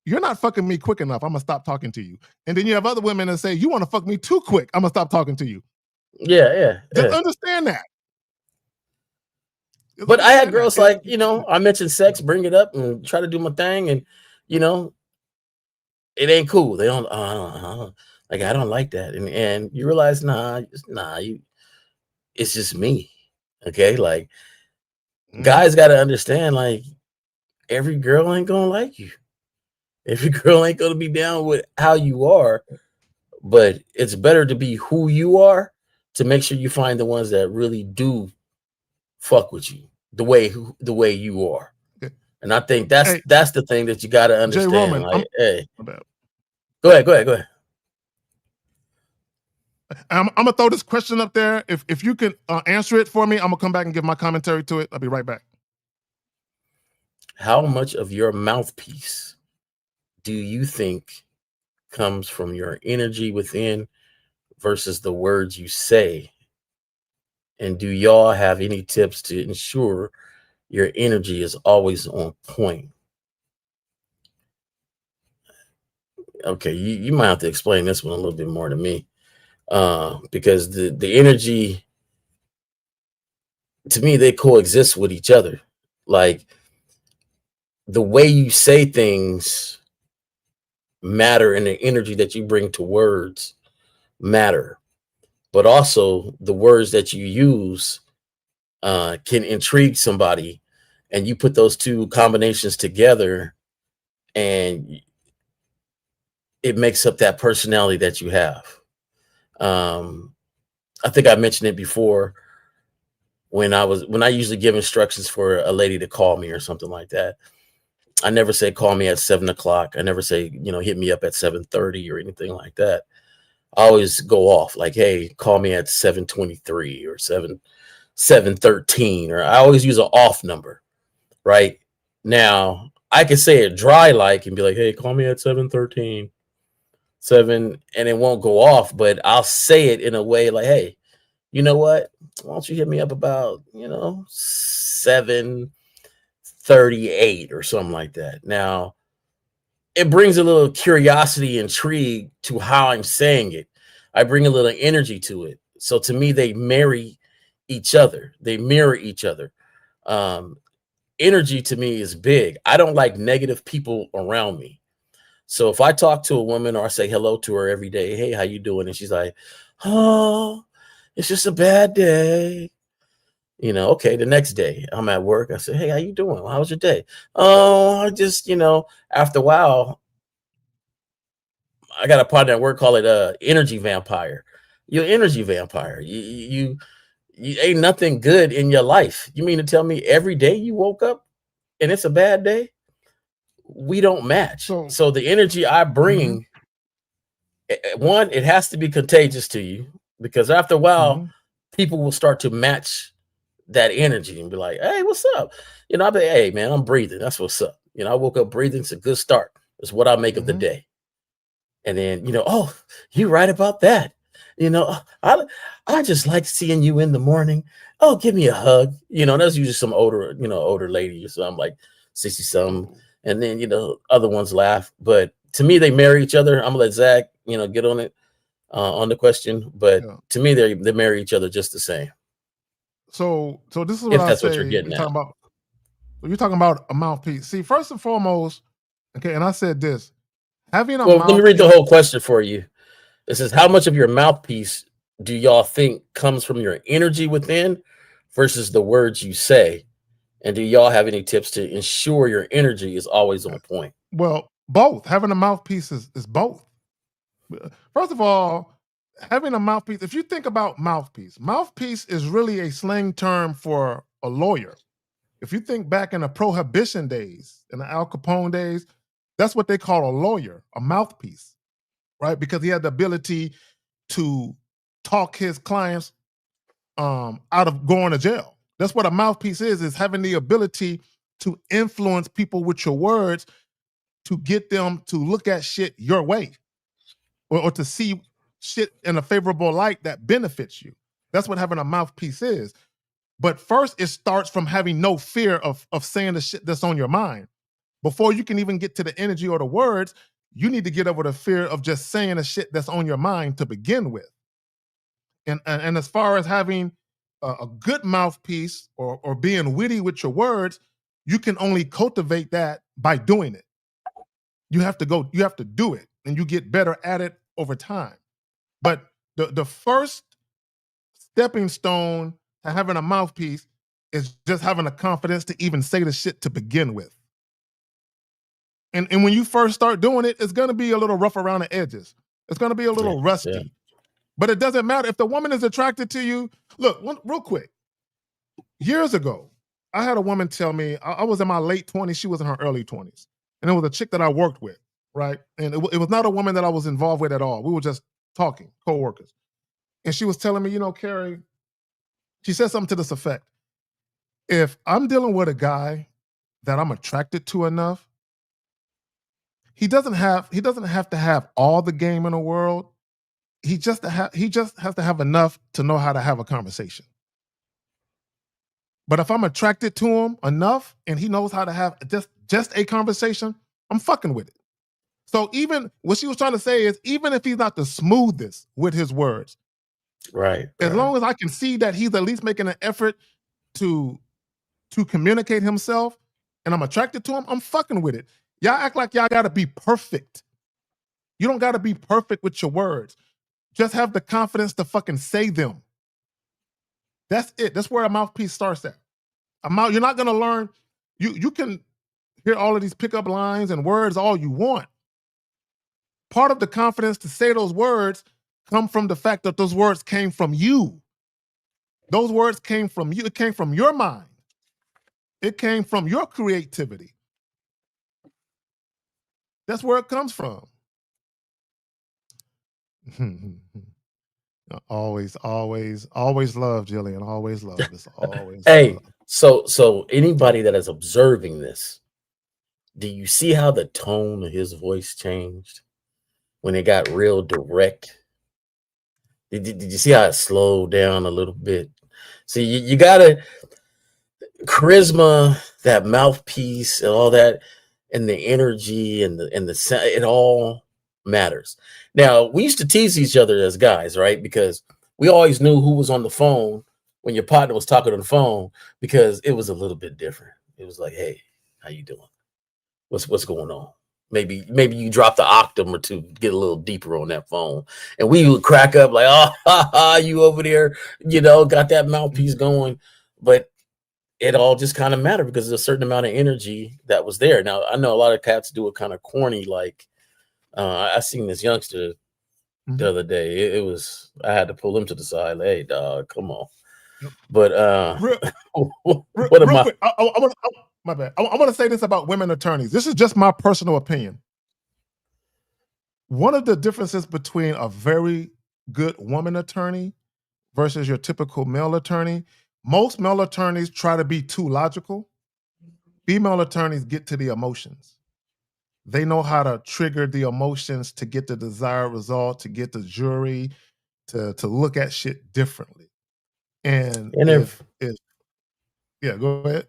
Speaker 1: you're not fucking me quick enough, I'm gonna stop talking to you. And then you have other women that say, you want to fuck me too quick, I'm gonna stop talking to you.
Speaker 3: Yeah.
Speaker 1: Just understand that.
Speaker 3: But I had girls like, you know, I mentioned sex, bring it up and try to do my thing, and you know, it ain't cool. They don't, like, I don't like that, and you realize, it's just me. Okay, like guys got to understand, like every girl ain't gonna like you. Every girl ain't gonna be down with how you are, but it's better to be who you are to make sure you find the ones that really do fuck with you the way you are. And I think that's the thing that you got to understand.
Speaker 8: Jay Roman,
Speaker 3: like, go ahead.
Speaker 8: I'm gonna throw this question up there. If you can answer it for me, I'm gonna come back and give my commentary to it. I'll be right back.
Speaker 3: How much of your mouthpiece do you think comes from your energy within versus the words you say? And do y'all have any tips to ensure your energy is always on point? Okay, you might have to explain this one a little bit more to me, because the energy, to me, they coexist with each other. Like the way you say things matter, and the energy that you bring to words matter, but also the words that you use can intrigue somebody, and you put those two combinations together and it makes up that personality that you have. I think I mentioned it before when I usually give instructions for a lady to call me or something like that. I never say call me at 7 o'clock. I never say, hit me up at 7:30 or anything like that. I always go off like, hey, call me at 7:23 or 7:13, or I always use an off number. Right now, I can say it dry like and be like, hey, call me at 7:13, 7, and it won't go off, but I'll say it in a way like, hey, you know what? Why don't you hit me up about, 7:38 or something like that. Now, it brings a little curiosity, intrigue to how I'm saying it. I bring a little energy to it. So to me, they marry each other. They mirror each other. Energy to me is big. I don't like negative people around me. So if I talk to a woman or I say hello to her every day, hey, how you doing? And she's like, oh, it's just a bad day. Okay, the next day I'm at work. I say, hey, how you doing? How was your day? Oh, I just, after a while, I got a partner at work, call it energy vampire. You're an energy vampire. You ain't nothing good in your life. You mean to tell me every day you woke up and it's a bad day? We don't match. So the energy I bring, one, it has to be contagious to you, because after a while, people will start to match that energy and be like, hey, what's up? I'll be, hey, man, I'm breathing. That's what's up. I woke up breathing. It's a good start. It's what I make of the day. And then, oh, you're right about that. I just like seeing you in the morning. Oh, give me a hug. That's usually some older lady or something, like 60 something. And then, other ones laugh. But to me, they marry each other. I'm gonna let Zach, get on it, on the question. But to me, they marry each other just the same.
Speaker 8: So this is what I say.
Speaker 3: What you're getting at.
Speaker 8: You're talking about a mouthpiece. See, first and foremost, okay, and I said this. Having a
Speaker 3: let me read the whole question for you. It says, how much of your mouthpiece do y'all think comes from your energy within versus the words you say? And do y'all have any tips to ensure your energy is always on point?
Speaker 8: Well, both. Having a mouthpiece is both. First of all, having a mouthpiece, if you think about mouthpiece is really a slang term for a lawyer. If you think back in the Prohibition days, in the Al Capone days, that's what they call a lawyer, a mouthpiece, right? Because he had the ability to talk his clients out of going to jail. That's what a mouthpiece is having the ability to influence people with your words to get them to look at shit your way or to see shit in a favorable light that benefits you. That's what having a mouthpiece is. But first, it starts from having no fear of saying the shit that's on your mind. Before you can even get to the energy or the words, you need to get over the fear of just saying the shit that's on your mind to begin with. And as far as having a good mouthpiece or being witty with your words, you can only cultivate that by doing it. You have to do it, and you get better at it over time. But the first stepping stone to having a mouthpiece is just having the confidence to even say the shit to begin with. And when you first start doing it, it's going to be a little rough around the edges. It's going to be a little rusty.
Speaker 3: Yeah.
Speaker 8: But it doesn't matter. If the woman is attracted to you, look, real quick. Years ago, I had a woman tell me, I was in my late 20s, she was in her early 20s. And it was a chick that I worked with, right? And it was not a woman that I was involved with at all. We were just talking, co-workers. And she was telling me, Carrie, she said something to this effect. If I'm dealing with a guy that I'm attracted to enough, he doesn't have to have all the game in the world. He just has to have enough to know how to have a conversation. But if I'm attracted to him enough and he knows how to have just a conversation, I'm fucking with it. So even what she was trying to say is, even if he's not the smoothest with his words,
Speaker 3: right,
Speaker 8: as long as I can see that he's at least making an effort to communicate himself and I'm attracted to him, I'm fucking with it. Y'all act like y'all gotta be perfect. You don't gotta be perfect with your words. Just have the confidence to fucking say them. That's it. That's where a mouthpiece starts at. You're not gonna learn. You can hear all of these pickup lines and words all you want. Part of the confidence to say those words come from the fact that those words came from you. Those words came from you. It came from your mind. It came from your creativity. That's where it comes from. Always love, Jillian. Always love. It's always
Speaker 3: Hey,
Speaker 8: love.
Speaker 3: so anybody that is observing this, do you see how the tone of his voice changed when it got real direct? Did you see how it slowed down a little bit? See, you gotta charisma, that mouthpiece, and all that, and the energy and the sound, it all matters. Now, we used to tease each other as guys, right? Because we always knew who was on the phone when your partner was talking on the phone, because it was a little bit different. It was like, hey, how you doing? What's going on? Maybe you dropped the octave or two, get a little deeper on that phone. And we would crack up like, oh, ha, ha, you over there, got that mouthpiece going. But it all just kind of mattered because there's a certain amount of energy that was there. Now, I know a lot of cats do it kind of corny, like I seen this youngster the other day. It was, I had to pull him to the side. Like, hey, dog, come on. But what am I?
Speaker 8: My bad. I want to say this about women attorneys. This is just my personal opinion. One of the differences between a very good woman attorney versus your typical male attorney, most male attorneys try to be too logical. Female attorneys get to the emotions. They know how to trigger the emotions to get the desired result, to get the jury to look at shit differently. And if yeah, go ahead.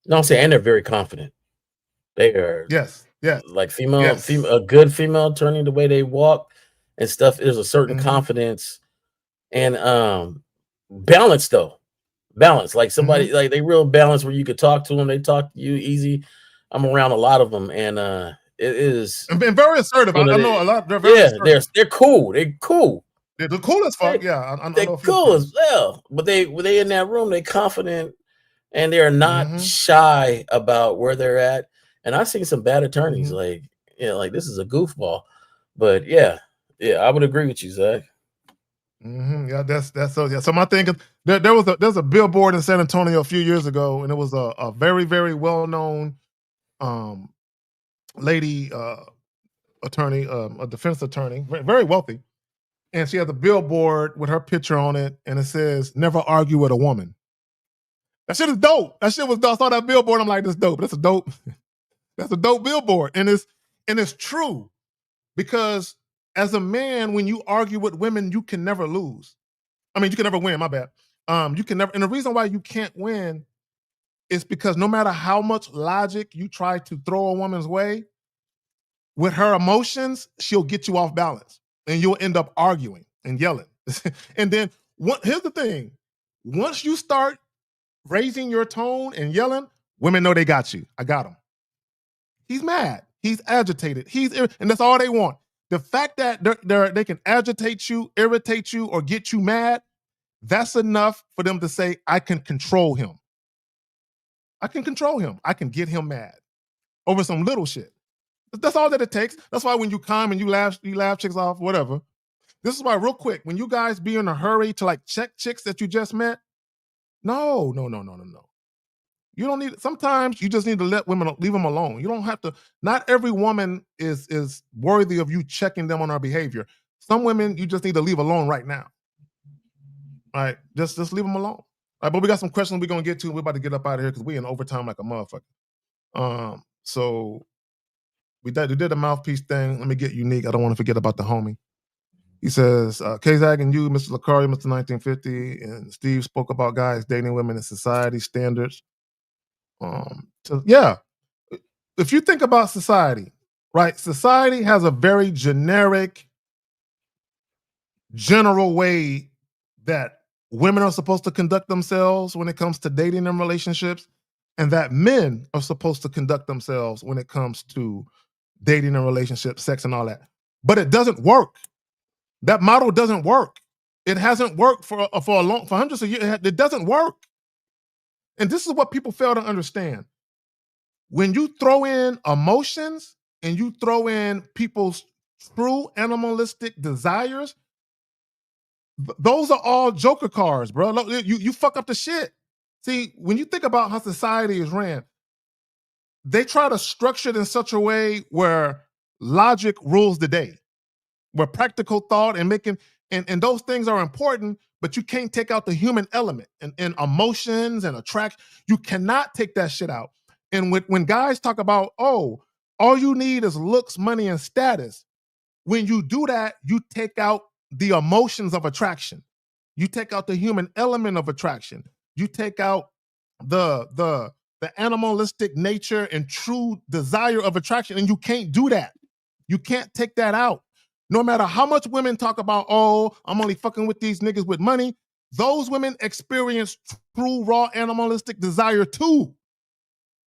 Speaker 3: No, I'm saying, and they're very confident. They are,
Speaker 8: yes,
Speaker 3: like a good female attorney, the way they walk and stuff. There's a certain confidence and balance, though. Balance, like somebody like they real balance where you could talk to them. They talk to you easy. I'm around a lot of them, and it is
Speaker 8: and been very assertive. I know a lot. They're very assertive.
Speaker 3: They're cool. They're cool.
Speaker 8: They're cool as fuck. Yeah,
Speaker 3: they're cool as well. But they in that room, they're confident. And they're not shy about where they're at. And I've seen some bad attorneys, like this is a goofball. But yeah, I would agree with you, Zach.
Speaker 8: Yeah, that's so. Yeah, so my thing is there's a billboard in San Antonio a few years ago, and it was a very, very well known lady attorney, a defense attorney, very wealthy, and she has a billboard with her picture on it, and it says "Never argue with a woman." That shit is dope. That shit was dope. I saw that billboard. I'm like, that's dope. That's a dope billboard. And it's true. Because as a man, when you argue with women, you can never lose. I mean, you can never win, my bad. You can never, and the reason why you can't win is because no matter how much logic you try to throw a woman's way, with her emotions, she'll get you off balance. And you'll end up arguing and yelling. And then here's the thing. Once you start raising your tone and yelling, women know they got you. I got him. He's mad. He's agitated. And that's all they want. The fact that they can agitate you, irritate you, or get you mad, that's enough for them to say, I can control him. I can control him. I can get him mad over some little shit. That's all that it takes. That's why when you come and you laugh chicks off, whatever. This is why, real quick, when you guys be in a hurry to like check chicks that you just met, no. You don't need. Sometimes you just need to leave them alone. You don't have to. Not every woman is worthy of you checking them on her behavior. Some women you just need to leave alone right now. All right, just leave them alone. All right, but we got some questions we're gonna get to. We're about to get up out of here because we in overtime like a motherfucker. So we did the mouthpiece thing. Let me get unique. I don't want to forget about the homie. He says, K-Zag and you, Mr. Lacari, Mr. 1950, and Steve spoke about guys dating women in society standards. If you think about society, right? Society has a very generic, general way that women are supposed to conduct themselves when it comes to dating and relationships, and that men are supposed to conduct themselves when it comes to dating and relationships, sex and all that. But it doesn't work. That model doesn't work. It hasn't worked for hundreds of years. It doesn't work. And this is what people fail to understand. When you throw in emotions and you throw in people's true animalistic desires, those are all joker cards, bro. You fuck up the shit. See, when you think about how society is ran, they try to structure it in such a way where logic rules the day, where practical thought and making and those things are important, but you can't take out the human element and emotions and attraction. You cannot take that shit out. And when guys talk about, oh, all you need is looks, money, and status, when you do that, you take out the emotions of attraction. You take out the human element of attraction. You take out the animalistic nature and true desire of attraction, and you can't do that. You can't take that out. No matter how much women talk about, oh, I'm only fucking with these niggas with money, those women experience true, raw, animalistic desire too.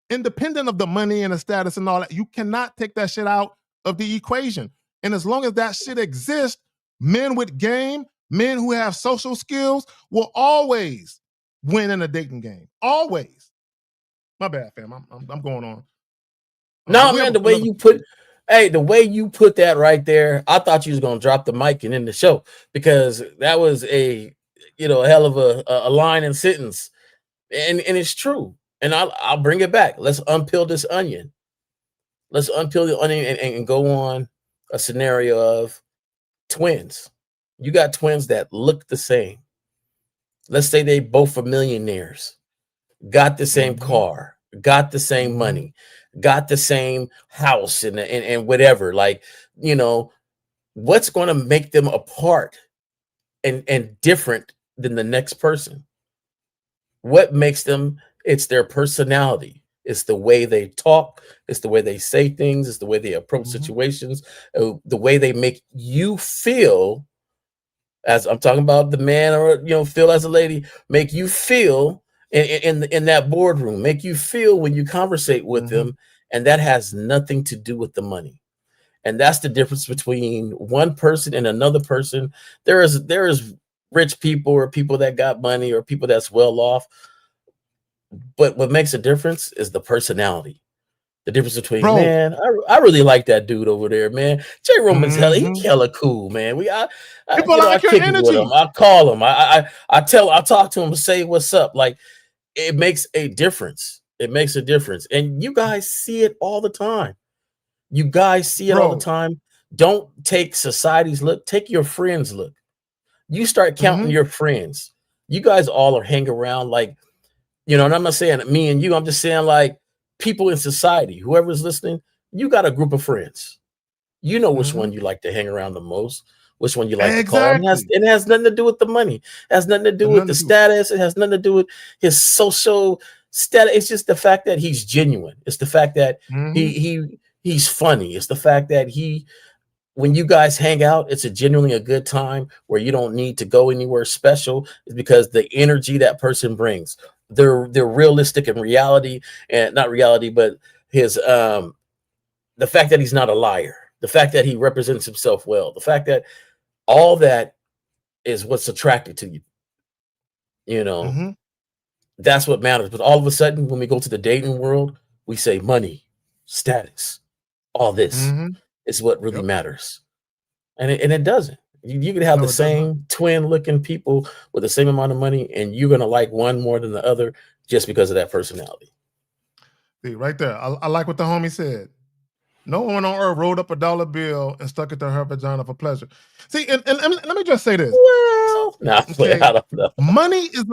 Speaker 8: Independent of the money and the status and all that, you cannot take that shit out of the equation. And as long as that shit exists, men with game, men who have social skills will always win in a dating game. Always. My bad, fam. I'm going on.
Speaker 3: No, man, the way you put that right there, I thought you was gonna drop the mic and end the show, because that was a hell of a line and sentence, and it's true. And I'll bring it back. Let's unpeel this onion. Let's unpeel the onion and go on a scenario of twins. You got twins that look the same. Let's say they both are millionaires, got the same car, got the same money, got the same house and whatever. Like, what's going to make them apart and different than the next person? What makes them? It's their personality. It's the way they talk. It's the way they say things. It's the way they approach situations. The way they make you feel. As I'm talking about the man, or feel as a lady, make you feel in that boardroom, make you feel when you conversate with them, and that has nothing to do with the money. And that's the difference between one person and another person. There is rich people or people that got money or people that's well off. But what makes a difference is the personality. The difference between, man, I really like that dude over there, man. J. Roman's hella cool, man. People like your energy. I call him. I talk to him and say what's up. Like, it makes a difference. It makes a difference. And you guys see it all the time. You guys see it all the time. Don't take society's look. Take your friends' look. You start counting your friends. You guys all are hanging around like, and I'm not saying me and you. I'm just saying like people in society, whoever's listening, you got a group of friends. You know which one you like to hang around the most, which one you like to call. It has nothing to do with the money. It has nothing to do with the status. It has nothing to do with his social status. It's just the fact that he's genuine. It's the fact that he's funny. It's the fact that he when you guys hang out, it's genuinely a good time where you don't need to go anywhere special. Is because the energy that person brings, they're realistic in reality, and not reality, but his the fact that he's not a liar, the fact that he represents himself well, the fact that all that is what's attracted to you. You know,
Speaker 8: Mhm.
Speaker 3: that's what matters. But all of a sudden, when we go to the dating world, we say money, status, all this
Speaker 8: Mhm.
Speaker 3: is what really
Speaker 8: Yep.
Speaker 3: matters. And it doesn't. You can have
Speaker 8: No,
Speaker 3: the
Speaker 8: it does not.
Speaker 3: same twin looking people with the same amount of money, and you're gonna like one more than the other just because of that personality.
Speaker 8: See, right there. I like what the homie said. No one on earth rolled up a dollar bill and stuck it to her vagina for pleasure. See, and let me just say this.
Speaker 3: Well, nah,
Speaker 8: Okay.
Speaker 3: I don't know.
Speaker 8: Money is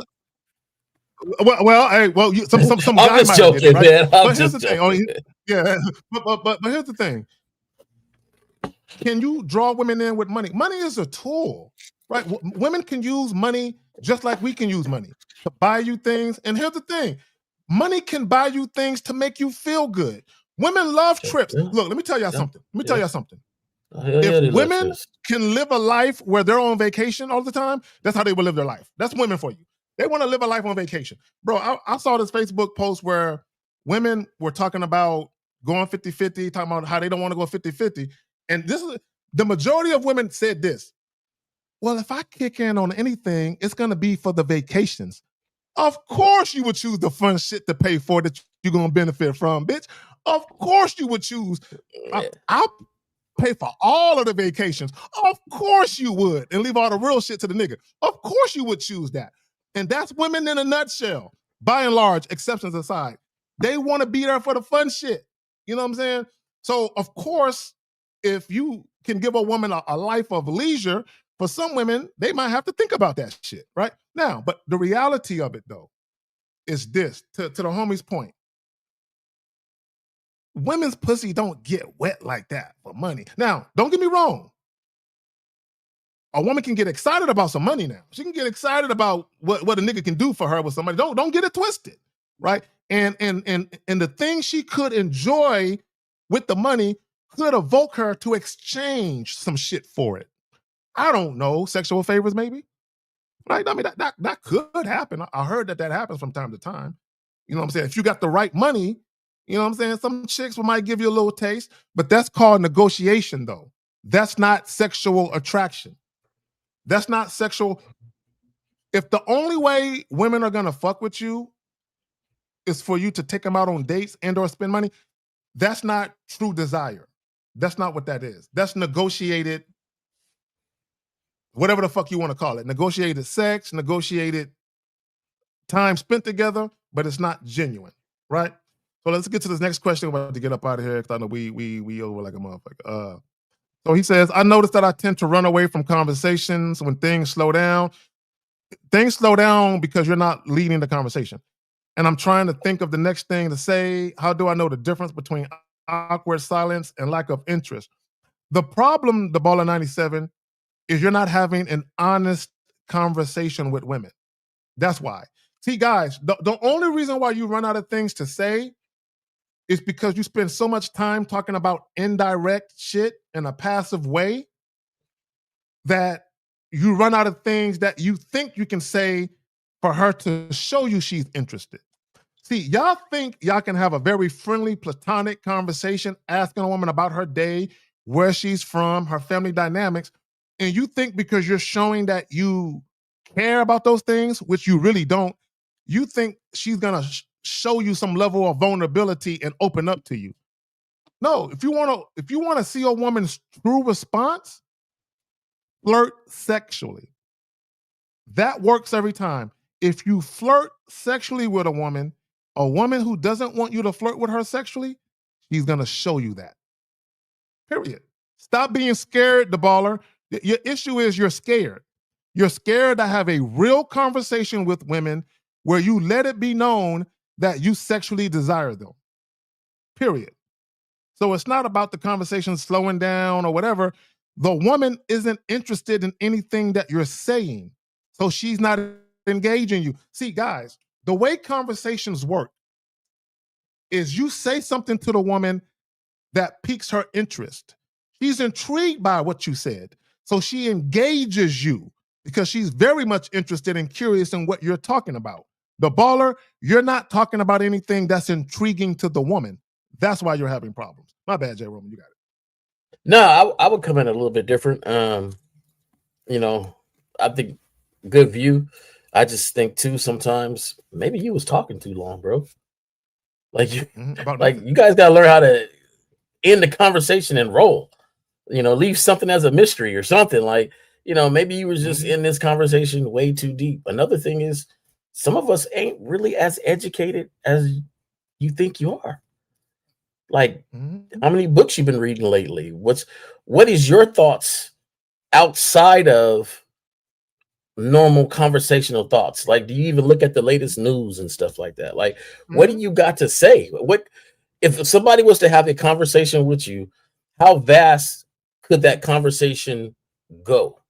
Speaker 8: hey, some
Speaker 3: I'm
Speaker 8: guy
Speaker 3: just
Speaker 8: might have did
Speaker 3: joking,
Speaker 8: it, right?
Speaker 3: man. I'm
Speaker 8: But here's
Speaker 3: just
Speaker 8: the thing.
Speaker 3: joking.
Speaker 8: Yeah, but here's the thing. Can you draw women in with money? Money is a tool, right? Women can use money just like we can use money to buy you things. And here's the thing: money can buy you things to make you feel good. Women love trips.
Speaker 3: Yeah.
Speaker 8: Look, let me tell y'all
Speaker 3: Yeah.
Speaker 8: something. Let me tell y'all something.
Speaker 3: Oh, hell yeah, they
Speaker 8: If
Speaker 3: love
Speaker 8: women
Speaker 3: this.
Speaker 8: can live a life where they're on vacation all the time, that's how they will live their life. That's women for you. They want to live a life on vacation. Bro, I saw this Facebook post where women were talking about going 50-50, talking about how they don't want to go 50-50. And this is the majority of women said this. Well, if I kick in on anything, it's going to be for the vacations. Of course you would choose the fun shit to pay for that you're going to benefit from, bitch. Of course you would choose. I'll pay for all of the vacations. Of course you would. And leave all the real shit to the nigga. Of course you would choose that. And that's women in a nutshell. By and large, exceptions aside. They want to be there for the fun shit. You know what I'm saying? So, of course, if you can give a woman a life of leisure, for some women, they might have to think about that shit, right? Now, but the reality of it, though, is this, to the homie's point. Women's pussy don't get wet like that for money. Now, don't get me wrong. A woman can get excited about some money now. She can get excited about what a nigga can do for her with somebody. Don't get it twisted, right? And the thing she could enjoy with the money could evoke her to exchange some shit for it. I don't know, sexual favors maybe, right? I mean that could happen. I heard that happens from time to time. You know what I'm saying? If you got the right money, you know what I'm saying? Some chicks might give you a little taste, but that's called negotiation though. That's not sexual attraction. That's not sexual. If the only way women are gonna fuck with you is for you to take them out on dates and or spend money, that's not true desire. That's not what that is. That's negotiated, whatever the fuck you want to call it. Negotiated sex, negotiated time spent together, but it's not genuine, right? So let's get to this next question. We're about to get up out of here because I know we over like a motherfucker. So he says, I noticed that I tend to run away from conversations when things slow down. Things slow down because you're not leading the conversation. And I'm trying to think of the next thing to say. How do I know the difference between awkward silence and lack of interest? The problem, the Baller 97, is you're not having an honest conversation with women. That's why. See, guys, the only reason why you run out of things to say is because you spend so much time talking about indirect shit in a passive way that you run out of things that you think you can say for her to show you she's interested. See, y'all think y'all can have a very friendly, platonic conversation asking a woman about her day, where she's from, her family dynamics, and you think because you're showing that you care about those things, which you really don't, you think she's gonna show you some level of vulnerability and open up to you. No, if you wanna see a woman's true response, flirt sexually. That works every time. If you flirt sexually with a woman who doesn't want you to flirt with her sexually, she's gonna show you that. Period. Stop being scared, the baller. Your issue is you're scared. You're scared to have a real conversation with women where you let it be known that you sexually desire them. Period. So it's not about the conversation slowing down or whatever. The woman isn't interested in anything that you're saying. So she's not engaging you. See, guys, the way conversations work is you say something to the woman that piques her interest. She's intrigued by what you said. So she engages you because she's very much interested and curious in what you're talking about. The baller, you're not talking about anything that's intriguing to the woman. That's why you're having problems. My bad, Jay Roman, you got it.
Speaker 3: No, I would come in a little bit different. You know, I think good view. I just think too sometimes maybe you was talking too long, bro. Like you, you guys gotta learn how to end the conversation and roll. You know, leave something as a mystery or something. Like, you know, maybe you was just in this conversation way too deep. Another thing is some of us ain't really as educated as you think you are. Like, how many books you've been reading lately? What is your thoughts outside of normal conversational thoughts? Like, do you even look at the latest news and stuff like that? Like, what do you got to say? What if somebody was to have a conversation with you? How vast could that conversation go?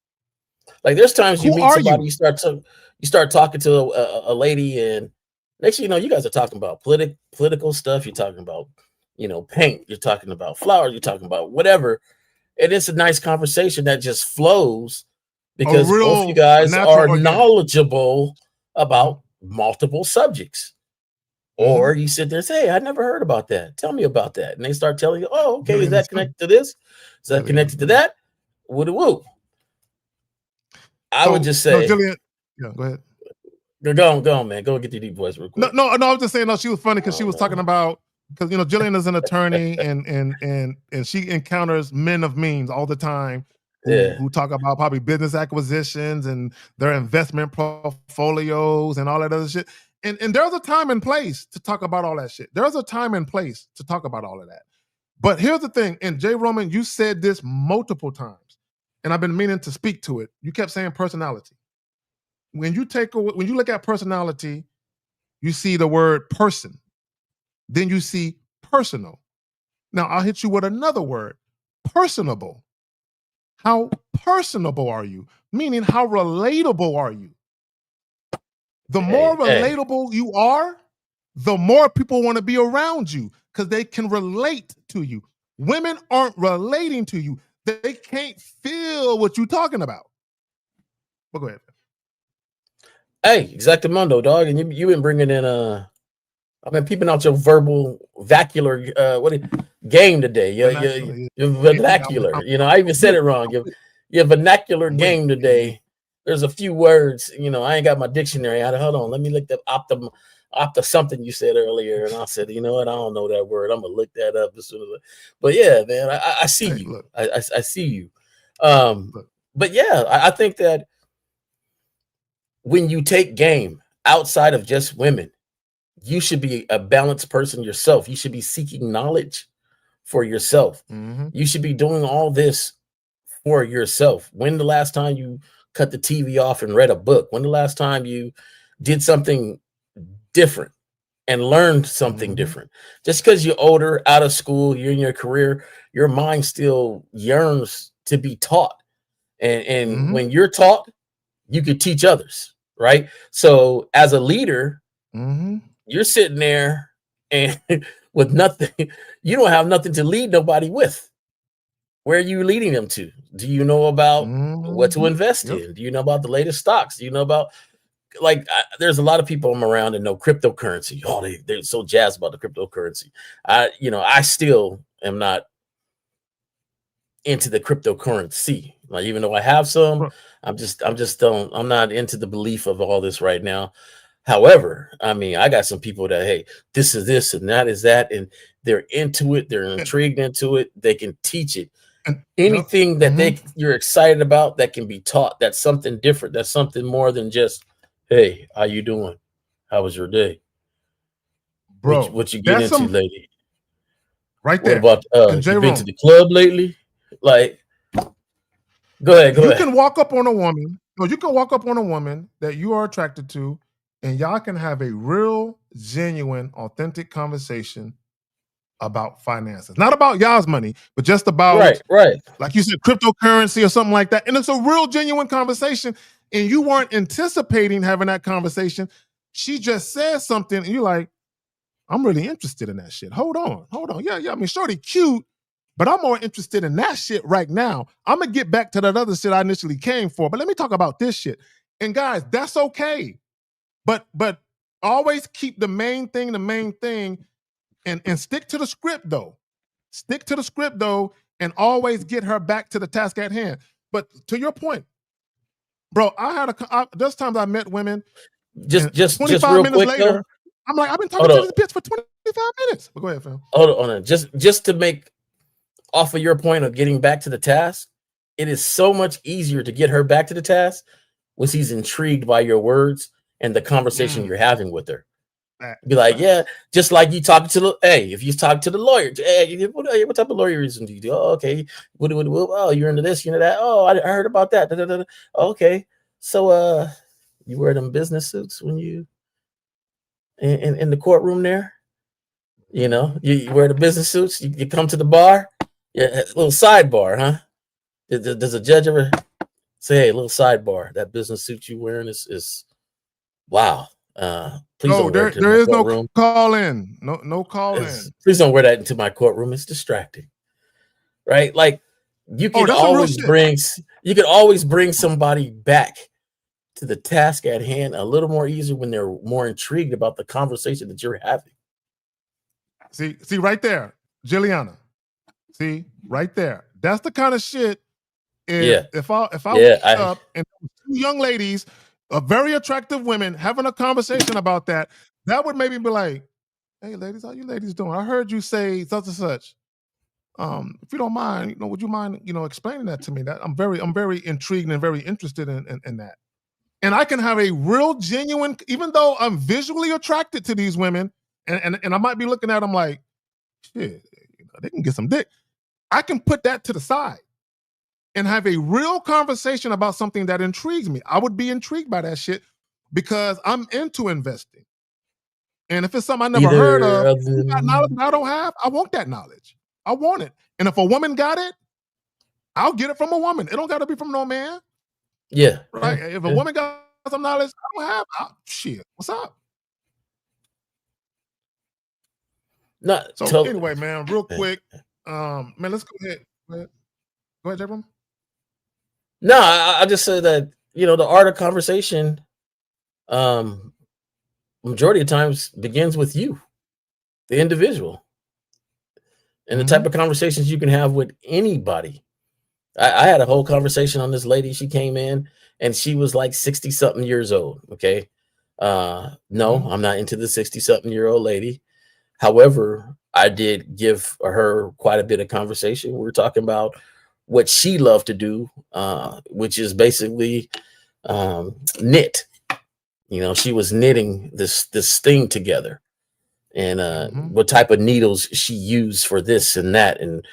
Speaker 3: Like, there's times you meet somebody, you start talking to a lady, and next thing you know, you guys are talking about political stuff. You're talking about, you know, paint. You're talking about flowers. You're talking about whatever, and it's a nice conversation that just flows because both you guys are knowledgeable about multiple subjects. Or you sit there and say, hey, I never heard about that. Tell me about that. And they start telling you, oh, okay, is that connected to this? Is that connected to that? Woo-woo. I would just say.
Speaker 8: No, Jillian, yeah, go ahead.
Speaker 3: Go on, man. Go get the deep voice real quick.
Speaker 8: No, I was just saying, no, she was funny because she was talking about, because, you know, Jillian is an attorney and she encounters men of means all the time who talk about probably business acquisitions and their investment portfolios and all that other shit. And there's a time and place to talk about all that shit. There's a time and place to talk about all of that. But here's the thing, and Jay Roman, you said this multiple times, and I've been meaning to speak to it. You kept saying personality. When you look at personality, you see the word person. Then you see personal. Now I'll hit you with another word, personable. How personable are you? Meaning, how relatable are you? The more relatable you are, the more people want to be around you because they can relate to you. Women aren't relating to you. They can't feel what you're talking about. But go ahead.
Speaker 3: Hey, exactamundo, dog. And you been bringing in I've been peeping out your verbal vacular game today. Your vernacular. You know, I even said it wrong. Your vernacular game today. There's a few words, you know, I ain't got my dictionary. Hold on, let me look up opta something you said earlier. And I said, you know what, I don't know that word. I'm gonna look that up as soon as but yeah, man, I see you. I see you. But yeah, I think that when you take game outside of just women, you should be a balanced person yourself. You should be seeking knowledge for yourself. You should be doing all this for yourself. When the last time you cut the TV off and read a book? When the last time you did something different and learned something different? Just because you're older, out of school, you're in your career, your mind still yearns to be taught. And when you're taught, you can teach others, right? So as a leader, you're sitting there and with nothing, you don't have nothing to lead nobody with. Where are you leading them to? Do you know about what to invest in? Do you know about the latest stocks? Do you know about, there's a lot of people I'm around that know cryptocurrency. Oh, they're so jazzed about the cryptocurrency. I still am not into the cryptocurrency. Like, even though I have some, I'm not into the belief of all this right now. However, I mean, I got some people that, hey, this is this and that is that, and they're into it. They're intrigued into it. They can teach it. Anything that you're excited about that can be taught, that's something different. That's something more than just, hey, how you doing? How was your day?
Speaker 8: Bro,
Speaker 3: what you get into, lady?
Speaker 8: Right there.
Speaker 3: What about you been to the club lately? Like, go ahead.
Speaker 8: You can walk up on a woman, or you can walk up on a woman that you are attracted to, and y'all can have a real, genuine, authentic conversation about finances. Not about y'all's money, but just about,
Speaker 3: right.
Speaker 8: Like you said, cryptocurrency or something like that. And it's a real, genuine conversation, and you weren't anticipating having that conversation. She just says something, and you're like, I'm really interested in that shit. Hold on. Yeah. I mean, shorty cute, But I'm more interested in that shit right now. I'm gonna get back to that other shit I initially came for. But let me talk about this shit. And guys, that's okay. But always keep the main thing, and stick to the script though. Stick to the script though, and always get her back to the task at hand. But to your point, bro, there's times I met women.
Speaker 3: Just
Speaker 8: 25
Speaker 3: real
Speaker 8: minutes
Speaker 3: quick,
Speaker 8: later,
Speaker 3: though.
Speaker 8: I'm like, I've been talking to this bitch for 25 minutes. But go ahead, fam.
Speaker 3: Hold on. Just to make off of your point of getting back to the task, it is so much easier to get her back to the task when she's intrigued by your words and the conversation you're having with her. Be like, yeah, just like you talking to if you talk to the lawyer, hey, what type of lawyerism do you do? Oh, okay. Oh, you're into this, you're into that. Oh, I heard about that. Okay. So you wear them business suits when you in the courtroom there? You know, you wear the business suits, you come to the bar, yeah, a little sidebar, huh? Does a judge ever say, hey, a little sidebar, that business suit you wearing is wow. Please don't wear it to
Speaker 8: there
Speaker 3: my
Speaker 8: is
Speaker 3: courtroom.
Speaker 8: no call in. No call in.
Speaker 3: Please don't wear that into my courtroom. It's distracting. Right? Like you can
Speaker 8: that's some real
Speaker 3: always
Speaker 8: shit.
Speaker 3: bring somebody back to the task at hand a little more easier when they're more intrigued about the conversation that you're having.
Speaker 8: See right there, Jilliana. See right there. That's the kind of shit. If I wake up and two young ladies, very attractive women, having a conversation about that would maybe be like, "Hey, ladies, how you ladies doing? I heard you say such and such. If you don't mind, would you mind, explaining that to me? That I'm very intrigued and very interested in that. And I can have a real genuine, even though I'm visually attracted to these women, and I might be looking at them like, shit, they can get some dick. I can put that to the side and have a real conversation about something that intrigues me. I would be intrigued by that shit because I'm into investing. And if it's something I never heard of, that knowledge I don't have, I want that knowledge. I want it. And if a woman got it, I'll get it from a woman. It don't got to be from no man.
Speaker 3: Yeah.
Speaker 8: Right? If a woman got some knowledge I don't have, shit, what's up? Anyway, man, real quick, man, let's go ahead. Go ahead, Jabram.
Speaker 3: No, I just said that, the art of conversation, majority of times begins with you, the individual, and the type of conversations you can have with anybody. I had a whole conversation on this lady. She came in and she was like 60 something years old. Okay. No, I'm not into the 60 something year old lady. However, I did give her quite a bit of conversation. We were talking about what she loved to do, which is basically knit. She was knitting this thing together, and what type of needles she used for this and that, and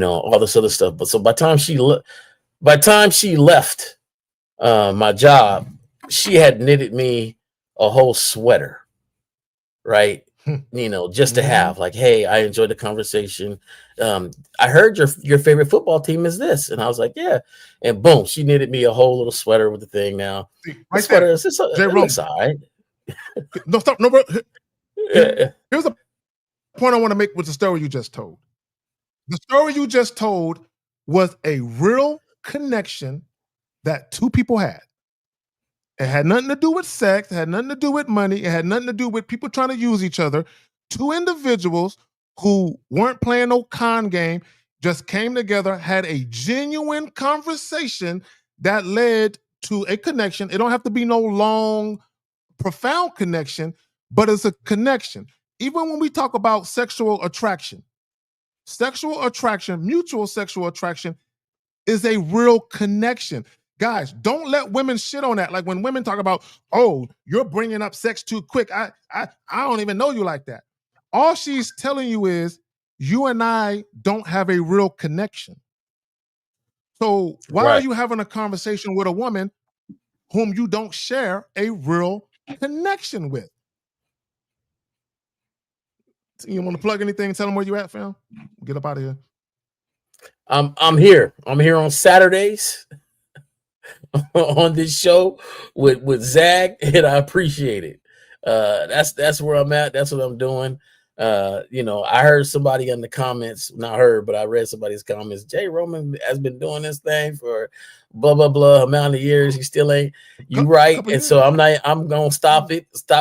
Speaker 3: all this other stuff. But so by the time she left my job, she had knitted me a whole sweater, right? Just to have like, hey, I enjoyed the conversation. I heard your favorite football team is this, and I was like, yeah. And boom, she knitted me a whole little sweater with the thing. Now,
Speaker 8: right
Speaker 3: sweater,
Speaker 8: it
Speaker 3: looks all right.
Speaker 8: No, stop. No, here's a point I want to make with the story you just told. The story you just told was a real connection that two people had. It had nothing to do with sex. It had nothing to do with money. It had nothing to do with people trying to use each other. Two individuals who weren't playing no con game, just came together, had a genuine conversation that led to a connection. It don't have to be no long, profound connection, but it's a connection. Even when we talk about sexual attraction, mutual sexual attraction is a real connection. Guys, don't let women shit on that. Like when women talk about, oh, you're bringing up sex too quick. I don't even know you like that. All she's telling you is you and I don't have a real connection. So why are you having a conversation with a woman whom you don't share a real connection with? You want to plug anything? Tell them where you at, fam. Get up out of here.
Speaker 3: I'm here. I'm here on Saturdays on this show with Zag, and I appreciate it. That's where I'm at. That's what I'm doing. I heard somebody in the comments, not heard, but I read somebody's comments. Jay Roman has been doing this thing for blah blah blah amount of years. He still ain't. You right, and so I'm gonna stop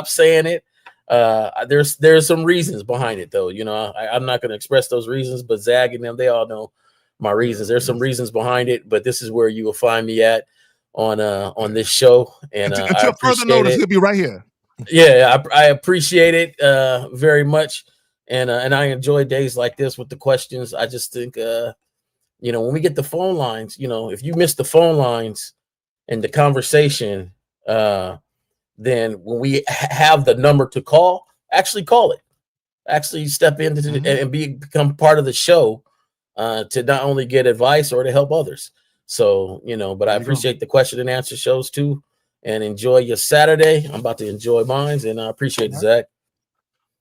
Speaker 3: saying it. There's some reasons behind it though. I'm not gonna express those reasons, but Zag and them, they all know my reasons. There's some reasons behind it, but this is where you will find me at on this show. And
Speaker 8: until further notice, he'll be right here.
Speaker 3: Yeah, I appreciate it very much, and I enjoy days like this with the questions. I just think when we get the phone lines, if you miss the phone lines and the conversation, then when we have the number to call, actually call it. Actually step into and become part of the show to not only get advice or to help others. So, but I appreciate the question and answer shows too. And enjoy your Saturday. I'm about to enjoy mine, and I appreciate it, Zach.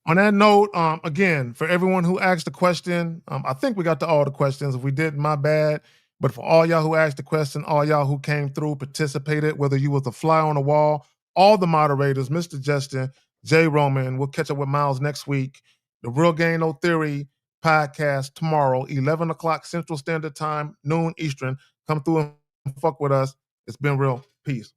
Speaker 8: On that note, again, for everyone who asked the question, I think we got to all the questions. If we didn't, my bad. But for all y'all who asked the question, all y'all who came through, participated, whether you was a fly on the wall, all the moderators, Mr. Justin, Jay Roman, we'll catch up with Miles next week. The Real Game No Theory podcast tomorrow, 11 o'clock Central Standard Time, noon Eastern. Come through and fuck with us. It's been real. Peace.